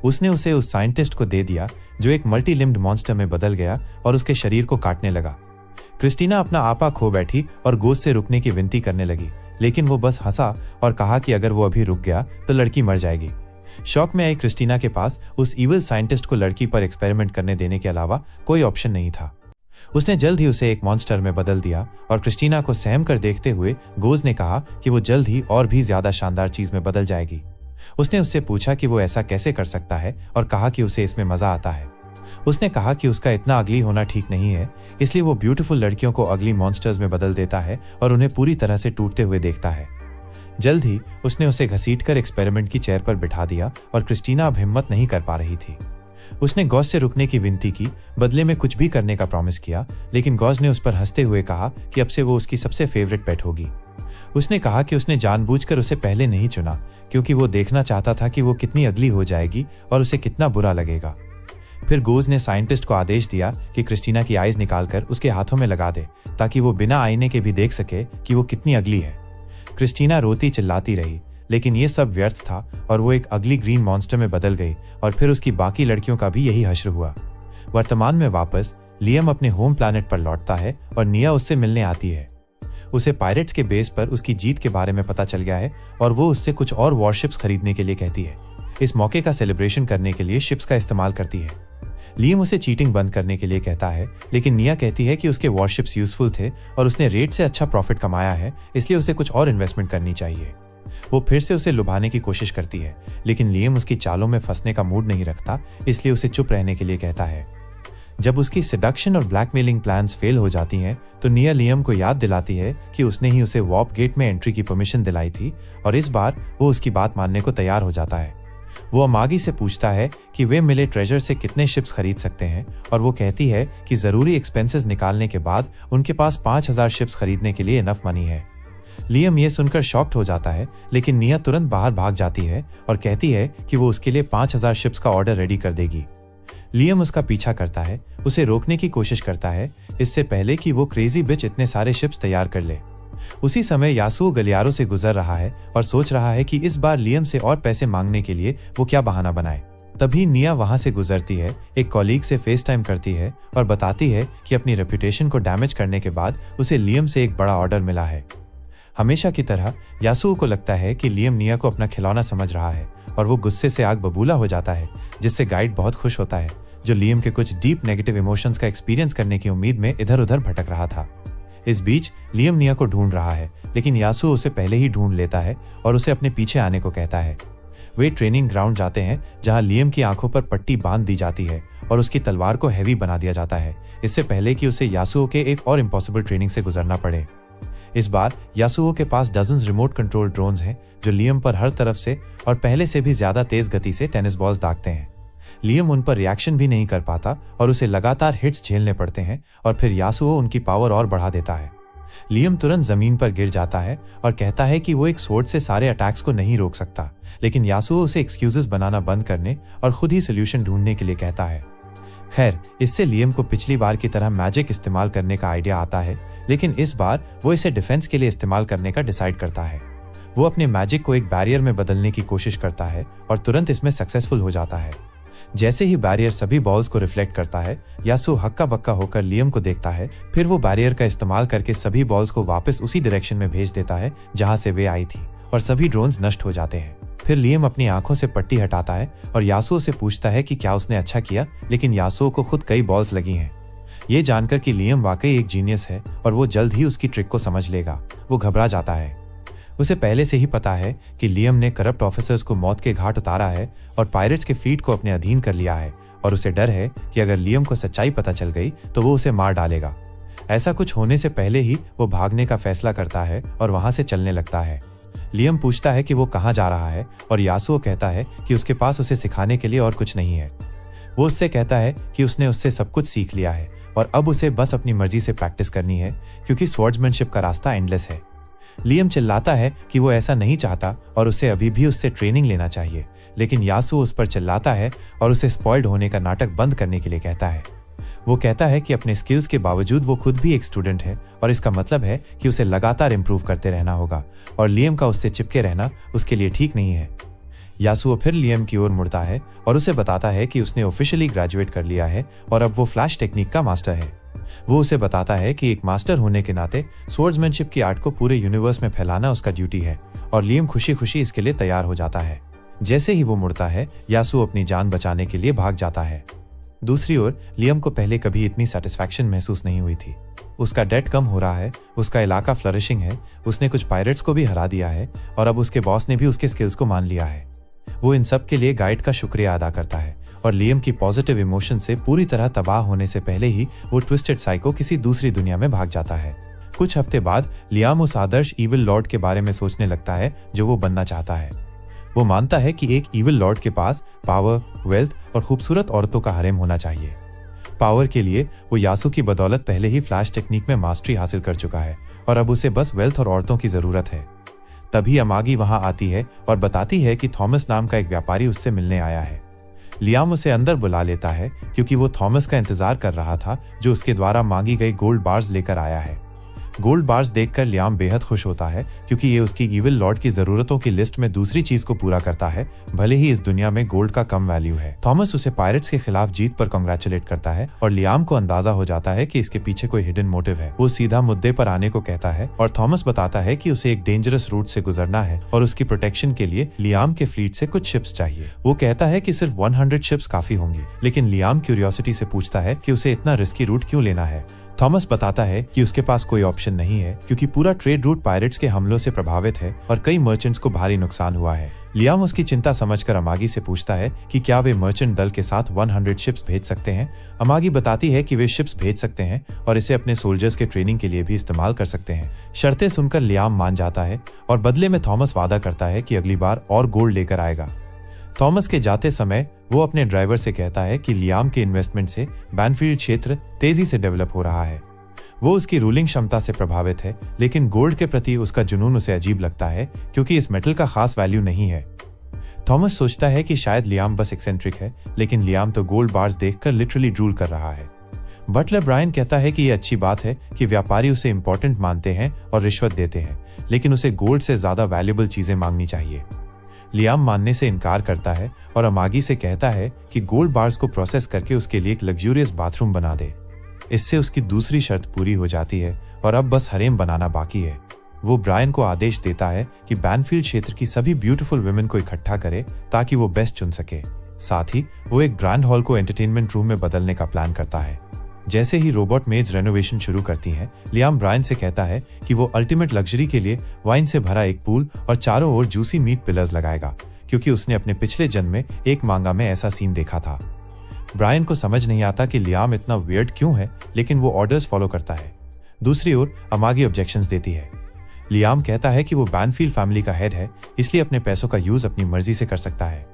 उसने उसे उस साइंटिस्ट को दे दिया जो एक मल्टी लिम्ड मॉन्स्टर में बदल गया और उसके शरीर को काटने लगा। क्रिस्टीना अपना आपा खो बैठी और गोज से रुकने की विनती करने लगी, लेकिन वो बस हंसा और कहा कि अगर वो अभी रुक गया तो लड़की मर जाएगी। शॉक में आई क्रिस्टीना के पास उस इविल साइंटिस्ट को लड़की पर एक्सपेरिमेंट करने देने के अलावा कोई ऑप्शन नहीं था। उसने जल्द ही उसे एक मॉन्स्टर में बदल दिया और क्रिस्टीना को सहम कर देखते हुए गोज ने कहा कि वो जल्द ही और भी ज्यादा शानदार चीज में बदल जाएगी। उसने उससे पूछा कि वो ऐसा कैसे कर सकता है और कहा कि उसे इसमें मजा आता है। उसने कहा कि उसका इतना अगली होना ठीक नहीं है, इसलिए वो ब्यूटीफुल लड़कियों को अगली मॉन्स्टर्स में बदल देता है और उन्हें पूरी तरह से टूटते हुए देखता है। जल्द ही उसने उसे घसीटकर एक्सपेरिमेंट की चेयर पर बिठा दिया और क्रिस्टीना अब हिम्मत नहीं कर पा रही थी। उसने गॉज से रुकने की विनती की, बदले में कुछ भी करने का प्रॉमिस किया, लेकिन गॉज ने उस पर हंसते हुए कहा कि अब से वो उसकी सबसे फेवरेट पेट होगी। उसने कहा कि उसने जानबूझकर उसे पहले नहीं चुना, क्योंकि वो देखना चाहता था कि वो कितनी अगली हो जाएगी और उसे कितना बुरा लगेगा। फिर गोज ने साइंटिस्ट को आदेश दिया कि क्रिस्टीना की आईज निकालकर उसके हाथों में लगा दे, ताकि वो बिना आईने के भी देख सके कि वो कितनी अगली है। क्रिस्टीना रोती चिल्लाती रही, लेकिन ये सब व्यर्थ था और वो एक अगली ग्रीन मॉन्स्टर में बदल गई और फिर उसकी बाकी लड़कियों का भी यही हश्र हुआ। वर्तमान में वापस लियम अपने होम प्लैनेट पर लौटता है और निया उससे मिलने आती है। उसे पायरेट्स के बेस पर उसकी जीत के बारे में पता चल गया है और वो उससे कुछ और वॉरशिप्स खरीदने के लिए कहती है। इस मौके का सेलिब्रेशन करने के लिए शिप्स का इस्तेमाल करती है। लियम उसे चीटिंग बंद करने के लिए कहता है, लेकिन निया कहती है कि उसके वॉरशिप्स यूजफुल थे और उसने रेट से अच्छा प्रॉफिट कमाया है, इसलिए उसे कुछ और इन्वेस्टमेंट करनी चाहिए। वो फिर से उसे लुभाने की कोशिश करती है, लेकिन लियम उसकी चालों में फंसने का मूड नहीं रखता, इसलिए उसे चुप रहने के लिए कहता है। जब उसकी सिडक्शन और ब्लैकमेलिंग प्लान्स फेल हो जाती हैं, तो निया लियम को याद दिलाती है कि उसने ही उसे वॉर्प गेट में एंट्री की परमिशन दिलाई थी और इस बार वो उसकी बात मानने को तैयार हो जाता है। वो अमागी से पूछता है कि वे मिले ट्रेजर से कितने शिप्स खरीद सकते हैं और वो कहती है कि जरूरी एक्सपेंसेस निकालने के बाद उनके पास 5000 शिप्स खरीदने के लिए इनफ मनी है। लियम ये सुनकर शॉक्ड हो जाता है, लेकिन निया तुरंत बाहर भाग जाती है और कहती है कि वो उसके लिए 5000 शिप्स का ऑर्डर रेडी कर देगी। लियम उसका पीछा करता है, उसे रोकने की कोशिश करता है, इससे पहले कि वो क्रेजी बिच इतने सारे शिप्स तैयार कर ले। उसी समय यासुओ गलियारों से गुजर रहा है और सोच रहा है कि इस बार लियम से और पैसे मांगने के लिए वो क्या बहाना बनाए। तभी निया वहां से गुजरती है, एक कॉलीग से फेस टाइम करती है और बताती है कि अपनी रेपुटेशन को डैमेज करने के बाद उसे लियम से एक बड़ा ऑर्डर मिला है। हमेशा की तरह यासुओ को लगता है कि लियम निया को अपना खिलौना समझ रहा है और वो गुस्से से आग बबूला हो जाता है, जिससे गाइड बहुत खुश होता है, जो लियम के कुछ डीप नेगेटिव इमोशंस का एक्सपीरियंस करने की उम्मीद में इधर उधर भटक रहा था। इस बीच लियम निया को ढूंढ रहा है, लेकिन यासुओ उसे पहले ही ढूंढ लेता है और उसे अपने पीछे आने को कहता है। वे ट्रेनिंग ग्राउंड जाते हैं, जहां लियम की आंखों पर पट्टी बांध दी जाती है और उसकी तलवार को हैवी बना दिया जाता है, इससे पहले कि उसे यासुओ के एक और इम्पॉसिबल ट्रेनिंग से गुजरना पड़े। इस बार यासुओ के पास डजन्स रिमोट कंट्रोल ड्रोन्स हैं, जो लियम पर हर तरफ से और पहले से भी ज्यादा तेज गति से टेनिस बॉल्स दागते हैं। लियम उन पर रिएक्शन भी नहीं कर पाता और उसे लगातार हिट्स झेलने पड़ते हैं और फिर यासुओ उनकी पावर और बढ़ा देता है। लियम तुरंत जमीन पर गिर जाता है और कहता है कि वो एक स्वॉर्ड से सारे अटैक्स को नहीं रोक सकता, लेकिन यासुओ उसे एक्सक्यूजेस बनाना बंद करने और खुद ही सोल्यूशन ढूंढने के लिए कहता है। खैर, इससे लियम को पिछली बार की तरह मैजिक इस्तेमाल करने का आइडिया आता है, लेकिन इस बार वो इसे डिफेंस के लिए इस्तेमाल करने का डिसाइड करता है। वो अपने मैजिक को एक बैरियर में बदलने की कोशिश करता है और तुरंत इसमें सक्सेसफुल हो जाता है। जैसे ही बैरियर सभी बॉल्स को रिफ्लेक्ट करता है, यासुओ हक्का बक्का होकर लियम को देखता है, फिर वो बैरियर का इस्तेमाल करके सभी बॉल्स को वापस उसी डायरेक्शन में भेज देता है जहां से वे आई थी और सभी ड्रोन्स नष्ट हो जाते हैं। फिर लियम अपनी आंखों से पट्टी हटाता है और यासुओ से पूछता है कि क्या उसने अच्छा किया, लेकिन यासुओ को खुद कई बॉल्स लगी हैं। ये जानकर कि लियम वाकई एक जीनियस है और वो जल्द ही उसकी ट्रिक को समझ लेगा, वो घबरा जाता है। उसे पहले से ही पता है कि लियम ने करप्ट ऑफिसर्स को मौत के घाट उतारा है और पायरेट्स के फ्लीट को अपने अधीन कर लिया है, और उसे डर है कि अगर लियम को सच्चाई पता चल गई तो वो उसे मार डालेगा। ऐसा कुछ होने से पहले ही वो भागने का फैसला करता है और वहां से चलने लगता है। लियम पूछता है कि वो कहाँ जा रहा है और यासुओ कहता है कि उसके पास उसे सिखाने के लिए और कुछ नहीं है। वो उससे कहता है कि उसने उससे सब कुछ सीख लिया है और अब उसे बस अपनी मर्जी से प्रैक्टिस करनी है, क्योंकि स्वॉर्ड्समैनशिप का रास्ता एंडलेस है। लियम चिल्लाता है कि वो ऐसा नहीं चाहता और उसे अभी भी उससे ट्रेनिंग लेना चाहिए, लेकिन यासुओ उस पर चिल्लाता है और उसे स्पॉइल्ड होने का नाटक बंद करने के लिए कहता है। वो कहता है कि अपने स्किल्स के बावजूद वो खुद भी एक स्टूडेंट है और इसका मतलब है कि उसे लगातार इंप्रूव करते रहना होगा और लियम का उससे चिपके रहना उसके लिए ठीक नहीं है। यासुओ फिर लियम की ओर मुड़ता है और उसे बताता है कि उसने ऑफिशियली ग्रेजुएट कर लिया है और अब वो फ्लैश टेक्निक का मास्टर है। वो उसे बताता है कि एक मास्टर होने के नाते स्वॉर्ड्समैनशिप की आर्ट को पूरे यूनिवर्स में फैलाना उसका ड्यूटी है, और लियम खुशी खुशी इसके लिए तैयार हो जाता है। जैसे ही वो मुड़ता है, यासुओ अपनी जान बचाने के लिए भाग जाता है। दूसरी ओर लियम को पहले कभी इतनी सेटिस्फैक्शन महसूस नहीं हुई थी। उसका डेट कम हो रहा है, उसका इलाका फ्लरिशिंग है, उसने कुछ पायरेट्स को भी हरा दिया है और अब उसके बॉस ने भी उसके स्किल्स को मान लिया है। वो इन सब के लिए गाइड का शुक्रिया अदा करता है और लियम की पॉजिटिव इमोशन से पूरी तरह तबाह होने से पहले ही वो ट्विस्टेड साइको किसी दूसरी दुनिया में भाग जाता है। कुछ हफ्ते बाद लियाम उस आदर्श ईविल लॉर्ड के बारे में सोचने लगता है जो वो बनना चाहता है। वो मानता है कि एक ईविल लॉर्ड के पास पावर, वेल्थ और खूबसूरत औरतों का हरेम होना चाहिए। पावर के लिए वो यासु की बदौलत पहले ही फ्लैश टेक्निक में मास्टरी हासिल कर चुका है और अब उसे बस वेल्थ और औरतों की जरूरत है। तभी अमागी वहां आती है और बताती है कि थॉमस नाम का एक व्यापारी उससे मिलने आया है। लियाम उसे अंदर बुला लेता है क्योंकि वो थॉमस का इंतजार कर रहा था, जो उसके द्वारा मांगी गई गोल्ड बार्स लेकर आया है। गोल्ड बार्स देखकर लियाम बेहद खुश होता है क्योंकि ये उसकी ईविल लॉर्ड की जरूरतों की लिस्ट में दूसरी चीज को पूरा करता है, भले ही इस दुनिया में गोल्ड का कम वैल्यू है। थॉमस उसे पायरेट्स के खिलाफ जीत पर कांग्रेचुलेट करता है और लियाम को अंदाजा हो जाता है कि इसके पीछे कोई हिडन मोटिव है। वो सीधा मुद्दे पर आने को कहता है और थॉमस बताता है कि उसे एक डेंजरस रूट से गुजरना है और उसकी प्रोटेक्शन के लिए लियाम के फ्लीट से कुछ शिप्स चाहिए। वो कहता है कि सिर्फ 100 शिप्स काफी होंगी, लेकिन लियाम क्यूरियोसिटी से पूछता है कि उसे इतना रिस्की रूट क्यों लेना है। थॉमस बताता है कि उसके पास कोई ऑप्शन नहीं है क्योंकि पूरा ट्रेड रूट पायरेट्स के हमलों से प्रभावित है और कई मर्चेंट्स को भारी नुकसान हुआ है। लियाम उसकी चिंता समझकर अमागी से पूछता है कि क्या वे मर्चेंट दल के साथ 100 शिप्स भेज सकते हैं। अमागी बताती है कि वे शिप्स भेज सकते हैं और इसे अपने सोल्जर्स के ट्रेनिंग के लिए भी इस्तेमाल कर सकते हैं। शर्तें सुनकर लियाम मान जाता है और बदले में थॉमस वादा करता है कि अगली बार और गोल्ड लेकर आएगा। थॉमस के जाते समय वो अपने ड्राइवर से कहता है कि लियाम के इन्वेस्टमेंट से बैनफील्ड क्षेत्र तेजी से डेवलप हो रहा है। वो उसकी रूलिंग क्षमता से प्रभावित है, लेकिन गोल्ड के प्रति उसका जुनून उसे अजीब लगता है क्योंकि इस मेटल का खास वैल्यू नहीं है। थॉमस सोचता है कि शायद लियाम बस एक्सेंट्रिक है, लेकिन लियाम तो गोल्ड बार्स देखकर लिटरली ड्रूल कर रहा है। बटलर ब्रायन कहता है कि यह अच्छी बात है कि व्यापारी उसे इंपॉर्टेंट मानते हैं और रिश्वत देते हैं, लेकिन उसे गोल्ड से ज्यादा वैल्यूएबल चीजें मांगनी चाहिए। लियाम मानने से इनकार करता है और अमागी से कहता है कि गोल्ड बार्स को प्रोसेस करके उसके लिए एक लग्जूरियस बाथरूम बना दे। इससे उसकी दूसरी शर्त पूरी हो जाती है और अब बस हरेम बनाना बाकी है। वो ब्रायन को आदेश देता है कि बैनफील्ड क्षेत्र की सभी ब्यूटीफुल वुमेन को इकट्ठा करे ताकि वो बेस्ट चुन सके। साथ ही वो एक ग्रैंड हॉल को एंटरटेनमेंट रूम में बदलने का प्लान करता है। जैसे ही रोबोट मेड्स रेनोवेशन शुरू करती हैं, लियाम ब्रायन से कहता है कि वो अल्टीमेट लग्जरी के लिए वाइन से भरा एक पूल और चारों ओर जूसी मीट पिलर्स लगाएगा, क्योंकि उसने अपने पिछले जन्म में एक मांगा में ऐसा सीन देखा था। ब्रायन को समझ नहीं आता कि लियाम इतना वियर्ड क्यों है, लेकिन वो ऑर्डर्स फॉलो करता है। दूसरी ओर अमागी ऑब्जेक्शंस देती है। लियाम कहता है कि वो बैनफील्ड फैमिली का हेड है, इसलिए अपने पैसों का यूज अपनी मर्जी से कर सकता है।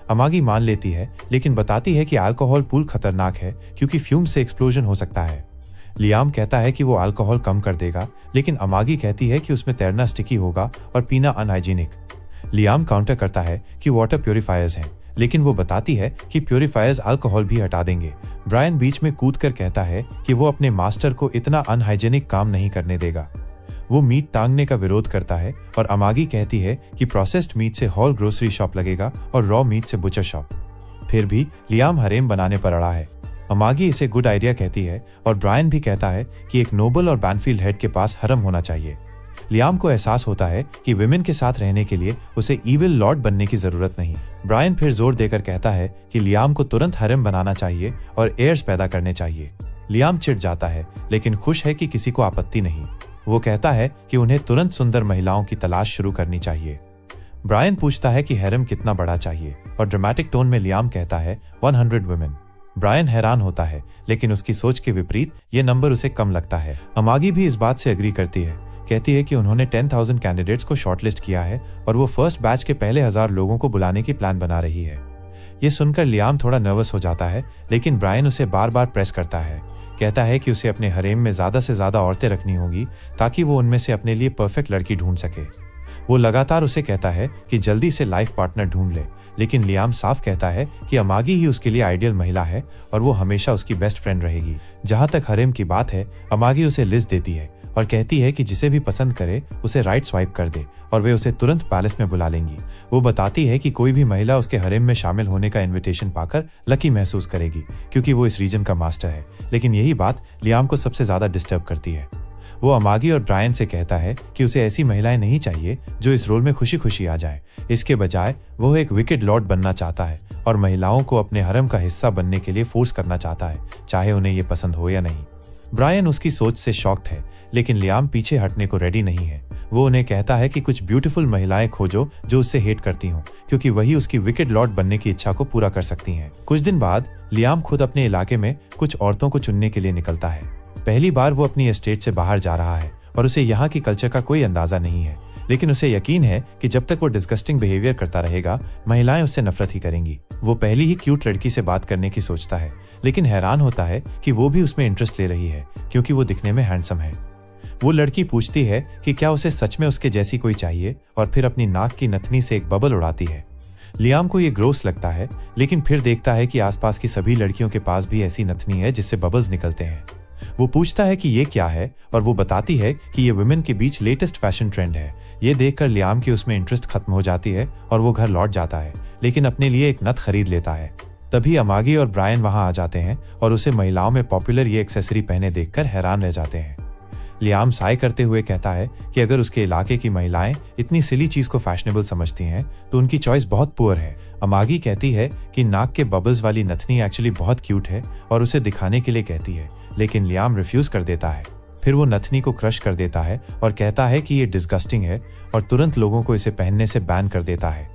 अमागी मान लेती है, लेकिन बताती है कि अल्कोहल पूल खतरनाक है क्योंकि फ्यूम से एक्सप्लोजन हो सकता है। लियाम कहता है कि वो अल्कोहल कम कर देगा, लेकिन अमागी कहती है कि उसमें तैरना स्टिकी होगा और पीना अनहाइजीनिक। लियाम काउंटर करता है कि वाटर प्योरीफायर्स हैं, लेकिन वो बताती है कि प्योरीफायर्स अल्कोहल भी हटा देंगे। ब्रायन बीच में कूदकर कहता है कि वो अपने मास्टर को इतना अनहाइजीनिक काम नहीं करने देगा। वो मीट टांगने का विरोध करता है और अमागी कहती है कि प्रोसेस्ड मीट से हॉल ग्रोसरी शॉप लगेगा और रॉ मीट से बुचर शॉप। फिर भी लियाम हरेम बनाने पर अड़ा है। अमागी इसे गुड आइडिया कहती है और ब्रायन भी कहता है कि एक नोबल और बैनफील्ड हेड के पास हरम होना चाहिए। लियाम को एहसास होता है कि विमेन के साथ रहने के लिए उसे इविल लॉर्ड बनने की जरूरत नहीं। ब्रायन फिर जोर देकर कहता है कि लियाम को तुरंत हरम बनाना चाहिए और एयर्स पैदा करने चाहिए। लियाम चिढ़ जाता है, लेकिन खुश है कि किसी को आपत्ति नहीं। वो कहता है कि उन्हें तुरंत सुंदर महिलाओं की तलाश शुरू करनी चाहिए। ब्रायन पूछता है कि हैरम कितना बड़ा चाहिए और ड्रामेटिक टोन में लियाम कहता है 100 वुमेन। ब्रायन हैरान होता है, लेकिन उसकी सोच के विपरीत ये नंबर उसे कम लगता है। अमागी भी इस बात से एग्री करती है, कहती है कि उन्होंने 10,000 कैंडिडेट्स को शॉर्टलिस्ट किया है और वो फर्स्ट बैच के पहले 1000 लोगों को बुलाने की प्लान बना रही है। ये सुनकर लियाम थोड़ा नर्वस हो जाता है, लेकिन ब्रायन उसे बार बार प्रेस करता है। कहता है कि उसे अपने हरेम में ज्यादा से ज्यादा औरतें रखनी होगी ताकि वो उनमें से अपने लिए परफेक्ट लड़की ढूंढ सके। वो लगातार उसे कहता है कि जल्दी से लाइफ पार्टनर ढूंढ ले, लेकिन लियाम साफ कहता है कि अमागी ही उसके लिए आइडियल महिला है और वो हमेशा उसकी बेस्ट फ्रेंड रहेगी। जहां तक हरेम की बात है, अमागी उसे लिस्ट देती है और कहती है कि जिसे भी पसंद करे उसे राइट स्वाइप कर दे और वे उसे तुरंत पैलेस में बुला लेंगी। वो बताती है कि कोई भी महिला उसके हरेम में शामिल होने का इनविटेशन पाकर लकी महसूस करेगी, क्योंकि वो इस रीजन का मास्टर है। लेकिन यही बात लियाम को सबसे ज्यादा डिस्टर्ब करती है। वो अमागी और ब्रायन से कहता है कि उसे ऐसी महिलाएं नहीं चाहिए जो इस रोल में खुशी खुशी आ जाए। इसके बजाय वो एक विकेड लॉर्ड बनना चाहता है और महिलाओं को अपने हरम का हिस्सा बनने के लिए फोर्स करना चाहता है, चाहे उन्हें ये पसंद हो या नहीं। ब्रायन उसकी सोच से शॉक्ड है, लेकिन लियाम पीछे हटने को रेडी नहीं है। वो उन्हें कहता है कि कुछ ब्यूटीफुल महिलाएं खोजो जो उससे हेट करती हों, क्योंकि वही उसकी विकेड लॉर्ड बनने की इच्छा को पूरा कर सकती हैं। कुछ दिन बाद लियाम खुद अपने इलाके में कुछ औरतों को चुनने के लिए निकलता है। पहली बार वो अपनी एस्टेट से बाहर जा रहा है और उसे यहाँ की कल्चर का कोई अंदाजा नहीं है, लेकिन उसे यकीन है कि जब तक वो डिस्गस्टिंग बिहेवियर करता रहेगा, महिलाएं उससे नफरत ही करेंगी। वो पहली ही क्यूट लड़की से बात करने की सोचता है, लेकिन हैरान होता है कि वो भी उसमें इंटरेस्ट ले रही है क्योंकि वो दिखने में हैंडसम है। वो लड़की पूछती है कि क्या उसे सच में उसके जैसी कोई चाहिए और फिर अपनी नाक की नथनी से एक बबल उड़ाती है। लियाम को ये ग्रोस लगता है, लेकिन फिर देखता है कि आसपास की सभी लड़कियों के पास भी ऐसी नथनी है जिससे बबल्स निकलते हैं। वो पूछता है कि ये क्या है और वो बताती है कि ये वुमेन के बीच लेटेस्ट फैशन ट्रेंड है। ये देखकर लियाम की उसमें इंटरेस्ट खत्म हो जाती है और वो घर लौट जाता है, लेकिन अपने लिए एक नथ खरीद लेता है। तभी अमागी और ब्रायन वहां आ जाते हैं और उसे महिलाओं में पॉपुलर ये एक्सेसरी पहने देखकर हैरान रह जाते हैं। लियाम साय करते हुए कहता है कि अगर उसके इलाके की महिलाएं इतनी सिली चीज को फैशनेबल समझती हैं तो उनकी चॉइस बहुत पुअर है। अमागी कहती है कि नाक के बबल्स वाली नथनी एक्चुअली बहुत क्यूट है और उसे दिखाने के लिए कहती है, लेकिन लियाम रिफ्यूज कर देता है। फिर वो नथनी को क्रश कर देता है और कहता है कि ये डिस्गस्टिंग है और तुरंत लोगों को इसे पहनने से बैन कर देता है।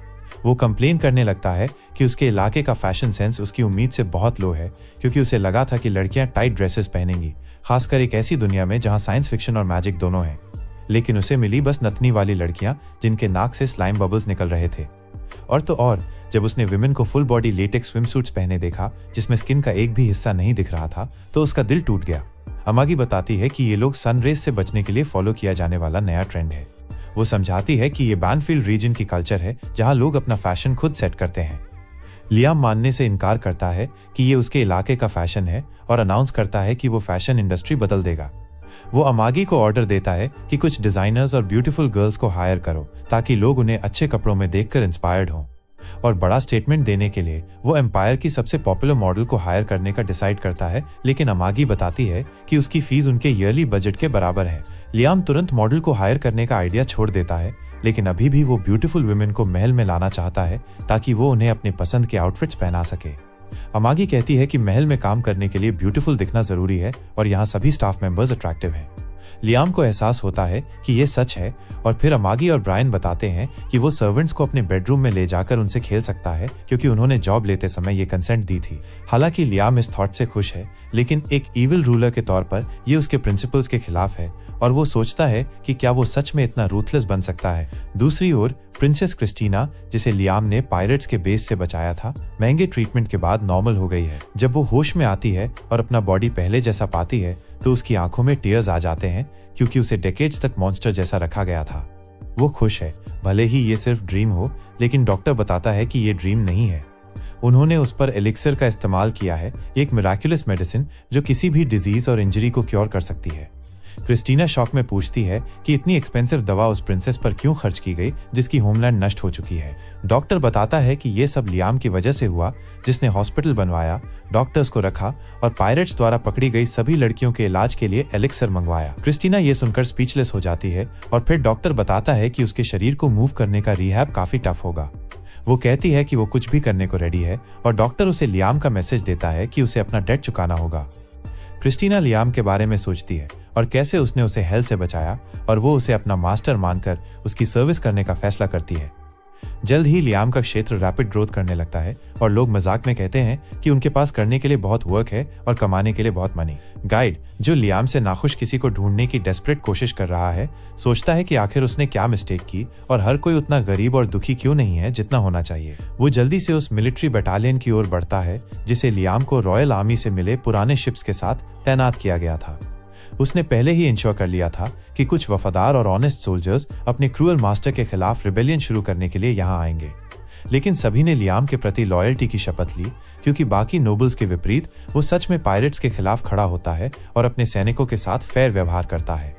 वो कंप्लेन करने लगता है कि उसके इलाके का फैशन सेंस उसकी उम्मीद से बहुत लो है, क्योंकि उसे लगा था कि लड़कियां टाइट ड्रेसेस पहनेंगी, खासकर एक ऐसी दुनिया में जहां साइंस फिक्शन और मैजिक दोनों हैं। लेकिन उसे मिली बस नथनी वाली लड़कियां जिनके नाक से स्लाइम बबल्स निकल रहे थे। और तो और जब उसने विमेन को full body latex swim suits पहने देखा जिसमें स्किन का एक भी हिस्सा नहीं दिख रहा था तो उसका दिल टूट गया। अमागी बताती है कि ये लोग सन रेज से बचने के लिए फॉलो किया जाने वाला नया ट्रेंड है। वो समझाती है कि ये बैनफील्ड रीजन की कल्चर है जहां लोग अपना फैशन खुद सेट करते हैं। लियाम मानने से इनकार करता है कि ये उसके इलाके का फैशन है और अनाउंस करता है कि वो फैशन इंडस्ट्री बदल देगा। वो अमागी को ऑर्डर देता है कि कुछ डिजाइनर्स और ब्यूटीफुल गर्ल्स को हायर करो ताकि लोग उन्हें अच्छे कपड़ों में देखकर इंस्पायर्ड हों। और बड़ा स्टेटमेंट देने के लिए वो एम्पायर की सबसे पॉपुलर मॉडल को हायर करने का डिसाइड करता है, लेकिन अमागी बताती है कि उसकी फीस उनके ईयरली बजट के बराबर है। लियाम तुरंत मॉडल को हायर करने का आइडिया छोड़ देता है, लेकिन अभी भी वो ब्यूटीफुल वुमेन को महल में लाना चाहता है ताकि वो उन्हें अपने पसंद के आउटफिट्स पहना सके। अमागी कहती है कि महल में काम करने के लिए ब्यूटीफुल दिखना जरूरी है और यहाँ सभी स्टाफ मेंबर्स अट्रैक्टिव हैं। लियाम को एहसास होता है कि ये सच है और फिर अमागी और ब्रायन बताते हैं कि वो सर्वेंट्स को अपने बेडरूम में ले जाकर उनसे खेल सकता है क्योंकि उन्होंने जॉब लेते समय ये कंसेंट दी थी। हालांकि लियाम इस थॉट से खुश है, लेकिन एक इविल रूलर के तौर पर ये उसके प्रिंसिपल्स के खिलाफ है और वो सोचता है कि क्या वो सच में इतना रूथलेस बन सकता है। दूसरी ओर प्रिंसेस क्रिस्टीना, जिसे लियाम ने पायरेट्स के बेस से बचाया था, महंगे ट्रीटमेंट के बाद नॉर्मल हो गई है। जब वो होश में आती है और अपना बॉडी पहले जैसा पाती है तो उसकी आंखों में टीयर्स आ जाते हैं क्योंकि उसे डेकेड्स तक मॉन्स्टर जैसा रखा गया था। वो खुश है, भले ही ये सिर्फ ड्रीम हो, लेकिन डॉक्टर बताता है कि ये ड्रीम नहीं है। उन्होंने उस पर एलिक्सर का इस्तेमाल किया है, एक मिराक्युलस मेडिसिन जो किसी भी डिजीज और इंजरी को क्योर कर सकती है। क्रिस्टीना शॉक में पूछती है कि इतनी एक्सपेंसिव दवा उस प्रिंसेस पर क्यों खर्च की गई जिसकी होमलैंड नष्ट हो चुकी है। डॉक्टर बताता है कि ये सब लियाम की वजह से हुआ, जिसने हॉस्पिटल बनवाया, डॉक्टर्स को रखा और पायरेट्स द्वारा पकड़ी गई सभी लड़कियों के इलाज के लिए एलिक्सर मंगवाया। क्रिस्टीना ये सुनकर स्पीचलेस हो जाती है और फिर डॉक्टर बताता है कि उसके शरीर को मूव करने का रिहैब काफी टफ होगा। वो कहती है कि वो कुछ भी करने को रेडी है और डॉक्टर उसे लियाम का मैसेज देता है कि उसे अपना डेट चुकाना होगा। क्रिस्टीना लियाम के बारे में सोचती है और कैसे उसने उसे हेल से बचाया और वो उसे अपना मास्टर मानकर उसकी सर्विस करने का फैसला करती है। जल्द ही लियाम का क्षेत्र रैपिड ग्रोथ करने लगता है और लोग मजाक में कहते हैं कि उनके पास करने के लिए बहुत वर्क है और कमाने के लिए बहुत मनी। गाइड, जो लियाम से नाखुश किसी को ढूंढने की डेस्परेट कोशिश कर रहा है, सोचता है कि आखिर उसने क्या मिस्टेक की और हर कोई उतना गरीब और दुखी क्यों नहीं है जितना होना चाहिए। वो जल्दी से उस मिलिट्री बटालियन की ओर बढ़ता है जिसे लियाम को रॉयल आर्मी से मिले पुराने शिप्स के साथ तैनात किया गया था। उसने पहले ही इंश्योर कर लिया था कि कुछ वफादार और ऑनेस्ट सोल्जर्स अपने क्रूअल मास्टर के खिलाफ रिबेलियन शुरू करने के लिए यहाँ आएंगे। लेकिन सभी ने लियाम के प्रति लॉयल्टी की शपथ ली क्योंकि बाकी नोबल्स के विपरीत वो सच में पायरेट्स के खिलाफ खड़ा होता है और अपने सैनिकों के साथ फेयर व्यवहार करता है।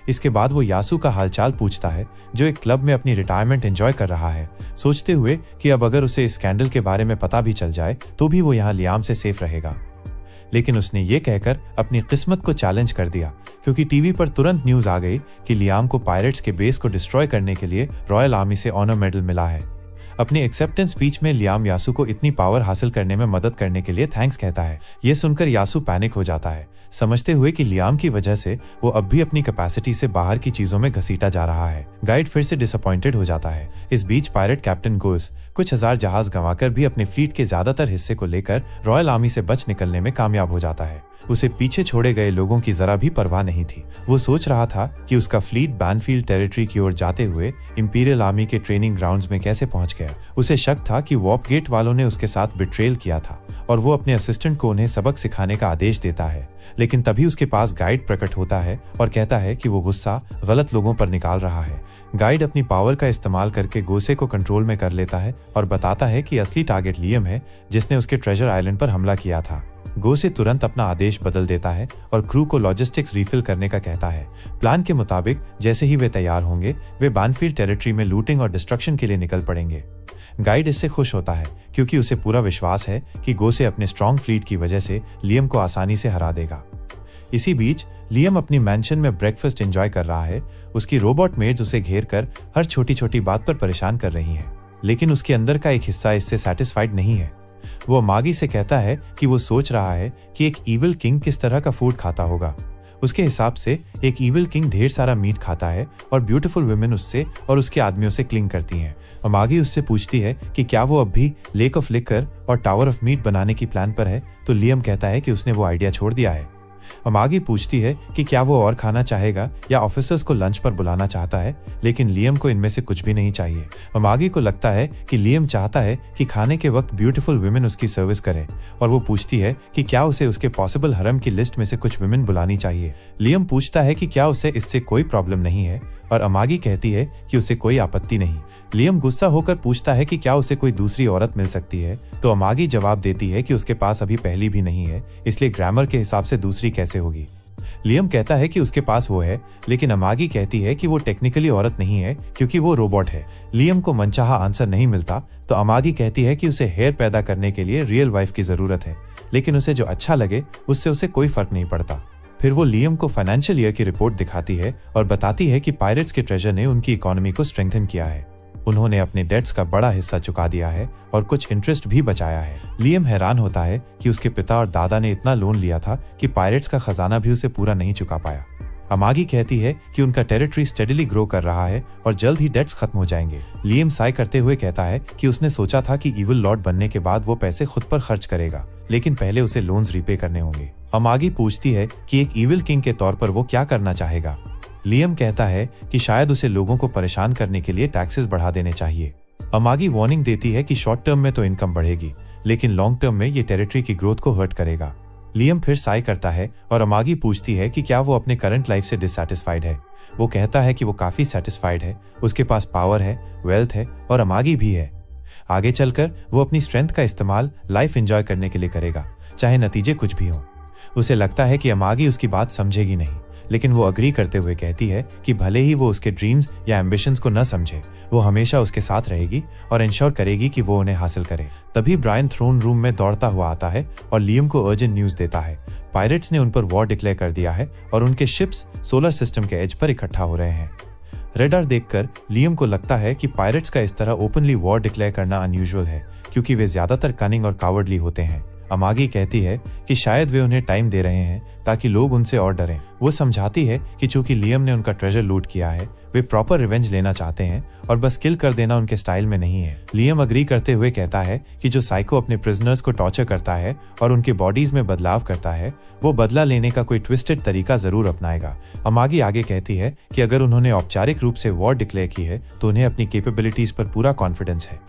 इसके बाद वो यासू का हालचाल पूछता है जो एक क्लब में अपनी रिटायरमेंट एंजॉय कर रहा है, सोचते हुए कि अब अगर उसे इस स्कैंडल के बारे में पता भी चल जाए तो भी वो यहाँ लियाम से सेफ रहेगा। लेकिन उसने ये कहकर अपनी किस्मत को चैलेंज कर दिया क्योंकि टीवी पर तुरंत न्यूज आ गई कि लियाम को पायरेट्स के बेस को डिस्ट्रॉय करने के लिए रॉयल आर्मी से ऑनर मेडल मिला है। अपनी एक्सेप्टेंस स्पीच में लियाम यासू को इतनी पावर हासिल करने में मदद करने के लिए थैंक्स कहता है। ये सुनकर यासू पैनिक हो जाता है, समझते हुए कि लियाम की वजह से वो अब भी अपनी कैपेसिटी से बाहर की चीजों में घसीटा जा रहा है। गाइड फिर से डिसअपॉइंटेड हो जाता है। इस बीच पायरेट कैप्टन गोस कुछ हजार जहाज गंवाकर भी अपने फ्लीट के ज्यादातर हिस्से को लेकर रॉयल आर्मी से बच निकलने में कामयाब हो जाता है। उसे पीछे छोड़े गए लोगों की जरा भी परवाह नहीं थी। वो सोच रहा था कि उसका फ्लीट बैनफील्ड टेरिटरी की ओर जाते हुए इंपीरियल आर्मी के ट्रेनिंग ग्राउंड्स में कैसे पहुंच गया। उसे शक था कि वॉप गेट वालों ने उसके साथ बिट्रेल किया था और वो अपने असिस्टेंट को उन्हें सबक सिखाने का आदेश देता है। लेकिन तभी उसके पास गाइड प्रकट होता है और कहता है कि वो गुस्सा गलत लोगों पर निकाल रहा है। गाइड अपनी पावर का इस्तेमाल करके गोसे को कंट्रोल में कर लेता है और बताता है कि असली टारगेट लियम है जिसने उसके ट्रेजर आइलैंड पर हमला किया था। गोसे तुरंत अपना आदेश बदल देता है और क्रू को लॉजिस्टिक्स रिफिल करने का कहता है। प्लान के मुताबिक जैसे ही वे तैयार होंगे वे बैनफील्ड टेरिटरी में लूटिंग और डिस्ट्रक्शन के लिए निकल पड़ेंगे। गाइड इससे खुश होता है क्योंकि उसे पूरा विश्वास है कि गोसे अपने स्ट्रॉन्ग फ्लीट की वजह से लियम को आसानी से हरा देगा। इसी बीच लियम अपनी मैंशन में ब्रेकफास्ट एंजॉय कर रहा है। उसकी रोबोट मेड्स उसे घेर कर हर छोटी छोटी बात पर परेशान कर रही हैं, लेकिन उसके अंदर का एक हिस्सा इससे सैटिस्फाइड नहीं है। वो मागी से कहता है कि वो सोच रहा है कि एक इविल किंग किस तरह का फूड खाता होगा। उसके हिसाब से एक इविल किंग ढेर सारा मीट खाता है और ब्यूटीफुल वुमेन उससे और उसके आदमियों से क्लिंग करती हैं। और मागी उससे पूछती है कि क्या वो अब भी लेक ऑफ लिकर और टावर ऑफ मीट बनाने की प्लान पर है, तो लियम कहता है कि उसने वो आइडिया छोड़ दिया है। अमागी पूछती है कि क्या वो और खाना चाहेगा या ऑफिसर्स को लंच पर बुलाना चाहता है, लेकिन लियम को इनमें से कुछ भी नहीं चाहिए। अमागी को लगता है कि लियम चाहता है कि खाने के वक्त ब्यूटीफुल विमेन उसकी सर्विस करे और वो पूछती है कि क्या उसे उसके पॉसिबल हरम की लिस्ट में से कुछ विमेन बुलानी चाहिए। लियम पूछता है कि क्या उसे इससे कोई प्रॉब्लम नहीं है और अमागी कहती है कि उसे कोई आपत्ति नहीं। लियम गुस्सा होकर पूछता है कि क्या उसे कोई दूसरी औरत मिल सकती है, तो अमागी जवाब देती है कि उसके पास अभी पहली भी नहीं है, इसलिए ग्रामर के हिसाब से दूसरी कैसे होगी। लियम कहता है कि उसके पास वो है, लेकिन अमागी कहती है कि वो टेक्निकली औरत नहीं है क्योंकि वो रोबोट है। लियम को मनचाहा आंसर नहीं मिलता तो अमागी कहती है कि उसे हेयर पैदा करने के लिए रियल वाइफ की जरूरत है, लेकिन उसे जो अच्छा लगे उससे उसे कोई फर्क नहीं पड़ता। फिर वो लियम को फाइनेंशियल ईयर की रिपोर्ट दिखाती है और बताती है कि पायरेट्स के ट्रेजर ने उनकी इकोनॉमी को स्ट्रेंथन किया है। उन्होंने अपने डेट्स का बड़ा हिस्सा चुका दिया है और कुछ इंटरेस्ट भी बचाया है। लियम हैरान होता है कि उसके पिता और दादा ने इतना लोन लिया था कि पायरेट्स का खजाना भी उसे पूरा नहीं चुका पाया। अमागी कहती है कि उनका टेरिटरी स्टेडीली ग्रो कर रहा है और जल्द ही डेट्स खत्म हो जाएंगे। लियम साय करते हुए कहता है कि उसने सोचा था कि इविल लॉर्ड बनने के बाद वो पैसे खुद पर खर्च करेगा, लेकिन पहले उसे लोन्स रीपे करने होंगे। अमागी पूछती है कि एक इविल किंग के तौर पर वो क्या करना चाहेगा। लियम कहता है कि शायद उसे लोगों को परेशान करने के लिए टैक्सेस बढ़ा देने चाहिए। अमागी वार्निंग देती है कि शॉर्ट टर्म में तो इनकम बढ़ेगी, लेकिन लॉन्ग टर्म में ये टेरिटरी की ग्रोथ को हर्ट करेगा। लियम फिर साय करता है और अमागी पूछती है कि क्या वो अपने करंट लाइफ से डिससैटिस्फाइड है। वो कहता है कि वो काफी सेटिस्फाइड है, उसके पास पावर है, वेल्थ है और अमागी भी है। आगे चलकर वो अपनी स्ट्रेंथ का इस्तेमाल लाइफ एंजॉय करने के लिए करेगा, चाहे नतीजे कुछ भी हों। उसे लगता है कि अमागी उसकी बात समझेगी नहीं, लेकिन वो अग्री करते हुए कहती है कि भले ही वो उसके ड्रीम्स या एम्बिशंस को न समझे, वो हमेशा उसके साथ रहेगी और इंश्योर करेगी कि वो उन्हें हासिल करे। तभी ब्रायन थ्रोन रूम में दौड़ता हुआ आता है और लियम को अर्जेंट न्यूज देता है। पायरेट्स ने उन पर वॉर डिक्लेयर कर दिया है और उनके शिप्स सोलर सिस्टम के एज पर इकट्ठा हो रहे हैं। रेडार देखकर लियम को लगता है कि पायरेट्स का इस तरह ओपनली वॉर डिक्लेयर करना अनयूजुअल है, क्योंकि वे ज्यादातर कनिंग और कावर्डली होते हैं। अमागी कहती है कि शायद वे उन्हें टाइम दे रहे हैं ताकि लोग उनसे और डरें। वो समझाती है कि चूंकि लियम ने उनका ट्रेजर लूट किया है, वे प्रॉपर रिवेंज लेना चाहते हैं और बस किल कर देना उनके स्टाइल में नहीं है। लियम अग्री करते हुए कहता है कि जो साइको अपने प्रिजनर्स को टॉर्चर करता है और उनके बॉडीज में बदलाव करता है, वो बदला लेने का कोई ट्विस्टेड तरीका जरूर अपनाएगा। अमागी आगे कहती है कि अगर उन्होंने औपचारिक रूप से वॉर डिक्लेयर की है तो उन्हें अपनी कैपेबिलिटीज पर पूरा कॉन्फिडेंस है।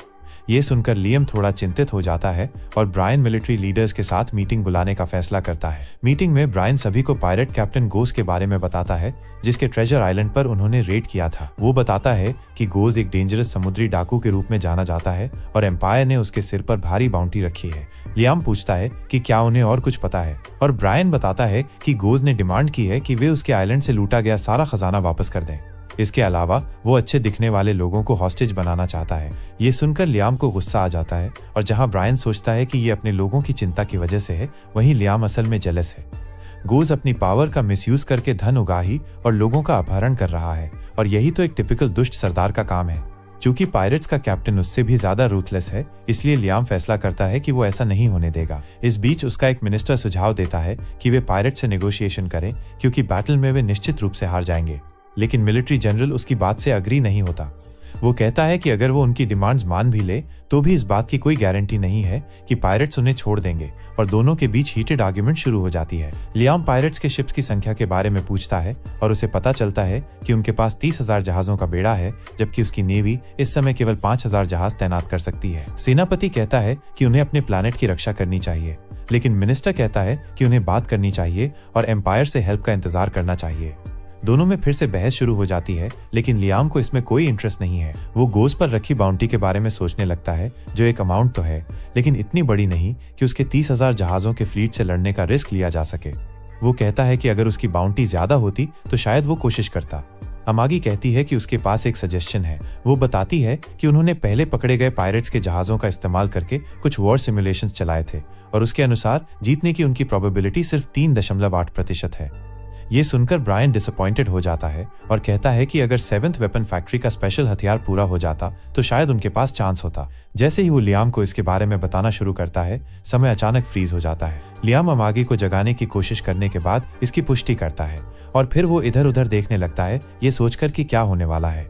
ये सुनकर लियम थोड़ा चिंतित हो जाता है और ब्रायन मिलिट्री लीडर्स के साथ मीटिंग बुलाने का फैसला करता है। मीटिंग में ब्रायन सभी को पायरेट कैप्टन गोज के बारे में बताता है, जिसके ट्रेजर आइलैंड पर उन्होंने रेड किया था। वो बताता है कि गोज एक डेंजरस समुद्री डाकू के रूप में जाना जाता है और एम्पायर ने उसके सिर पर भारी बाउंटी रखी है। लियाम पूछता है कि क्या उन्हें और कुछ पता है और ब्रायन बताता है कि गोज ने डिमांड की है कि वे उसके आइलैंड से लूटा गया सारा खजाना वापस कर दें। इसके अलावा वो अच्छे दिखने वाले लोगों को हॉस्टेज बनाना चाहता है। ये सुनकर लियाम को गुस्सा आ जाता है और जहां ब्रायन सोचता है कि ये अपने लोगों की चिंता की वजह से है, वहीं लियाम असल में जेलस है। गोज अपनी पावर का मिसयूज करके धन उगाही और लोगों का अपहरण कर रहा है और यही तो एक टिपिकल दुष्ट सरदार का काम है। चूंकि पायरेट्स का कैप्टन उससे भी ज्यादा रूथलेस है, इसलिए लियाम फैसला करता है कि वो ऐसा नहीं होने देगा। इस बीच उसका एक मिनिस्टर सुझाव देता है कि वे पायरेट से नेगोशिएशन करें, क्योंकि बैटल में वे निश्चित रूप से हार जाएंगे। लेकिन मिलिट्री जनरल उसकी बात से अग्री नहीं होता। वो कहता है कि अगर वो उनकी डिमांड्स मान भी ले तो भी इस बात की कोई गारंटी नहीं है कि पायरेट्स उन्हें छोड़ देंगे और दोनों के बीच हीटेड आर्ग्यूमेंट शुरू हो जाती है। लियाम पायरेट्स के शिप्स की संख्या के बारे में पूछता है और उसे पता चलता है कि उनके पास 30,000 जहाजों का बेड़ा है, जबकि उसकी नेवी इस समय केवल 5,000 जहाज तैनात कर सकती है। सेनापति कहता है कि उन्हें अपने प्लानेट की रक्षा करनी चाहिए, लेकिन मिनिस्टर कहता है कि उन्हें बात करनी चाहिए और एम्पायर से हेल्प का इंतजार करना चाहिए। दोनों में फिर से बहस शुरू हो जाती है, लेकिन लियाम को इसमें कोई इंटरेस्ट नहीं है। वो गोज पर रखी बाउंटी के बारे में सोचने लगता है, जो एक अमाउंट तो है, लेकिन इतनी बड़ी नहीं कि उसके 30,000 जहाजों के फ्लीट से लड़ने का रिस्क लिया जा सके। वो कहता है कि अगर उसकी बाउंटी ज्यादा होती तो शायद वो कोशिश करता। अमागी कहती है कि उसके पास एक सजेशन है। वो बताती है कि उन्होंने पहले पकड़े गए पायरेट्स के जहाजों का इस्तेमाल करके कुछ वॉर सिमुलेशंस चलाए थे और उसके अनुसार जीतने की उनकी प्रोबेबिलिटी सिर्फ 3.8% है। ये सुनकर ब्रायन डिसअपॉइंटेड हो जाता है और कहता है कि अगर 7th वेपन फैक्ट्री का स्पेशल हथियार पूरा हो जाता तो शायद उनके पास चांस होता। जैसे ही वो लियाम को इसके बारे में बताना शुरू करता है, समय अचानक फ्रीज हो जाता है। लियाम अमागी को जगाने की कोशिश करने के बाद इसकी पुष्टि करता है और फिर वो इधर उधर देखने लगता है, ये सोचकर कि क्या होने वाला है।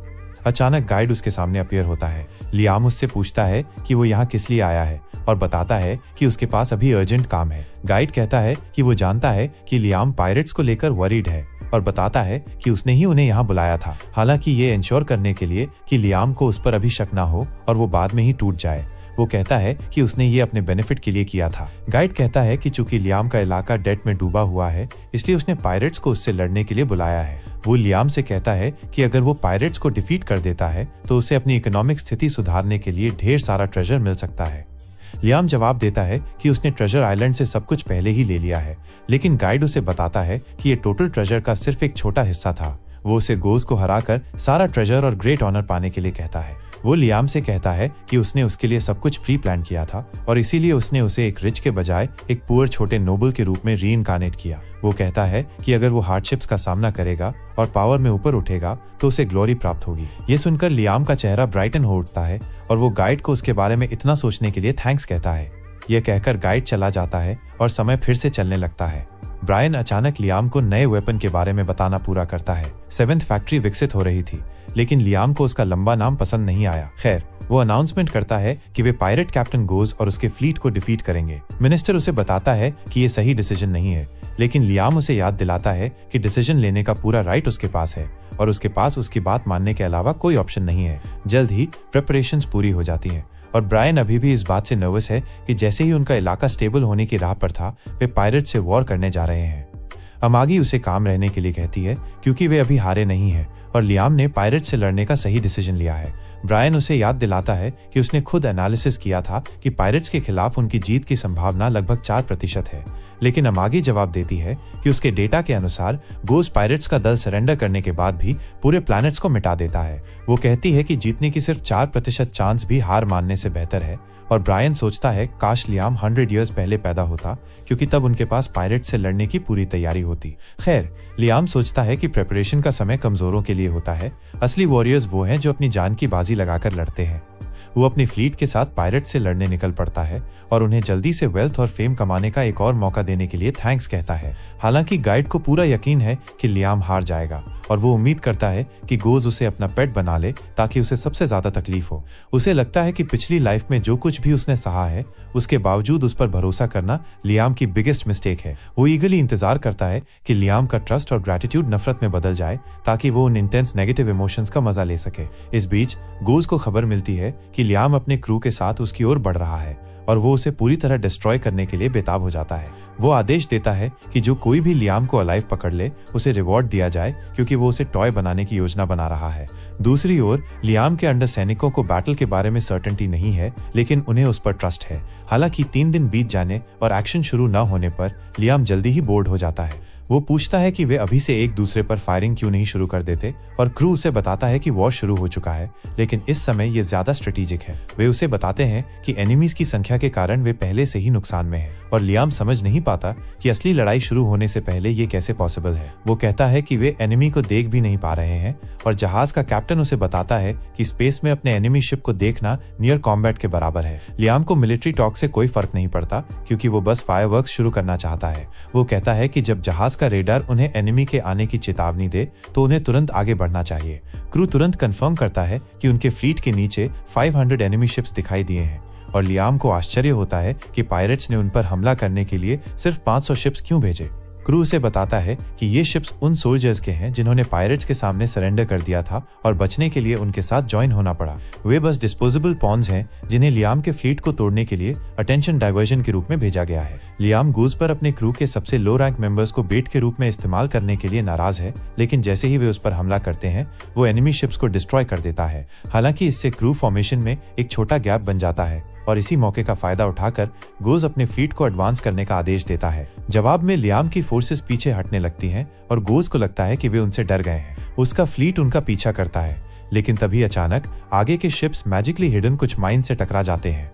अचानक गाइड उसके सामने अपीयर होता है। लियाम उससे पूछता है कि वो यहाँ किस लिए आया है और बताता है कि उसके पास अभी अर्जेंट काम है। गाइड कहता है कि वो जानता है कि लियाम पायरेट्स को लेकर वरीड है और बताता है कि उसने ही उन्हें यहाँ बुलाया था, हालांकि ये इंश्योर करने के लिए कि लियाम को उस पर अभी शक ना हो और वो बाद में ही टूट जाए। वो कहता है कि उसने ये अपने बेनिफिट के लिए किया था। गाइड कहता है कि चूंकि लियाम का इलाका डेट में डूबा हुआ है, इसलिए उसने पायरेट्स को उससे लड़ने के लिए बुलाया है। वो लियाम से कहता है कि अगर वो पायरेट्स को डिफीट कर देता है तो उसे अपनी इकोनॉमिक स्थिति सुधारने के लिए ढेर सारा ट्रेजर मिल सकता है। लियाम जवाब देता है कि उसने ट्रेजर आइलैंड से सब कुछ पहले ही ले लिया है, लेकिन गाइड उसे बताता है कि ये टोटल ट्रेजर का सिर्फ एक छोटा हिस्सा था। वो उसे गोज को हराकर सारा ट्रेजर और ग्रेट ऑनर पाने के लिए कहता है। वो लियाम से कहता है कि उसने उसके लिए सब कुछ प्री प्लान किया था और इसीलिए उसने उसे एक रिच के बजाय एक पुअर छोटे नोबल के रूप में रीइनकार्नेट किया। वो कहता है कि अगर वो हार्डशिप्स का सामना करेगा और पावर में ऊपर उठेगा तो उसे ग्लोरी प्राप्त होगी। ये सुनकर लियाम का चेहरा ब्राइटन हो उठता है और वो गाइड को उसके बारे में इतना सोचने के लिए थैंक्स कहता है। यह कहकर गाइड चला जाता है और समय फिर से चलने लगता है। ब्रायन अचानक लियाम को नए वेपन के बारे में बताना पूरा करता है। 7th फैक्ट्री विकसित हो रही थी, लेकिन लियाम को उसका लंबा नाम पसंद नहीं आया। खैर, वो अनाउंसमेंट करता है कि वे पायरेट कैप्टन गोज और उसके फ्लीट को डिफीट करेंगे। मिनिस्टर उसे बताता है कि ये सही डिसीजन नहीं है, लेकिन लियाम उसे याद दिलाता है कि डिसीजन लेने का पूरा राइट उसके पास है और उसके पास उसकी बात मानने के अलावा कोई ऑप्शन नहीं है। जल्द ही प्रिपरेशंस पूरी हो जाती हैं और ब्रायन अभी भी इस बात से नर्वस है कि जैसे ही उनका इलाका स्टेबल होने की राह पर था, वे पायरेट से वॉर करने जा रहे हैं। अमागी उसे काम रहने के लिए कहती है क्योंकि वे अभी हारे नहीं है और लियाम ने पायरेट से लड़ने का सही डिसीजन लिया है। ब्रायन उसे याद दिलाता है कि उसने खुद एनालिसिस किया था कि पायरेट्स के खिलाफ उनकी जीत की संभावना लगभग 4% है, लेकिन अमागी जवाब देती है कि उसके डेटा के अनुसार गोज पायरेट्स का दल सरेंडर करने के बाद भी पूरे प्लैनेट्स को मिटा देता है। वो कहती है कि जीतने की सिर्फ 4% चांस भी हार मानने से बेहतर है और ब्रायन सोचता है काश लियाम 100 ईयर्स पहले पैदा होता, क्योंकि तब उनके पास पायरेट से लड़ने की पूरी तैयारी होती। खैर, लियाम सोचता है कि प्रिपरेशन का समय कमजोरों के लिए होता है। असली वॉरियर्स वो हैं जो अपनी जान की बाजी लगाकर लड़ते हैं। वो अपनी फ्लीट के साथ पायरेट से लड़ने निकल पड़ता है और उन्हें जल्दी से वेल्थ और फेम कमाने का एक और मौका देने के लिए थैंक्स कहता है। हालांकि गाइड को पूरा यकीन है कि लियाम हार जाएगा और वो उम्मीद करता है कि गोज उसे अपना पेट बना ले ताकि उसे सबसे ज्यादा तकलीफ हो। उसे लगता है कि पिछली लाइफ में जो कुछ भी उसने सहा है, उसके बावजूद उस पर भरोसा करना लियाम की बिगेस्ट मिस्टेक है। वो ईगली इंतजार करता है कि लियाम का ट्रस्ट और ग्रेटिट्यूड नफरत में बदल जाए ताकि वो उन इंटेंस नेगेटिव इमोशंस का मजा ले सके। इस बीच गोज को खबर मिलती है कि लियाम अपने क्रू के साथ उसकी ओर बढ़ रहा है और वो उसे पूरी तरह डिस्ट्रॉय करने के लिए बेताब हो जाता है। वो आदेश देता है कि जो कोई भी लियाम को अलाइव पकड़ ले उसे रिवॉर्ड दिया जाए, क्योंकि वो उसे टॉय बनाने की योजना बना रहा है। दूसरी ओर लियाम के अंडर सैनिकों को बैटल के बारे में सर्टेनिटी नहीं है, लेकिन उन्हें उस पर ट्रस्ट है। हालांकि 3 दिन बीत जाने और एक्शन शुरू न होने पर लियाम जल्दी ही बोर्ड हो जाता है। वो पूछता है कि वे अभी से एक दूसरे पर फायरिंग क्यों नहीं शुरू कर देते और क्रू उसे बताता है कि वॉर शुरू हो चुका है, लेकिन इस समय ये ज्यादा स्ट्रेटेजिक है। वे उसे बताते हैं कि एनिमीज की संख्या के कारण वे पहले से ही नुकसान में हैं और लियाम समझ नहीं पाता कि असली लड़ाई शुरू होने से पहले ये कैसे पॉसिबल है। वो कहता है कि वे एनिमी को देख भी नहीं पा रहे हैं और जहाज का कैप्टन उसे बताता है कि स्पेस में अपने एनिमी शिप को देखना नियर कॉम्बैट के बराबर है। लियाम को मिलिट्री टॉक से कोई फर्क नहीं पड़ता, क्योंकि वो बस फायरवर्क्स शुरू करना चाहता है। वो कहता है कि जब जहाज का रेडार उन्हें एनिमी के आने की चेतावनी दे तो उन्हें तुरंत आगे बढ़ना चाहिए। क्रू तुरंत कंफर्म करता है कि उनके फ्लीट के नीचे 500 एनिमी शिप्स दिखाई दिए हैं और लियाम को आश्चर्य होता है कि पायरेट्स ने उन पर हमला करने के लिए सिर्फ 500 शिप्स क्यों भेजे। क्रू उसे बताता है कि ये शिप्स उन सोल्जर्स के हैं जिन्होंने पायरेट्स के सामने सरेंडर कर दिया था और बचने के लिए उनके साथ ज्वाइन होना पड़ा। वे बस डिस्पोजेबल पॉन्स हैं जिन्हें लियाम के फ्लीट को तोड़ने के लिए अटेंशन डाइवर्जन के रूप में भेजा गया है। लियाम गोज पर अपने क्रू के सबसे लो रैंक मेंबर्स को बेट के रूप में इस्तेमाल करने के लिए नाराज है, लेकिन जैसे ही वे उस पर हमला करते हैं वो एनिमी शिप्स को डिस्ट्रॉय कर देता है। हालांकि इससे क्रू फॉर्मेशन में एक छोटा गैप बन जाता है और इसी मौके का फायदा उठाकर गोज अपने फ्लीट को एडवांस करने का आदेश देता है। जवाब में लियाम की फोर्सेस पीछे हटने लगती हैं और गोज को लगता है कि वे उनसे डर गए हैं। उसका फ्लीट उनका पीछा करता है, लेकिन तभी अचानक आगे के शिप्स मैजिकली हिडन कुछ माइन से टकरा जाते हैं।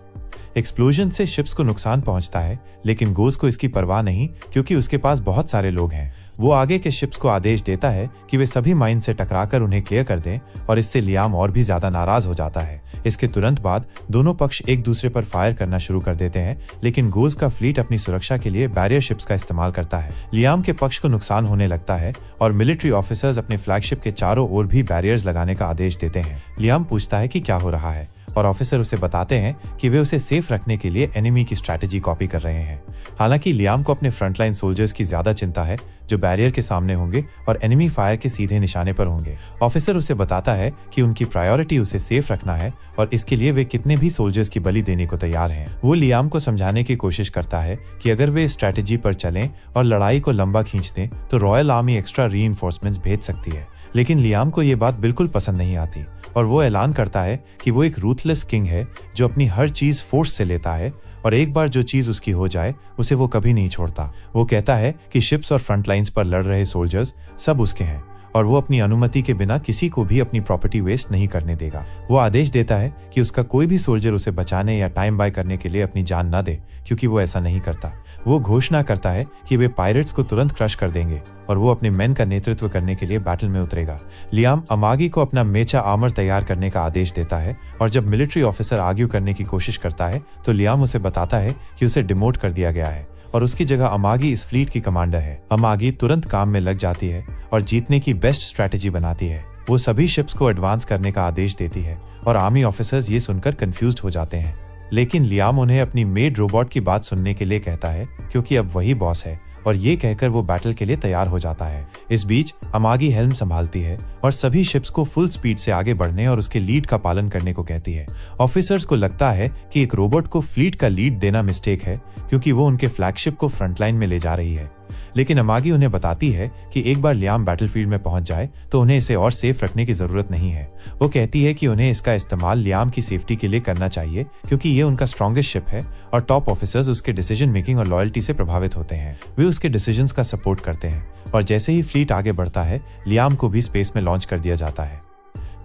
एक्सप्लोजन से शिप्स को नुकसान पहुंचता है, लेकिन गोज को इसकी परवाह नहीं क्योंकि उसके पास बहुत सारे लोग हैं। वो आगे के शिप्स को आदेश देता है कि वे सभी माइन से टकराकर उन्हें क्लियर कर दें और इससे लियाम और भी ज्यादा नाराज हो जाता है। इसके तुरंत बाद दोनों पक्ष एक दूसरे पर फायर करना शुरू कर देते हैं, लेकिन गोज का फ्लीट अपनी सुरक्षा के लिए बैरियर शिप्स का इस्तेमाल करता है। लियाम के पक्ष को नुकसान होने लगता है और मिलिट्री ऑफिसर्स अपने फ्लैगशिप के चारों ओर भी बैरियर्स लगाने का आदेश देते हैं। लियाम पूछता है कि क्या हो रहा है और ऑफिसर उसे बताते हैं कि वे उसे सेफ रखने के लिए एनिमी की स्ट्रैटेजी कॉपी कर रहे हैं। हालांकि लियाम को अपने फ्रंटलाइन सोल्जर्स की ज्यादा चिंता है जो बैरियर के सामने होंगे और एनिमी फायर के सीधे निशाने पर होंगे। ऑफिसर उसे बताता है कि उनकी प्रायोरिटी उसे सेफ रखना है और इसके लिए वे कितने भी सोल्जर्स की बलि देने को तैयार हैं। वो लियाम को समझाने की कोशिश करता है कि अगर वे स्ट्रैटेजी पर चलें और लड़ाई को लंबा खींच दें तो रॉयल आर्मी एक्स्ट्रा रीइंफोर्समेंट्स भेज सकती है। लेकिन लियाम को ये बात बिल्कुल पसंद नहीं आती और वो ऐलान करता है कि वो एक रूथलेस किंग है जो अपनी हर चीज फोर्स से लेता है और एक बार जो चीज उसकी हो जाए उसे वो कभी नहीं छोड़ता। वो कहता है कि शिप्स और फ्रंट लाइंस पर लड़ रहे सोल्जर्स सब उसके हैं और वो अपनी अनुमति के बिना किसी को भी अपनी प्रॉपर्टी वेस्ट नहीं करने देगा। वो आदेश देता है कि उसका कोई भी सोल्जर उसे बचाने या टाइम बाय करने के लिए अपनी जान न दे, क्योंकि वो ऐसा नहीं करता। वो घोषणा करता है कि वे पायरेट्स को तुरंत क्रश कर देंगे और वो अपने मेन का नेतृत्व करने के लिए बैटल में उतरेगा। लियाम अमागी को अपना मेचा आर्मर तैयार करने का आदेश देता है और जब मिलिट्री ऑफिसर आर्ग्यू करने की कोशिश करता है तो लियाम उसे बताता है कि उसे डिमोट कर दिया गया है और उसकी जगह अमागी इस फ्लीट की कमांडर है। अमागी तुरंत काम में लग जाती है और जीतने की बेस्ट स्ट्रैटेजी बनाती है। वो सभी शिप्स को एडवांस करने का आदेश देती है और आर्मी ऑफिसर्स ये सुनकर कंफ्यूज्ड हो जाते हैं, लेकिन लियाम उन्हें अपनी मेड रोबोट की बात सुनने के लिए कहता है क्योंकि अब वही बॉस है और ये कहकर वो बैटल के लिए तैयार हो जाता है। इस बीच अमागी हेल्म संभालती है और सभी शिप्स को फुल स्पीड से आगे बढ़ने और उसके लीड का पालन करने को कहती है। ऑफिसर्स को लगता है कि एक रोबोट को फ्लीट का लीड देना मिस्टेक है क्योंकि वो उनके फ्लैगशिप को फ्रंटलाइन में ले जा रही है, लेकिन अमागी उन्हें बताती है कि एक बार लियाम बैटलफील्ड में पहुंच जाए तो उन्हें इसे और सेफ रखने की जरूरत नहीं है। वो कहती है कि उन्हें इसका इस्तेमाल लियाम की सेफ्टी के लिए करना चाहिए क्योंकि ये उनका स्ट्रॉन्गेस्ट शिप है और टॉप ऑफिसर्स उसके डिसीजन मेकिंग और लॉयल्टी से प्रभावित होते हैं। वे उसके डिसीजंस का सपोर्ट करते हैं और जैसे ही फ्लीट आगे बढ़ता है लियाम को भी स्पेस में लॉन्च कर दिया जाता है।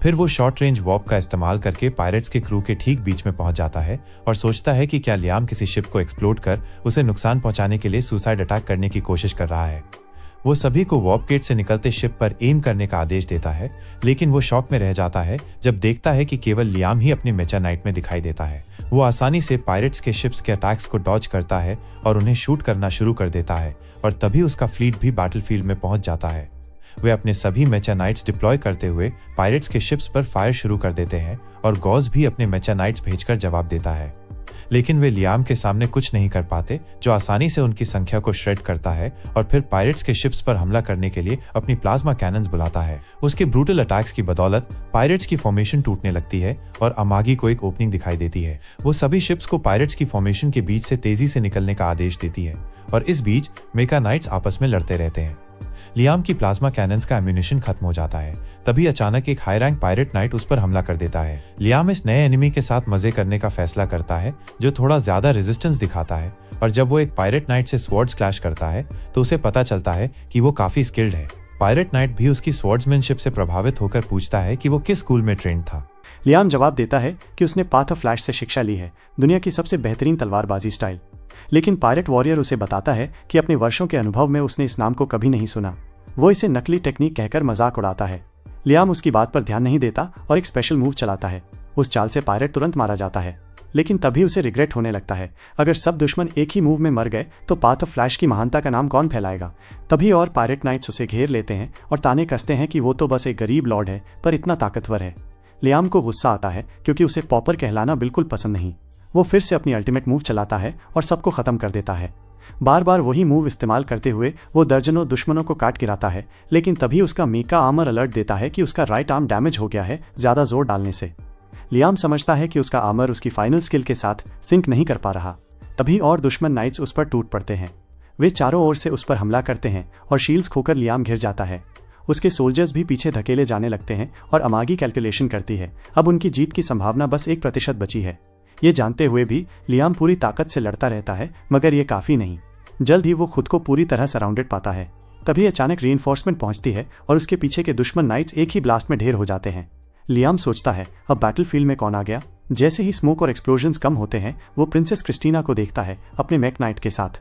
फिर वो शॉर्ट रेंज वॉर्प का इस्तेमाल करके पायरेट्स के क्रू के ठीक बीच में पहुंच जाता है और सोचता है कि क्या लियाम किसी शिप को एक्सप्लोड कर उसे नुकसान पहुंचाने के लिए सुसाइड अटैक करने की कोशिश कर रहा है। वो सभी को वॉर्प गेट से निकलते शिप पर एम करने का आदेश देता है, लेकिन वो शॉक में रह जाता है जब देखता है कि केवल लियाम ही अपनी मेचा नाइट में दिखाई देता है। वो आसानी से पायरेट्स के शिप्स के अटैक्स को डॉज करता है और उन्हें शूट करना शुरू कर देता है और तभी उसका फ्लीट भी बैटलफील्ड में पहुंच जाता है। वे अपने सभी मेचानाइट्स डिप्लॉय करते हुए पायरेट्स के शिप्स पर फायर शुरू कर देते हैं और गॉज भी अपने मेचानाइट्स भेजकर जवाब देता है, लेकिन वे लियाम के सामने कुछ नहीं कर पाते जो आसानी से उनकी संख्या को श्रेड करता है और फिर पायरेट्स के शिप्स पर हमला करने के लिए अपनी प्लाज्मा कैनन्स बुलाता है। उसके ब्रूटल अटैक्स की बदौलत पायरेट्स की फॉर्मेशन टूटने लगती है और अमागी को एक ओपनिंग दिखाई देती है। वो सभी शिप्स को पायरेट्स की फॉर्मेशन के बीच से तेजी से निकलने का आदेश देती है और इस बीच मेकानाइट्स आपस में लड़ते रहते हैं। लियाम की प्लाज्मा कैनन्स का एम्यूनिशन खत्म हो जाता है। तभी अचानक एक हाई रैंक पायरेट नाइट उस पर हमला कर देता है। लियाम इस नए एनिमी के साथ मजे करने का फैसला करता है जो थोड़ा ज्यादा रेजिस्टेंस दिखाता है और जब वो एक पायरेट नाइट से स्वॉर्ड्स क्लैश करता है तो उसे पता चलता है कि वो काफी स्किल्ड है। पायरेट नाइट भी उसकी स्वॉर्ड्समैनशिप से प्रभावित होकर पूछता है कि वो किस स्कूल में ट्रेंड था। लियाम जवाब देता है कि उसने पाथ ऑफ फ्लैश से शिक्षा ली है, दुनिया की सबसे बेहतरीन तलवारबाजी स्टाइल। लेकिन पायरेट वॉरियर उसे बताता है कि अपने वर्षों के अनुभव में उसने इस नाम को कभी नहीं सुना। वो इसे नकली टेक्निक कहकर मजाक उड़ाता है। लियाम उसकी बात पर ध्यान नहीं देता और एक स्पेशल मूव चलाता है। उस चाल से पायरेट तुरंत मारा जाता है, लेकिन तभी उसे रिग्रेट होने लगता है। अगर सब दुश्मन एक ही मूव में मर गए तो पाथ ऑफ फ्लैश की महानता का नाम कौन फैलाएगा। तभी और पायरेट नाइट्स उसे घेर लेते हैं और ताने कसते हैं कि वो तो बस एक गरीब लॉर्ड है पर इतना ताकतवर है। लियाम को गुस्सा आता है क्योंकि उसे पॉपर कहलाना बिल्कुल पसंद नहीं। वो फिर से अपनी अल्टीमेट मूव चलाता है और सबको खत्म कर देता है। बार बार वही मूव इस्तेमाल करते हुए वो दर्जनों दुश्मनों को काट गिराता है, लेकिन तभी उसका मेका आर्मर अलर्ट देता है कि उसका राइट आर्म डैमेज हो गया है ज्यादा जोर डालने से। लियाम समझता है कि उसका आर्मर उसकी फाइनल स्किल के साथ सिंक नहीं कर पा रहा। तभी और दुश्मन नाइट्स उस पर टूट पड़ते हैं। वे चारों ओर से उस पर हमला करते हैं और शील्ड्स खोकर लियाम घिर जाता है। उसके सोल्जर्स भी पीछे धकेले जाने लगते हैं और अमागी कैलकुलेशन करती है। अब उनकी जीत की संभावना बस 1% बची है। ये जानते हुए भी लियाम पूरी ताकत से लड़ता रहता है, मगर ये काफी नहीं। जल्द ही वो खुद को पूरी तरह सराउंडेड पाता है। तभी अचानक रीइंफोर्समेंट पहुंचती है और उसके पीछे के दुश्मन नाइट्स एक ही ब्लास्ट में ढेर हो जाते हैं। लियाम सोचता है, अब बैटलफील्ड में कौन आ गया। जैसे ही स्मोक और एक्सप्लोजन्स कम होते हैं, वो प्रिंसेस क्रिस्टीना को देखता है अपने मैक नाइट के साथ।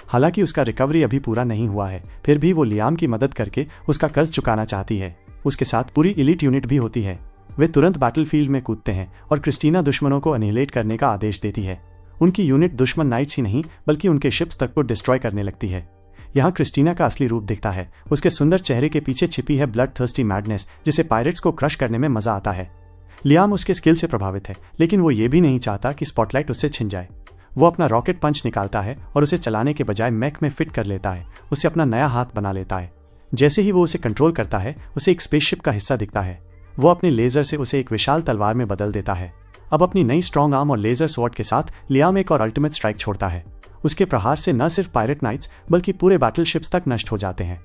हालांकि उसका रिकवरी अभी पूरा नहीं हुआ है, फिर भी वो लियाम की मदद करके उसका कर्ज चुकाना चाहती है। उसके साथ पूरी एलीट यूनिट भी होती है। वे तुरंत बैटलफील्ड में कूदते हैं और क्रिस्टीना दुश्मनों को अनिहिलेट करने का आदेश देती है। उनकी यूनिट दुश्मन नाइट्स ही नहीं बल्कि उनके शिप्स तक को डिस्ट्रॉय करने लगती है। यहाँ क्रिस्टीना का असली रूप दिखता है। उसके सुंदर चेहरे के पीछे छिपी है ब्लड थर्स्टी मैडनेस, जिसे पायरेट्स को क्रश करने में मजा आता है। लियाम उसके स्किल से प्रभावित है, लेकिन वो ये भी नहीं चाहता कि स्पॉटलाइट उससे छिन जाए। वो अपना रॉकेट पंच निकालता है और उसे चलाने के बजाय मैक में फिट कर लेता है। उसे अपना नया हाथ बना लेता है। जैसे ही वो उसे कंट्रोल करता है, उसे एक स्पेसशिप का हिस्सा दिखता है। वो अपने लेजर से उसे एक विशाल तलवार में बदल देता है। अब अपनी नई स्ट्रॉन्ग आर्म और लेजर स्वॉर्ड के साथ लियाम एक और अल्टीमेट स्ट्राइक छोड़ता है। उसके प्रहार से न सिर्फ पायरेट नाइट्स बल्कि पूरे बैटलशिप्स तक नष्ट हो जाते हैं।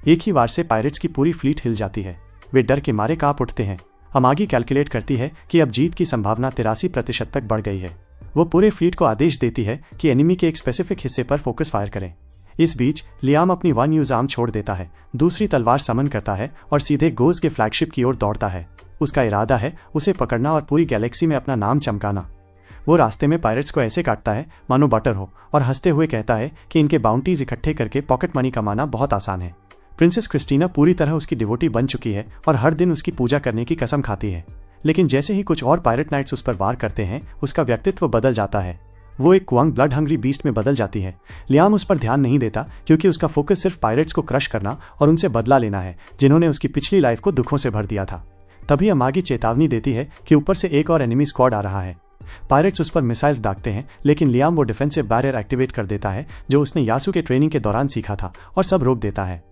एक ही वार से पायरेट्स की पूरी फ्लीट हिल जाती है। वे डर के मारे कांप उठते हैं। अमागी कैलकुलेट करती है कि अब जीत की संभावना 83% तक बढ़ गई है। वो पूरे फ्लीट को आदेश देती है कि एनिमी के एक स्पेसिफिक हिस्से पर फोकस फायर करें। इस बीच लियाम अपनी वन यूज आर्म छोड़ देता है, दूसरी तलवार समन करता है और सीधे गोज के फ्लैगशिप की ओर दौड़ता है। उसका इरादा है उसे पकड़ना और पूरी गैलेक्सी में अपना नाम चमकाना। वो रास्ते में पायरेट्स को ऐसे काटता है मानो बटर हो और हंसते हुए कहता है कि इनके बाउंटीज इकट्ठे करके पॉकेट मनी कमाना बहुत आसान है। प्रिंसेस क्रिस्टीना पूरी तरह उसकी डिवोटी बन चुकी है और हर दिन उसकी पूजा करने की कसम खाती है। लेकिन जैसे ही कुछ और पायरेट नाइट्स उस पर वार करते हैं, उसका व्यक्तित्व बदल जाता है। वो एक क्वांग ब्लड हंग्री बीस्ट में बदल जाती है। लियाम उस पर ध्यान नहीं देता क्योंकि उसका फोकस सिर्फ पायरेट्स को क्रश करना और उनसे बदला लेना है, जिन्होंने उसकी पिछली लाइफ को दुखों से भर दिया था। तभी अमागी चेतावनी देती है कि ऊपर से एक और एनिमी स्क्वाड आ रहा है। पायरेट्स उस पर मिसाइल्स दागते हैं, लेकिन लियाम वो डिफेंसिव बैरियर एक्टिवेट कर देता है जो उसने यासु के ट्रेनिंग के दौरान सीखा था और सब रोक देता है।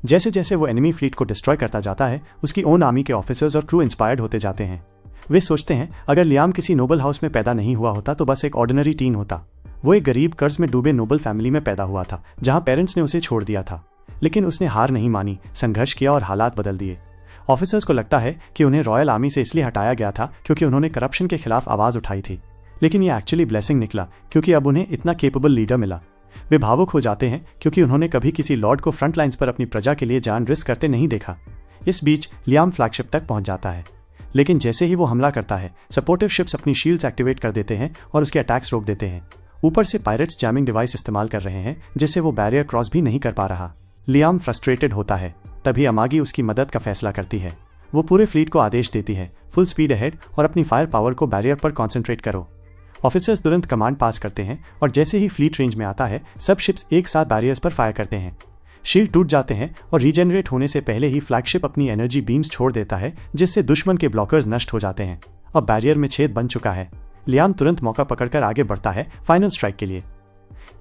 जैसे जैसे वो एनिमी फ्लीट को डिस्ट्रॉय करता जाता है, उसकी ओन आर्मी के ऑफिसर्स और क्रू इंस्पायर्ड होते जाते हैं। वे सोचते हैं अगर लियाम किसी नोबल हाउस में पैदा नहीं हुआ होता तो बस एक ऑर्डिनरी टीन होता। वो एक गरीब कर्ज में डूबे नोबल फैमिली में पैदा हुआ था, जहां पेरेंट्स ने उसे छोड़ दिया था। लेकिन उसने हार नहीं मानी, संघर्ष किया और हालात बदल दिए। ऑफिसर्स को लगता है कि उन्हें रॉयल आर्मी से इसलिए हटाया गया था क्योंकि उन्होंने करप्शन के खिलाफ आवाज उठाई थी, लेकिन ये एक्चुअली ब्लेसिंग निकला क्योंकि अब उन्हें इतना केपेबल लीडर मिला। वे भावुक हो जाते हैं क्योंकि उन्होंने कभी किसी लॉर्ड को फ्रंट लाइंस पर अपनी प्रजा के लिए जान रिस्क करते नहीं देखा। इस बीच लियाम फ्लैगशिप तक पहुंच जाता है, लेकिन जैसे ही वो हमला करता है, सपोर्टिव शिप्स अपनी शील्ड्स एक्टिवेट कर देते हैं और उसके अटैक्स रोक देते हैं। ऊपर से पायरेट्स जैमिंग डिवाइस इस्तेमाल कर रहे हैं, जिससे वो बैरियर क्रॉस भी नहीं कर पा रहा। लियाम फ्रस्ट्रेटेड होता है। तभी अमागी उसकी मदद का फैसला करती है। वो पूरे फ्लीट को आदेश देती है, फुल स्पीड अहेड और अपनी फायर पावर को बैरियर पर कॉन्सेंट्रेट करो। ऑफिसर्स तुरंत कमांड पास करते हैं और जैसे ही फ्लीट रेंज में आता है, सब शिप्स एक साथ बैरियर्स पर फायर करते हैं। शील्ड टूट जाते हैं और रीजेनरेट होने से पहले ही फ्लैगशिप अपनी एनर्जी बीम्स छोड़ देता है, जिससे दुश्मन के ब्लॉकर्स नष्ट हो जाते हैं। अब बैरियर में छेद बन चुका है। लियाम तुरंत मौका पकड़कर आगे बढ़ता है फाइनल स्ट्राइक के लिए।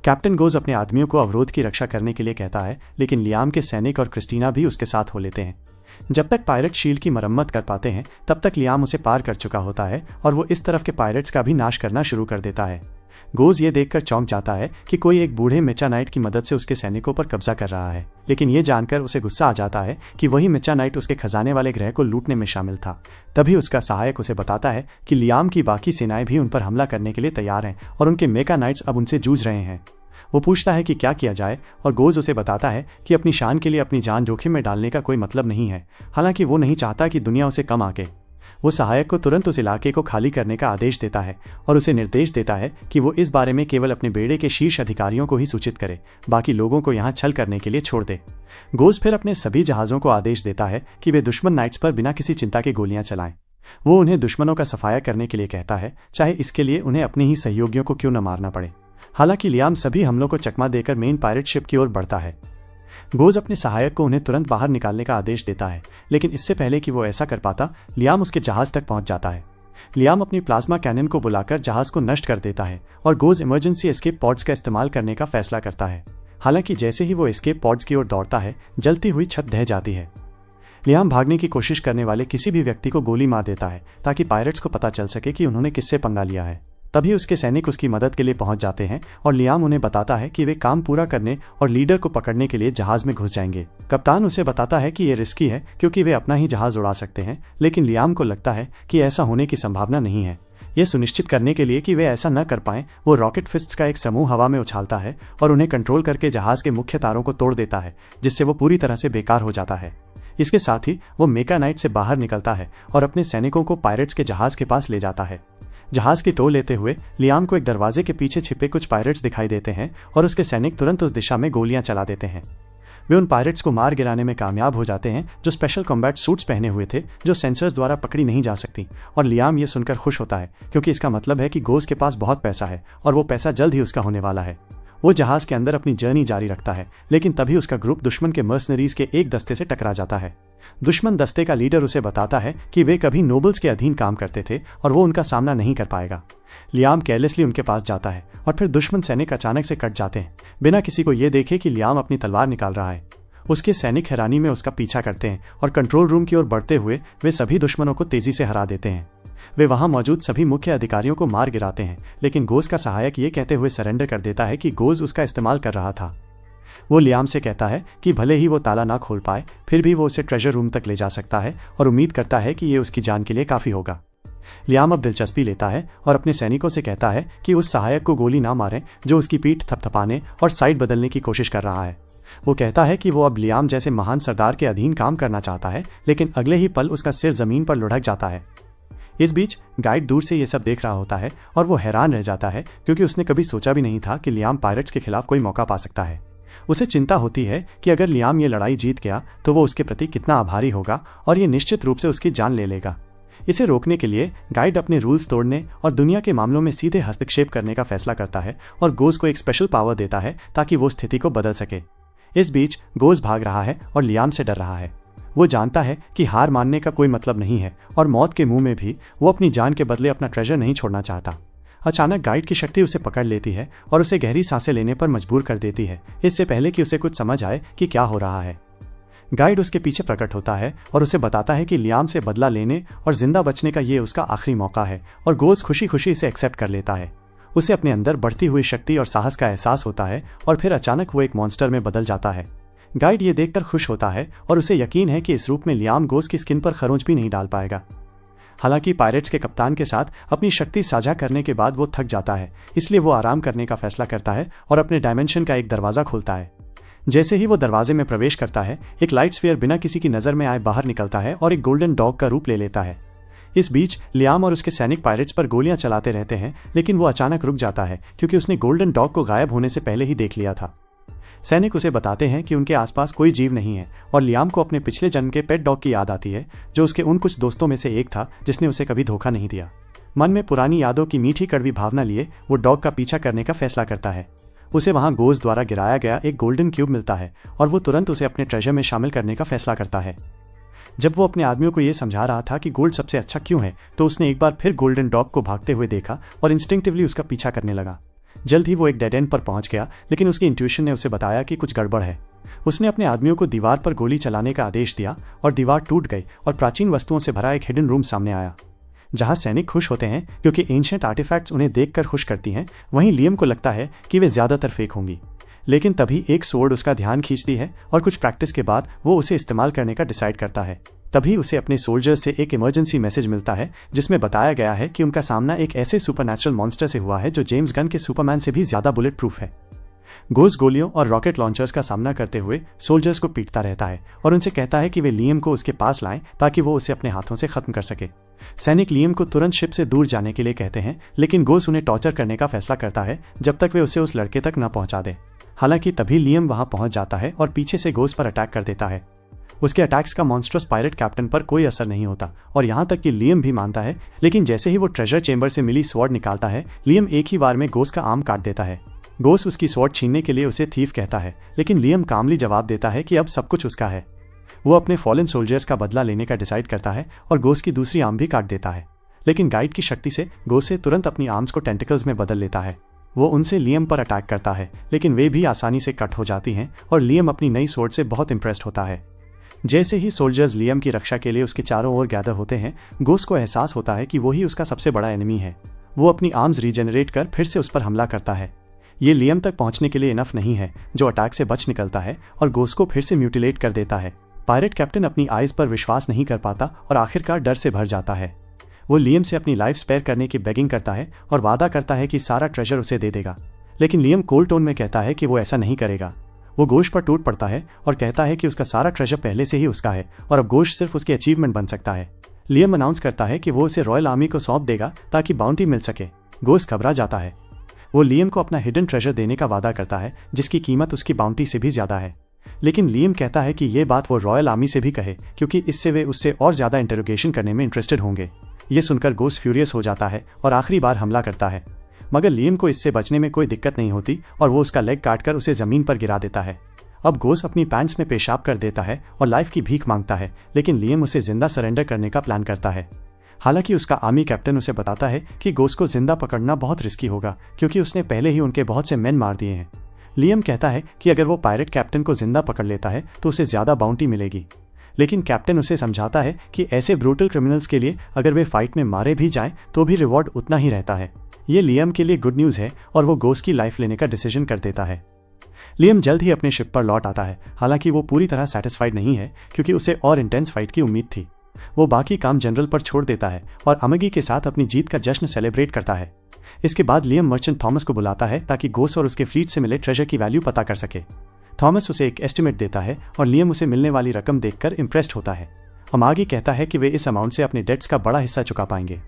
कैप्टन गोज अपने आदमियों को अवरोध की रक्षा करने के लिए कहता है, लेकिन लियाम के सैनिक और क्रिस्टीना भी उसके साथ हो लेते हैं। जब तक पायरेट शील्ड की मरम्मत कर पाते हैं, तब तक लियाम उसे पार कर चुका होता है और वो इस तरफ के पायरेट्स का भी नाश करना शुरू कर देता है। गोज ये देखकर चौंक जाता है कि कोई एक बूढ़े मेचा नाइट की मदद से उसके सैनिकों पर कब्जा कर रहा है, लेकिन ये जानकर उसे गुस्सा आ जाता है कि वही मेचा नाइट उसके खजाने वाले ग्रह को लूटने में शामिल था। तभी उसका सहायक उसे बताता है कि लियाम की बाकी सेनाएं भी उन पर हमला करने के लिए तैयार हैं और उनके मेका नाइट्स अब उनसे जूझ रहे हैं। वो पूछता है कि क्या किया जाए और गोज उसे बताता है कि अपनी शान के लिए अपनी जान जोखिम में डालने का कोई मतलब नहीं है। हालांकि वो नहीं चाहता कि दुनिया उसे कम आके। वो सहायक को तुरंत उस इलाके को खाली करने का आदेश देता है और उसे निर्देश देता है कि वो इस बारे में केवल अपने बेड़े के शीर्ष अधिकारियों को ही सूचित करे, बाकी लोगों को यहाँ छल करने के लिए छोड़ दे। गोज फिर अपने सभी जहाज़ों को आदेश देता है कि वे दुश्मन नाइट्स पर बिना किसी चिंता के गोलियां चलाएं। वो उन्हें दुश्मनों का सफाया करने के लिए कहता है, चाहे इसके लिए उन्हें अपने ही सहयोगियों को क्यों न मारना पड़े। हालांकि लियाम सभी हमलों को चकमा देकर मेन पायरेट शिप की ओर बढ़ता है। गोज अपने सहायक को उन्हें तुरंत बाहर निकालने का आदेश देता है, लेकिन इससे पहले कि वो ऐसा कर पाता, लियाम उसके जहाज तक पहुंच जाता है। लियाम अपनी प्लाज्मा कैनन को बुलाकर जहाज को नष्ट कर देता है और गोज इमरजेंसी एस्केप पॉड्स का इस्तेमाल करने का फैसला करता है। हालांकि जैसे ही वो एस्केप पॉड्स की ओर दौड़ता है, जलती हुई छत ढह जाती है। लियाम भागने की कोशिश करने वाले किसी भी व्यक्ति को गोली मार देता है ताकि पायरेट्स को पता चल सके कि उन्होंने किससे पंगा लिया है। तभी उसके सैनिक उसकी मदद के लिए पहुंच जाते हैं और लियाम उन्हें बताता है कि वे काम पूरा करने और लीडर को पकड़ने के लिए जहाज में घुस जाएंगे। कप्तान उसे बताता है कि ये रिस्की है क्योंकि वे अपना ही जहाज उड़ा सकते हैं, लेकिन लियाम को लगता है कि ऐसा होने की संभावना नहीं है। यह सुनिश्चित करने के लिए कि वे ऐसा न कर पाएं, वो रॉकेट फिस्ट्स का एक समूह हवा में उछालता है और उन्हें कंट्रोल करके जहाज के मुख्य तारों को तोड़ देता है, जिससे वो पूरी तरह से बेकार हो जाता है। इसके साथ ही वो मेकानाइट से बाहर निकलता है और अपने सैनिकों को पायरेट्स के जहाज के पास ले जाता है। जहाज की टो लेते हुए लियाम को एक दरवाजे के पीछे छिपे कुछ पायरेट्स दिखाई देते हैं और उसके सैनिक तुरंत उस दिशा में गोलियां चला देते हैं। वे उन पायरेट्स को मार गिराने में कामयाब हो जाते हैं जो स्पेशल कॉम्बैट सूट्स पहने हुए थे, जो सेंसर्स द्वारा पकड़ी नहीं जा सकती। और लियाम ये सुनकर खुश होता है क्योंकि इसका मतलब है कि गोज के पास बहुत पैसा है और वो पैसा जल्द ही उसका होने वाला है। वो जहाज के अंदर अपनी जर्नी जारी रखता है, लेकिन तभी उसका ग्रुप दुश्मन के मर्सनरीज के एक दस्ते से टकरा जाता है। दुश्मन दस्ते का लीडर उसे बताता है कि वे कभी नोबल्स के अधीन काम करते थे और वो उनका सामना नहीं कर पाएगा। लियाम केयरलेसली उनके पास जाता है और फिर दुश्मन सैनिक अचानक से कट जाते हैं, बिना किसी को ये देखे कि लियाम अपनी तलवार निकाल रहा है। उसके सैनिक हैरानी में उसका पीछा करते हैं और कंट्रोल रूम की ओर बढ़ते हुए वे सभी दुश्मनों को तेजी से हरा देते हैं। वे वहां मौजूद सभी मुख्य अधिकारियों को मार गिराते हैं, लेकिन गोज का सहायक ये कहते हुए सरेंडर कर देता है कि गोज उसका इस्तेमाल कर रहा था। वो लियाम से कहता है कि भले ही वो ताला ना खोल पाए, फिर भी वो उसे ट्रेजर रूम तक ले जा सकता है और उम्मीद करता है कि ये उसकी जान के लिए काफी होगा। लियाम अब दिलचस्पी लेता है और अपने सैनिकों से कहता है कि उस सहायक को गोली ना मारें जो उसकी पीठ थपथपाने और साइड बदलने की कोशिश कर रहा है। वो कहता है कि वो अब लियाम जैसे महान सरदार के अधीन काम करना चाहता है, लेकिन अगले ही पल उसका सिर जमीन पर लुढ़क जाता है। इस बीच गाइड दूर से ये सब देख रहा होता है और वो हैरान रह जाता है क्योंकि उसने कभी सोचा भी नहीं था कि लियाम पायरेट्स के खिलाफ कोई मौका पा सकता है। उसे चिंता होती है कि अगर लियाम ये लड़ाई जीत गया तो वो उसके प्रति कितना आभारी होगा और ये निश्चित रूप से उसकी जान ले लेगा। इसे रोकने के लिए गाइड अपने रूल्स तोड़ने और दुनिया के मामलों में सीधे हस्तक्षेप करने का फैसला करता है और गोज को एक स्पेशल पावर देता है ताकि वो स्थिति को बदल सके। इस बीच गोज भाग रहा है और लियाम से डर रहा है। वो जानता है कि हार मानने का कोई मतलब नहीं है और मौत के मुंह में भी वो अपनी जान के बदले अपना ट्रेजर नहीं छोड़ना चाहता। अचानक गाइड की शक्ति उसे पकड़ लेती है और उसे गहरी सांसें लेने पर मजबूर कर देती है, इससे पहले कि उसे कुछ समझ आए कि क्या हो रहा है। गाइड उसके पीछे प्रकट होता है और उसे बताता है कि लियाम से बदला लेने और जिंदा बचने का ये उसका आखिरी मौका है और गोज खुशी खुशी इसे एक्सेप्ट कर लेता है। उसे अपने अंदर बढ़ती हुई शक्ति और साहस का एहसास होता है और फिर अचानक वो एक मॉन्स्टर में बदल जाता है। गाइड ये देखकर खुश होता है और उसे यकीन है कि इस रूप में लियाम गोज की स्किन पर खरोंच भी नहीं डाल पाएगा। हालांकि पायरेट्स के कप्तान के साथ अपनी शक्ति साझा करने के बाद वो थक जाता है, इसलिए वो आराम करने का फैसला करता है और अपने डायमेंशन का एक दरवाजा खोलता है। जैसे ही वो दरवाजे में प्रवेश करता है, एक लाइट स्फीयर बिना किसी की नजर में आए बाहर निकलता है और एक गोल्डन डॉग का रूप ले लेता है। इस बीच लियाम और उसके सैनिक पायरेट्स पर गोलियां चलाते रहते हैं, लेकिन वो अचानक रुक जाता है क्योंकि उसने गोल्डन डॉग को गायब होने से पहले ही देख लिया था। सैनिक उसे बताते हैं कि उनके आसपास कोई जीव नहीं है और लियाम को अपने पिछले जन्म के पेट डॉग की याद आती है, जो उसके उन कुछ दोस्तों में से एक था जिसने उसे कभी धोखा नहीं दिया। मन में पुरानी यादों की मीठी कड़वी भावना लिए वो डॉग का पीछा करने का फैसला करता है। उसे वहां गोज द्वारा गिराया गया एक गोल्डन क्यूब मिलता है और वो तुरंत उसे अपने ट्रेजर में शामिल करने का फैसला करता है। जब वो अपने आदमियों को यह समझा रहा था कि गोल्ड सबसे अच्छा क्यों है, तो उसने एक बार फिर गोल्डन डॉग को भागते हुए देखा और इंस्टिंक्टिवली उसका पीछा करने लगा। जल्द ही वो एक डेड एंड पर पहुंच गया, लेकिन उसकी इंट्यूशन ने उसे बताया कि कुछ गड़बड़ है। उसने अपने आदमियों को दीवार पर गोली चलाने का आदेश दिया और दीवार टूट गई और प्राचीन वस्तुओं से भरा एक हिडन रूम सामने आया, जहां सैनिक खुश होते हैं क्योंकि एंशिएंट आर्टिफैक्ट्स उन्हें देखकर खुश करती हैं। वहीं लियम को लगता है कि वे ज्यादातर फेक होंगी, लेकिन तभी एक स्वॉर्ड उसका ध्यान खींचती है और कुछ प्रैक्टिस के बाद वो उसे इस्तेमाल करने का डिसाइड करता है। तभी उसे अपने सोल्जर्स से एक इमरजेंसी मैसेज मिलता है जिसमें बताया गया है कि उनका सामना एक ऐसे सुपरनैचुरल मॉन्स्टर से हुआ है जो जेम्स गन के सुपरमैन से भी ज्यादा बुलेट प्रूफ है। गोज गोलियों और रॉकेट लॉन्चर्स का सामना करते हुए सोल्जर्स को पीटता रहता है और उनसे कहता है कि वे लियम को उसके पास लाएं ताकि वो उसे अपने हाथों से खत्म कर सके। सैनिक लियम को तुरंत शिप से दूर जाने के लिए कहते हैं, लेकिन गोज उन्हें टॉर्चर करने का फैसला करता है जब तक वे उसे उस लड़के तक न पहुंचा दे। हालांकि तभी लियम वहां पहुंच जाता है और पीछे से गोज पर अटैक कर देता है। उसके अटैक्स का मॉन्स्ट्रस पायरेट कैप्टन पर कोई असर नहीं होता और यहां तक कि लियम भी मानता है, लेकिन जैसे ही वो ट्रेजर चेंबर से मिली स्वॉर्ड निकालता है, लियम एक ही बार में गोज का आर्म काट देता है। गोज उसकी स्वॉर्ड छीनने के लिए उसे थीफ कहता है, लेकिन लियम कामली जवाब देता है कि अब सब कुछ उसका है। वो अपने फॉलन सोल्जर्स का बदला लेने का डिसाइड करता है और गोज की दूसरी आर्म भी काट देता है, लेकिन गाइड की शक्ति से गोज से तुरंत अपनी आर्म्स को टेंटिकल्स में बदल लेता है। वो उनसे लियम पर अटैक करता है, लेकिन वे भी आसानी से कट हो जाती हैं और लियम अपनी नई स्वॉर्ड से बहुत इंप्रेस्ड होता है। जैसे ही सोल्जर्स लियम की रक्षा के लिए उसके चारों ओर गैदर होते हैं, गोज को एहसास होता है कि वही उसका सबसे बड़ा एनिमी है। वो अपनी आर्म्स रीजेनरेट कर फिर से उस पर हमला करता है। ये लियम तक पहुंचने के लिए इनफ नहीं है, जो अटैक से बच निकलता है और गोज को फिर से म्यूटिलेट कर देता है। पायरेट कैप्टन अपनी आइज पर विश्वास नहीं कर पाता और आखिरकार डर से भर जाता है। वो लियम से अपनी लाइफ स्पेयर करने की बेगिंग करता है और वादा करता है कि सारा ट्रेजर उसे दे देगा, लेकिन लियम कोल्ड टोन में कहता है कि वो ऐसा नहीं करेगा। वो गोश पर टूट पड़ता है और कहता है कि उसका सारा ट्रेजर पहले से ही उसका है और अब गोश सिर्फ उसकी अचीवमेंट बन सकता है। लियम अनाउंस करता है कि वो उसे रॉयल आर्मी को सौंप देगा ताकि बाउंटी मिल सके। गोश घबरा जाता है। वो लियम को अपना हिडन ट्रेजर देने का वादा करता है जिसकी कीमत उसकी बाउंटी से भी ज्यादा है, लेकिन लियम कहता है कि ये बात वो रॉयल आर्मी से भी कहे क्योंकि इससे वे उससे और ज्यादा इंटरोगेशन करने में इंटरेस्टेड होंगे। ये सुनकर गोश फ्यूरियस हो जाता है और आखिरी बार हमला करता है, मगर लियम को इससे बचने में कोई दिक्कत नहीं होती और वो उसका लेग काटकर उसे जमीन पर गिरा देता है। अब गोश अपनी पैंट्स में पेशाब कर देता है और लाइफ की भीख मांगता है, लेकिन लियम उसे जिंदा सरेंडर करने का प्लान करता है। हालांकि उसका आर्मी कैप्टन उसे बताता है कि गोश को जिंदा पकड़ना बहुत रिस्की होगा क्योंकि उसने पहले ही उनके बहुत से मेन मार दिए हैं। लियम कहता है कि अगर वो पायरेट कैप्टन को जिंदा पकड़ लेता है तो उसे ज्यादा बाउंटी मिलेगी, लेकिन कैप्टन उसे समझाता है कि ऐसे ब्रूटल क्रिमिनल्स के लिए अगर वे फाइट में मारे भी जाएं तो भी रिवॉर्ड उतना ही रहता है। ये लियम के लिए गुड न्यूज है और वो गोश की लाइफ लेने का डिसीजन कर देता है। लियम जल्द ही अपने शिप पर लौट आता है, हालांकि वो पूरी तरह सेटिस्फाइड नहीं है क्योंकि उसे और इंटेंस फाइट की उम्मीद थी। वो बाकी काम जनरल पर छोड़ देता है और अमगी के साथ अपनी जीत का जश्न सेलिब्रेट करता है। इसके बाद लियम मर्चेंट थॉमस को बुलाता है ताकि गोश और उसके फ्लीट से मिले ट्रेजर की वैल्यू पता कर सके। थॉमस उसे एक एस्टिमेट देता है और लियम उसे मिलने वाली रकम देखकर इंप्रेस्ड होता है। अमागी कहता है कि वे इस अमाउंट से अपने डेट्स का बड़ा हिस्सा चुका पाएंगे।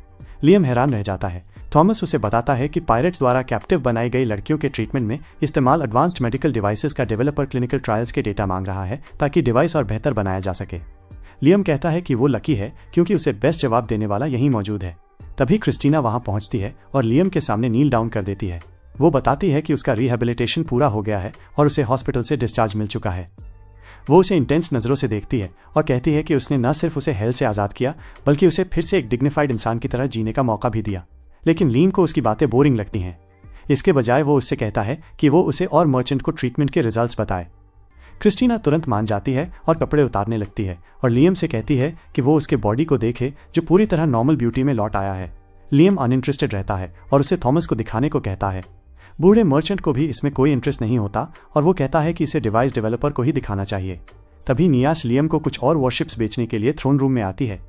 लियम हैरान रह जाता है। थॉमस उसे बताता है कि पायरेट्स द्वारा कैप्टिव बनाई गई लड़कियों के ट्रीटमेंट में इस्तेमाल एडवांस्ड मेडिकल डिवाइसेस का डेवलपर क्लिनिकल ट्रायल्स के डेटा मांग रहा है ताकि डिवाइस और बेहतर बनाया जा सके। लियम कहता है कि वो लकी है क्योंकि उसे बेस्ट जवाब देने वाला यहीं मौजूद है। तभी क्रिस्टीना वहां पहुंचती है और लियम के सामने नील डाउन कर देती है। वो बताती है कि उसका रिहेबिलिटेशन पूरा हो गया है और उसे हॉस्पिटल से डिस्चार्ज मिल चुका है। वो उसे इंटेंस नज़रों से देखती है और कहती है कि उसने न सिर्फ उसे हेल से आज़ाद किया बल्कि उसे फिर से एक डिग्निफाइड इंसान की तरह जीने का मौका भी दिया। लेकिन लियम को उसकी बातें बोरिंग लगती हैं। इसके बजाय वो उससे कहता है कि वो उसे और मर्चेंट को ट्रीटमेंट के रिजल्ट्स बताए। क्रिस्टीना तुरंत मान जाती है और कपड़े उतारने लगती है और लियम से कहती है कि वो उसके बॉडी को देखे जो पूरी तरह नॉर्मल ब्यूटी में लौट आया है। लियम अनइंटरेस्टेड रहता है और उसे थॉमस को दिखाने को कहता है। बूढ़े मर्चेंट को भी इसमें कोई इंटरेस्ट नहीं होता और वो कहता है कि इसे डिवाइस डेवलपर को ही दिखाना चाहिए। तभी नियास लियम को कुछ और वॉरशिप्स बेचने के लिए थ्रोन रूम में आती है।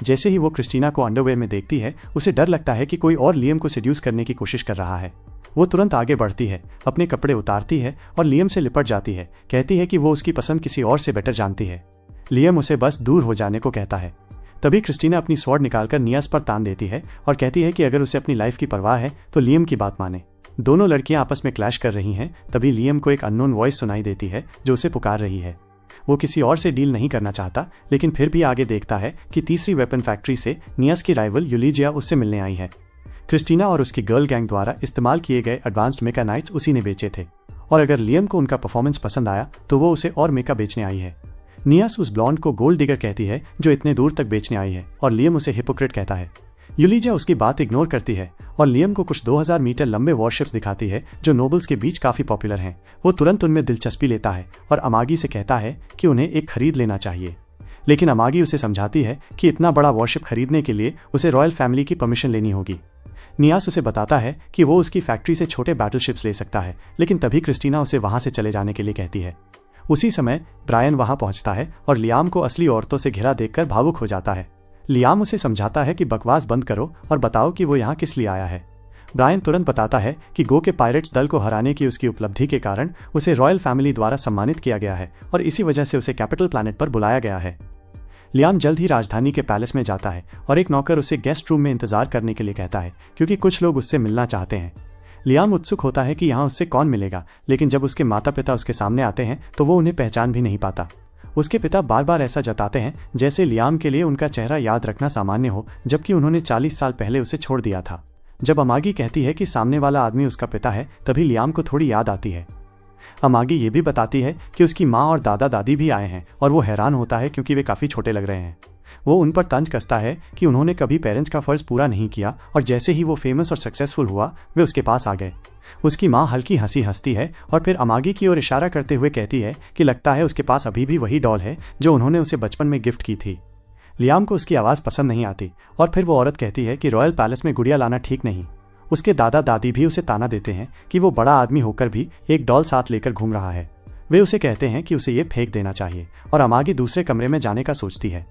जैसे ही वो क्रिस्टीना को अंडरवेयर में देखती है उसे डर लगता है कि कोई और लियम को सेड्यूस करने की कोशिश कर रहा है। वो तुरंत आगे बढ़ती है, अपने कपड़े उतारती है और लियम से लिपट जाती है। कहती है कि वो उसकी पसंद किसी और से बेटर जानती है। लियम उसे बस दूर हो जाने को कहता है। तभी क्रिस्टीना अपनी स्वॉर्ड निकालकर नियास पर तान देती है और कहती है कि अगर उसे अपनी लाइफ की परवाह है तो लियम की बात माने। दोनों लड़कियां आपस में क्लैश कर रही हैं। तभी लियम को एक अननोन वॉइस सुनाई देती है जो उसे पुकार रही है। वो किसी और से डील नहीं करना चाहता, लेकिन फिर भी आगे देखता है कि तीसरी वेपन फैक्ट्री से नियास की राइवल यूलिजिया उससे मिलने आई है। क्रिस्टीना और उसकी गर्ल गैंग द्वारा इस्तेमाल किए गए एडवांस्ड मेकानाइट्स उसी ने बेचे थे और अगर लियम को उनका परफॉर्मेंस पसंद आया तो वो उसे और मेका बेचने आई है। नियास उस ब्लॉन्ड को गोल्ड डिगर कहती है जो इतने दूर तक बेचने आई है और लियम उसे हिपोक्रेट कहता है। यूलिजिया उसकी बात इग्नोर करती है और लियम को कुछ 2000 मीटर लंबे वॉरशिप्स दिखाती है जो नोबल्स के बीच काफी पॉपुलर हैं। वो तुरंत उनमें दिलचस्पी लेता है और अमागी से कहता है कि उन्हें एक खरीद लेना चाहिए, लेकिन अमागी उसे समझाती है कि इतना बड़ा वॉरशिप खरीदने के लिए उसे रॉयल फैमिली की परमिशन लेनी होगी। नियास उसे बताता है कि वो उसकी फैक्ट्री से छोटे बैटलशिप्स ले सकता है, लेकिन तभी क्रिस्टीना उसे वहां से चले जाने के लिए कहती है। उसी समय ब्रायन वहां पहुंचता है और लियाम को असली औरतों से घिरा देखकर भावुक हो जाता है। लियाम उसे समझाता है कि बकवास बंद करो और बताओ कि वो यहाँ किस लिए आया है। ब्रायन तुरंत बताता है कि गो के पायरेट्स दल को हराने की उसकी उपलब्धि के कारण उसे रॉयल फैमिली द्वारा सम्मानित किया गया है और इसी वजह से उसे कैपिटल प्लैनेट पर बुलाया गया है। लियाम जल्द ही राजधानी के पैलेस में जाता है और एक नौकर उसे गेस्ट रूम में इंतजार करने के लिए कहता है क्योंकि कुछ लोग उससे मिलना चाहते हैं। लियाम उत्सुक होता है कि यहाँ उससे कौन मिलेगा, लेकिन जब उसके माता पिता उसके सामने आते हैं तो वो उन्हें पहचान भी नहीं पाता। उसके पिता बार बार ऐसा जताते हैं जैसे लियाम के लिए उनका चेहरा याद रखना सामान्य हो, जबकि उन्होंने 40 साल पहले उसे छोड़ दिया था। जब अमागी कहती है कि सामने वाला आदमी उसका पिता है, तभी लियाम को थोड़ी याद आती है। अमागी ये भी बताती है कि उसकी माँ और दादा दादी भी आए हैं और वो हैरान होता है क्योंकि वे काफ़ी छोटे लग रहे हैं। वो उन पर तंज कसता है कि उन्होंने कभी पेरेंट्स का फ़र्ज़ पूरा नहीं किया और जैसे ही वो फेमस और सक्सेसफुल हुआ वे उसके पास आ गए। उसकी माँ हल्की हंसी हंसती है और फिर अमागी की ओर इशारा करते हुए कहती है कि लगता है उसके पास अभी भी वही डॉल है जो उन्होंने उसे बचपन में गिफ्ट की थी। लियाम को उसकी आवाज़ पसंद नहीं आती और फिर वो औरत कहती है कि रॉयल पैलेस में गुड़िया लाना ठीक नहीं। उसके दादा दादी भी उसे ताना देते हैं कि वो बड़ा आदमी होकर भी एक डॉल साथ लेकर घूम रहा है। वे उसे कहते हैं कि उसे ये फेंक देना चाहिए और अमागी दूसरे कमरे में जाने का सोचती है,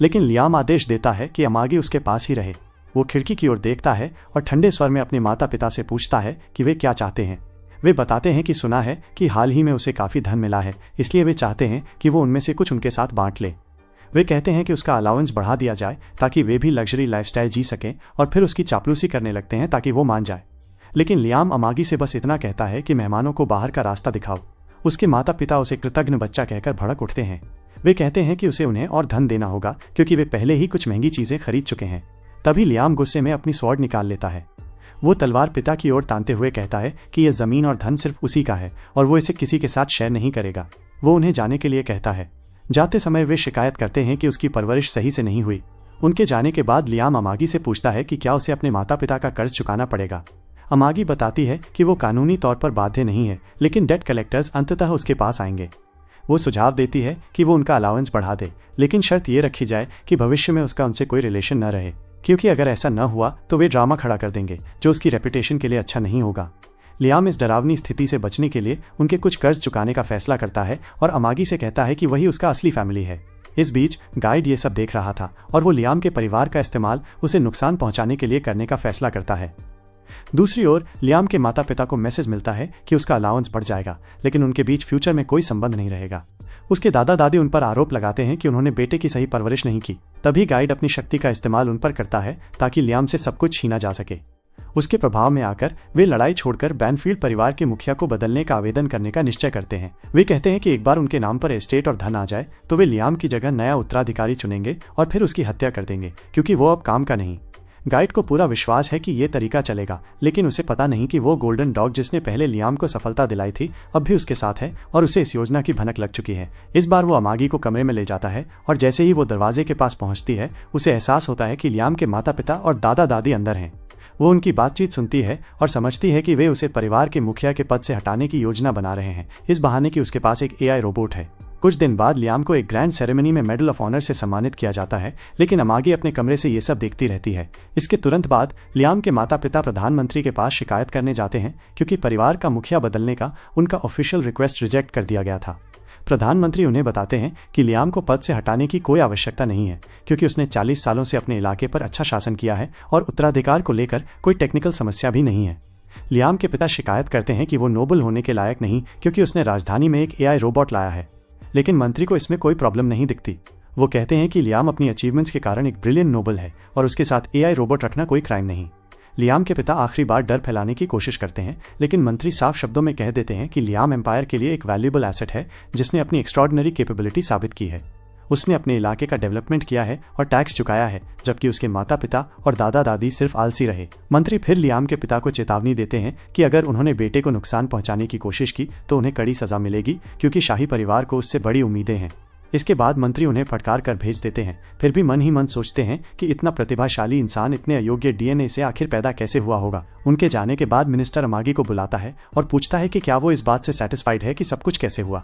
लेकिन लियाम आदेश देता है कि अमागी उसके पास ही रहे। वो खिड़की की ओर देखता है और ठंडे स्वर में अपने माता पिता से पूछता है कि वे क्या चाहते हैं। वे बताते हैं कि सुना है कि हाल ही में उसे काफ़ी धन मिला है, इसलिए वे चाहते हैं कि वो उनमें से कुछ उनके साथ बांट ले। वे कहते हैं कि उसका अलाउंस बढ़ा दिया जाए ताकि वे भी लग्जरी लाइफस्टाइल जी सकें, और फिर उसकी चापलूसी करने लगते हैं ताकि वो मान जाए। लेकिन लियाम अमागी से बस इतना कहता है कि मेहमानों को बाहर का रास्ता दिखाओ। उसके माता पिता उसे कृतज्ञ बच्चा कहकर भड़क उठते हैं। वे कहते हैं कि उसे उन्हें और धन देना होगा क्योंकि वे पहले ही कुछ महंगी चीजें खरीद चुके हैं। तभी लियाम गुस्से में अपनी स्वॉर्ड निकाल लेता है। वो तलवार पिता की ओर तानते हुए कहता है कि यह जमीन और धन सिर्फ उसी का है और वो इसे किसी के साथ शेयर नहीं करेगा। वो उन्हें जाने के लिए कहता है। जाते समय वे शिकायत करते हैं कि उसकी परवरिश सही से नहीं हुई। उनके जाने के बाद लियाम अमागी से पूछता है कि क्या उसे अपने माता पिता का कर्ज चुकाना पड़ेगा। अमागी बताती है कि वो कानूनी तौर पर बाध्य नहीं है, लेकिन डेट कलेक्टर्स अंततः उसके पास आएंगे। वो सुझाव देती है कि वो उनका अलाउंस बढ़ा दे, लेकिन शर्त ये रखी जाए कि भविष्य में उसका उनसे कोई रिलेशन न रहे, क्योंकि अगर ऐसा न हुआ तो वे ड्रामा खड़ा कर देंगे जो उसकी रेपुटेशन के लिए अच्छा नहीं होगा। लियाम इस डरावनी स्थिति से बचने के लिए उनके कुछ कर्ज चुकाने का फैसला करता है और अमागी से कहता है कि वही उसका असली फैमिली है। इस बीच गाइड ये सब देख रहा था और वो लियाम के परिवार का इस्तेमाल उसे नुकसान पहुंचाने के लिए करने का फैसला करता है। दूसरी ओर लियाम के माता पिता को मैसेज मिलता है कि उसका अलाउंस बढ़ जाएगा, लेकिन उनके बीच फ्यूचर में कोई संबंध नहीं रहेगा। उसके दादा दादी उन पर आरोप लगाते हैं कि उन्होंने बेटे की सही परवरिश नहीं की। तभी गाइड अपनी शक्ति का इस्तेमाल उन पर करता है ताकि लियाम से सब कुछ छीना जा सके। उसके प्रभाव में आकर वे लड़ाई छोड़कर बैनफील्ड परिवार के मुखिया को बदलने का आवेदन करने का निश्चय करते हैं। वे कहते हैं कि एक बार उनके नाम पर एस्टेट और धन आ जाए तो वे लियाम की जगह नया उत्तराधिकारी चुनेंगे और फिर उसकी हत्या कर देंगे, क्योंकि वो अब काम का नहीं। गाइड को पूरा विश्वास है कि ये तरीका चलेगा, लेकिन उसे पता नहीं कि वो गोल्डन डॉग जिसने पहले लियाम को सफलता दिलाई थी अब भी उसके साथ है और उसे इस योजना की भनक लग चुकी है। इस बार वो अमागी को कमरे में ले जाता है और जैसे ही वो दरवाजे के पास पहुंचती है उसे एहसास होता है कि लियाम के माता पिता और दादा दादी अंदर हैं। वो उनकी बातचीत सुनती है और समझती है कि वे उसे परिवार के मुखिया के पद से हटाने की योजना बना रहे हैं, इस बहाने कि उसके पास एक एआई रोबोट है। कुछ दिन बाद लियाम को एक ग्रैंड सेरेमनी में मेडल ऑफ ऑनर से सम्मानित किया जाता है, लेकिन अमागी अपने कमरे से ये सब देखती रहती है। इसके तुरंत बाद लियाम के माता पिता प्रधानमंत्री के पास शिकायत करने जाते हैं क्योंकि परिवार का मुखिया बदलने का उनका ऑफिशियल रिक्वेस्ट रिजेक्ट कर दिया गया था। प्रधानमंत्री उन्हें बताते हैं कि लियाम को पद से हटाने की कोई आवश्यकता नहीं है, क्योंकि उसने 40 सालों से अपने इलाके पर अच्छा शासन किया है और उत्तराधिकार को लेकर कोई टेक्निकल समस्या भी नहीं है। लियाम के पिता शिकायत करते हैं कि वो नोबल होने के लायक नहीं क्योंकि उसने राजधानी में एक एआई रोबोट लाया है, लेकिन मंत्री को इसमें कोई प्रॉब्लम नहीं दिखती। वो कहते हैं कि लियाम अपनी अचीवमेंट्स के कारण एक ब्रिलियंट नोबल है और उसके साथ एआई रोबोट रखना कोई क्राइम नहीं। लियाम के पिता आखिरी बार डर फैलाने की कोशिश करते हैं, लेकिन मंत्री साफ शब्दों में कह देते हैं कि लियाम एम्पायर के लिए एक वैल्यूएबल एसेट है जिसने अपनी एक्स्ट्रॉर्डिनरी कैपेबिलिटी साबित की है। उसने अपने इलाके का डेवलपमेंट किया है और टैक्स चुकाया है, जबकि उसके माता पिता और दादा दादी सिर्फ आलसी रहे। मंत्री फिर लियाम के पिता को चेतावनी देते हैं कि अगर उन्होंने बेटे को नुकसान पहुंचाने की कोशिश की तो उन्हें कड़ी सजा मिलेगी, क्योंकि शाही परिवार को उससे बड़ी उम्मीदें हैं। इसके बाद मंत्री उन्हें फटकार कर भेज देते हैं। फिर भी मन ही मन सोचते हैं कि इतना प्रतिभाशाली इंसान इतने अयोग्य डीएनए से आखिर पैदा कैसे हुआ होगा। उनके जाने के बाद मिनिस्टर अमागी को बुलाता है और पूछता है कि क्या वो इस बात से सेटिस्फाइड है कि सब कुछ कैसे हुआ।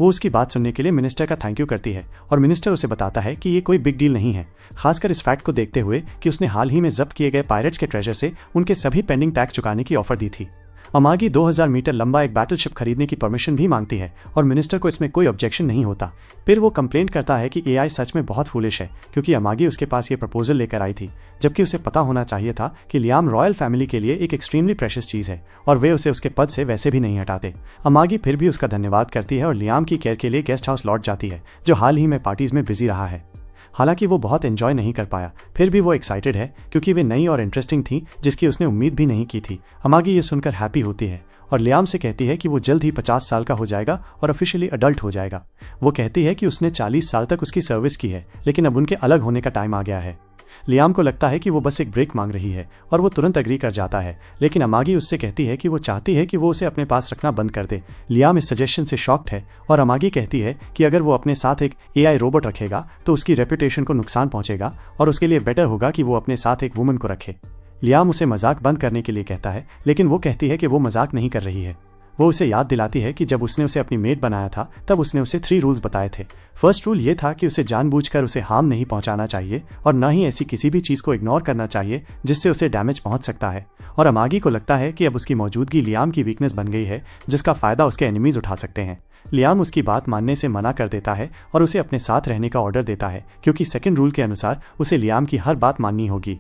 वो उसकी बात सुनने के लिए मिनिस्टर का थैंक यू करती है और मिनिस्टर उसे बताता है कि ये कोई बिग डील नहीं है, खासकर इस फैक्ट को देखते हुए कि उसने हाल ही में जब्त किए गए पायरेट्स के ट्रेजर से उनके सभी पेंडिंग टैक्स चुकाने की ऑफर दी थी। अमागी 2000 मीटर लंबा एक बैटलशिप खरीदने की परमिशन भी मांगती है और मिनिस्टर को इसमें कोई ऑब्जेक्शन नहीं होता। फिर वो कंप्लेंट करता है कि एआई सच में बहुत फूलिश है, क्योंकि अमागी उसके पास ये प्रपोजल लेकर आई थी, जबकि उसे पता होना चाहिए था कि लियाम रॉयल फैमिली के लिए एक एक्सट्रीमली प्रेशियस चीज है और वे उसे उसके पद से वैसे भी नहीं हटाते। अमागी फिर भी उसका धन्यवाद करती है और लियाम की केयर के लिए गेस्ट हाउस लौट जाती है, जो हाल ही में पार्टीज में बिजी रहा है। हालांकि वो बहुत एंजॉय नहीं कर पाया, फिर भी वो एक्साइटेड है क्योंकि वे नई और इंटरेस्टिंग थी, जिसकी उसने उम्मीद भी नहीं की थी। अमागी ये सुनकर हैप्पी होती है और लियाम से कहती है कि वो जल्द ही 50 साल का हो जाएगा और ऑफिशियली अडल्ट हो जाएगा। वो कहती है कि उसने 40 साल तक उसकी सर्विस की है, लेकिन अब उनके अलग होने का टाइम आ गया है। लियाम को लगता है कि वो बस एक ब्रेक मांग रही है और वो तुरंत अग्री कर जाता है, लेकिन अमागी उससे कहती है कि वो चाहती है कि वो उसे अपने पास रखना बंद कर दे। लियाम इस सजेशन से शॉक्ड है और अमागी कहती है कि अगर वो अपने साथ एक एआई रोबोट रखेगा तो उसकी रेपुटेशन को नुकसान पहुंचेगा और उसके लिए बेटर होगा कि वो अपने साथ एक वुमन को रखे। लियाम उसे मजाक बंद करने के लिए कहता है, लेकिन वो कहती है कि वो मजाक नहीं कर रही है। वो उसे याद दिलाती है कि जब उसने उसे अपनी मेड बनाया था तब उसने उसे 3 रूल्स बताए थे। फर्स्ट रूल ये था कि उसे जानबूझकर उसे हार्म नहीं पहुंचाना चाहिए और न ही ऐसी किसी भी चीज को इग्नोर करना चाहिए जिससे उसे डैमेज पहुंच सकता है। और अमागी को लगता है कि अब उसकी मौजूदगी लियाम की वीकनेस बन गई है, जिसका फायदा उसके एनिमीज उठा सकते हैं। लियाम उसकी बात मानने से मना कर देता है और उसे अपने साथ रहने का ऑर्डर देता है, क्योंकि सेकंड रूल के अनुसार उसे लियाम की हर बात माननी होगी।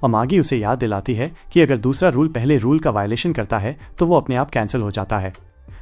और मागी उसे याद दिलाती है कि अगर दूसरा रूल पहले रूल का वायलेशन करता है तो वो अपने आप कैंसिल हो जाता है।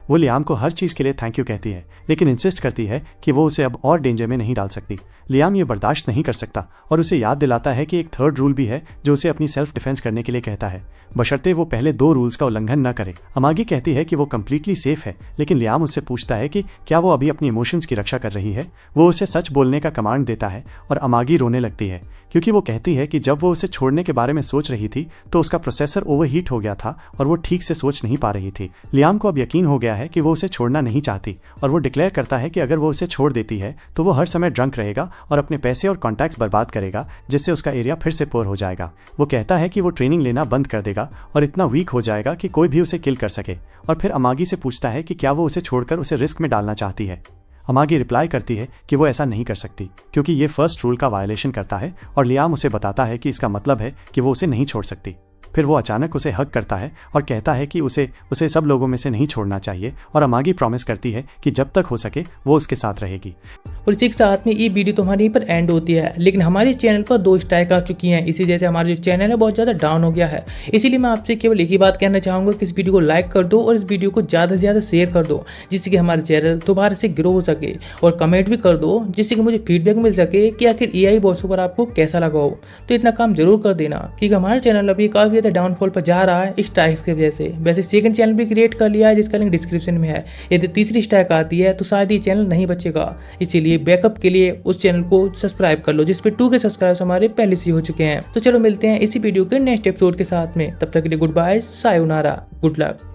वो लियाम को हर चीज़ के लिए थैंक यू कहती है, लेकिन इंसिस्ट करती है कि वो उसे अब और डेंजर में नहीं डाल सकती। लियाम ये बर्दाश्त नहीं कर सकता और उसे याद दिलाता है कि एक थर्ड रूल भी है जो उसे अपनी सेल्फ डिफेंस करने के लिए कहता है, बशर्ते वो पहले 2 रूल्स का उल्लंघन न करे। अमागी कहती है कि वो कंप्लीटली सेफ है, लेकिन लियाम उससे पूछता है कि क्या वो अभी अपनी इमोशंस की रक्षा कर रही है। वो उसे सच बोलने का कमांड देता है और अमागी रोने लगती है, क्योंकि वो कहती है कि जब वो उसे छोड़ने के बारे में सोच रही थी तो उसका प्रोसेसर ओवरहीट हो गया था और वो ठीक से सोच नहीं पा रही थी। लियाम को अब यकीन हो गया है कि वो उसे छोड़ना नहीं चाहती और वो डिक्लेयर करता है कि अगर वो उसे छोड़ देती है तो वो हर समय ड्रंक रहेगा और अपने पैसे और कॉन्टैक्ट्स बर्बाद करेगा, जिससे उसका एरिया फिर से पोर हो जाएगा। वो कहता है कि वो ट्रेनिंग लेना बंद कर देगा और इतना वीक हो जाएगा कि कोई भी उसे किल कर सके, और फिर अमागी से पूछता है कि क्या वो उसे छोड़कर उसे रिस्क में डालना चाहती है। अमागी रिप्लाई करती है कि वो ऐसा नहीं कर सकती क्योंकि ये फर्स्ट रूल का वायलेशन करता है, और लियाम उसे बताता है कि इसका मतलब है कि वो उसे नहीं छोड़ सकती। फिर वो अचानक उसे हग करता है और कहता है कि उसे सब लोगों में से नहीं छोड़ना चाहिए, और अमागी प्रॉमिस करती है कि जब तक हो सके वो उसके साथ रहेगी। और इसी के साथ में ये वीडियो तो हमारे यहीं पर एंड होती है, लेकिन हमारे चैनल पर 2 स्ट्राइक आ चुकी हैं। इसी जैसे हमारा जो चैनल है बहुत ज़्यादा डाउन हो गया है। इसीलिए मैं आपसे केवल एक ही बात कहना चाहूँगा कि इस वीडियो को लाइक कर दो और इस वीडियो को ज़्यादा से ज़्यादा शेयर कर दो, जिससे कि हमारा चैनल दोबारा से ग्रो हो सके, और कमेंट भी कर दो जिससे कि मुझे फीडबैक मिल सके कि आखिर AI वॉइस ओवर आपको कैसा लगा हो। तो इतना काम जरूर कर देना, क्योंकि हमारा चैनल अभी काफ़ी ज़्यादा डाउनफॉल पर जा रहा है स्ट्राइक्स की वजह से। वैसे सेकंड चैनल भी क्रिएट कर लिया है जिसका लिंक डिस्क्रिप्शन में है। यदि तीसरी स्ट्राइक आती है तो शायद ये चैनल नहीं बचेगा, इसीलिए बैकअप के लिए उस चैनल को सब्सक्राइब कर लो जिस पे 2 के सब्सक्राइबर्स हमारे पहले से हो चुके हैं। तो चलो मिलते हैं इसी वीडियो के नेक्स्ट एपिसोड के साथ में, तब तक के लिए good bye, sayonara, good luck.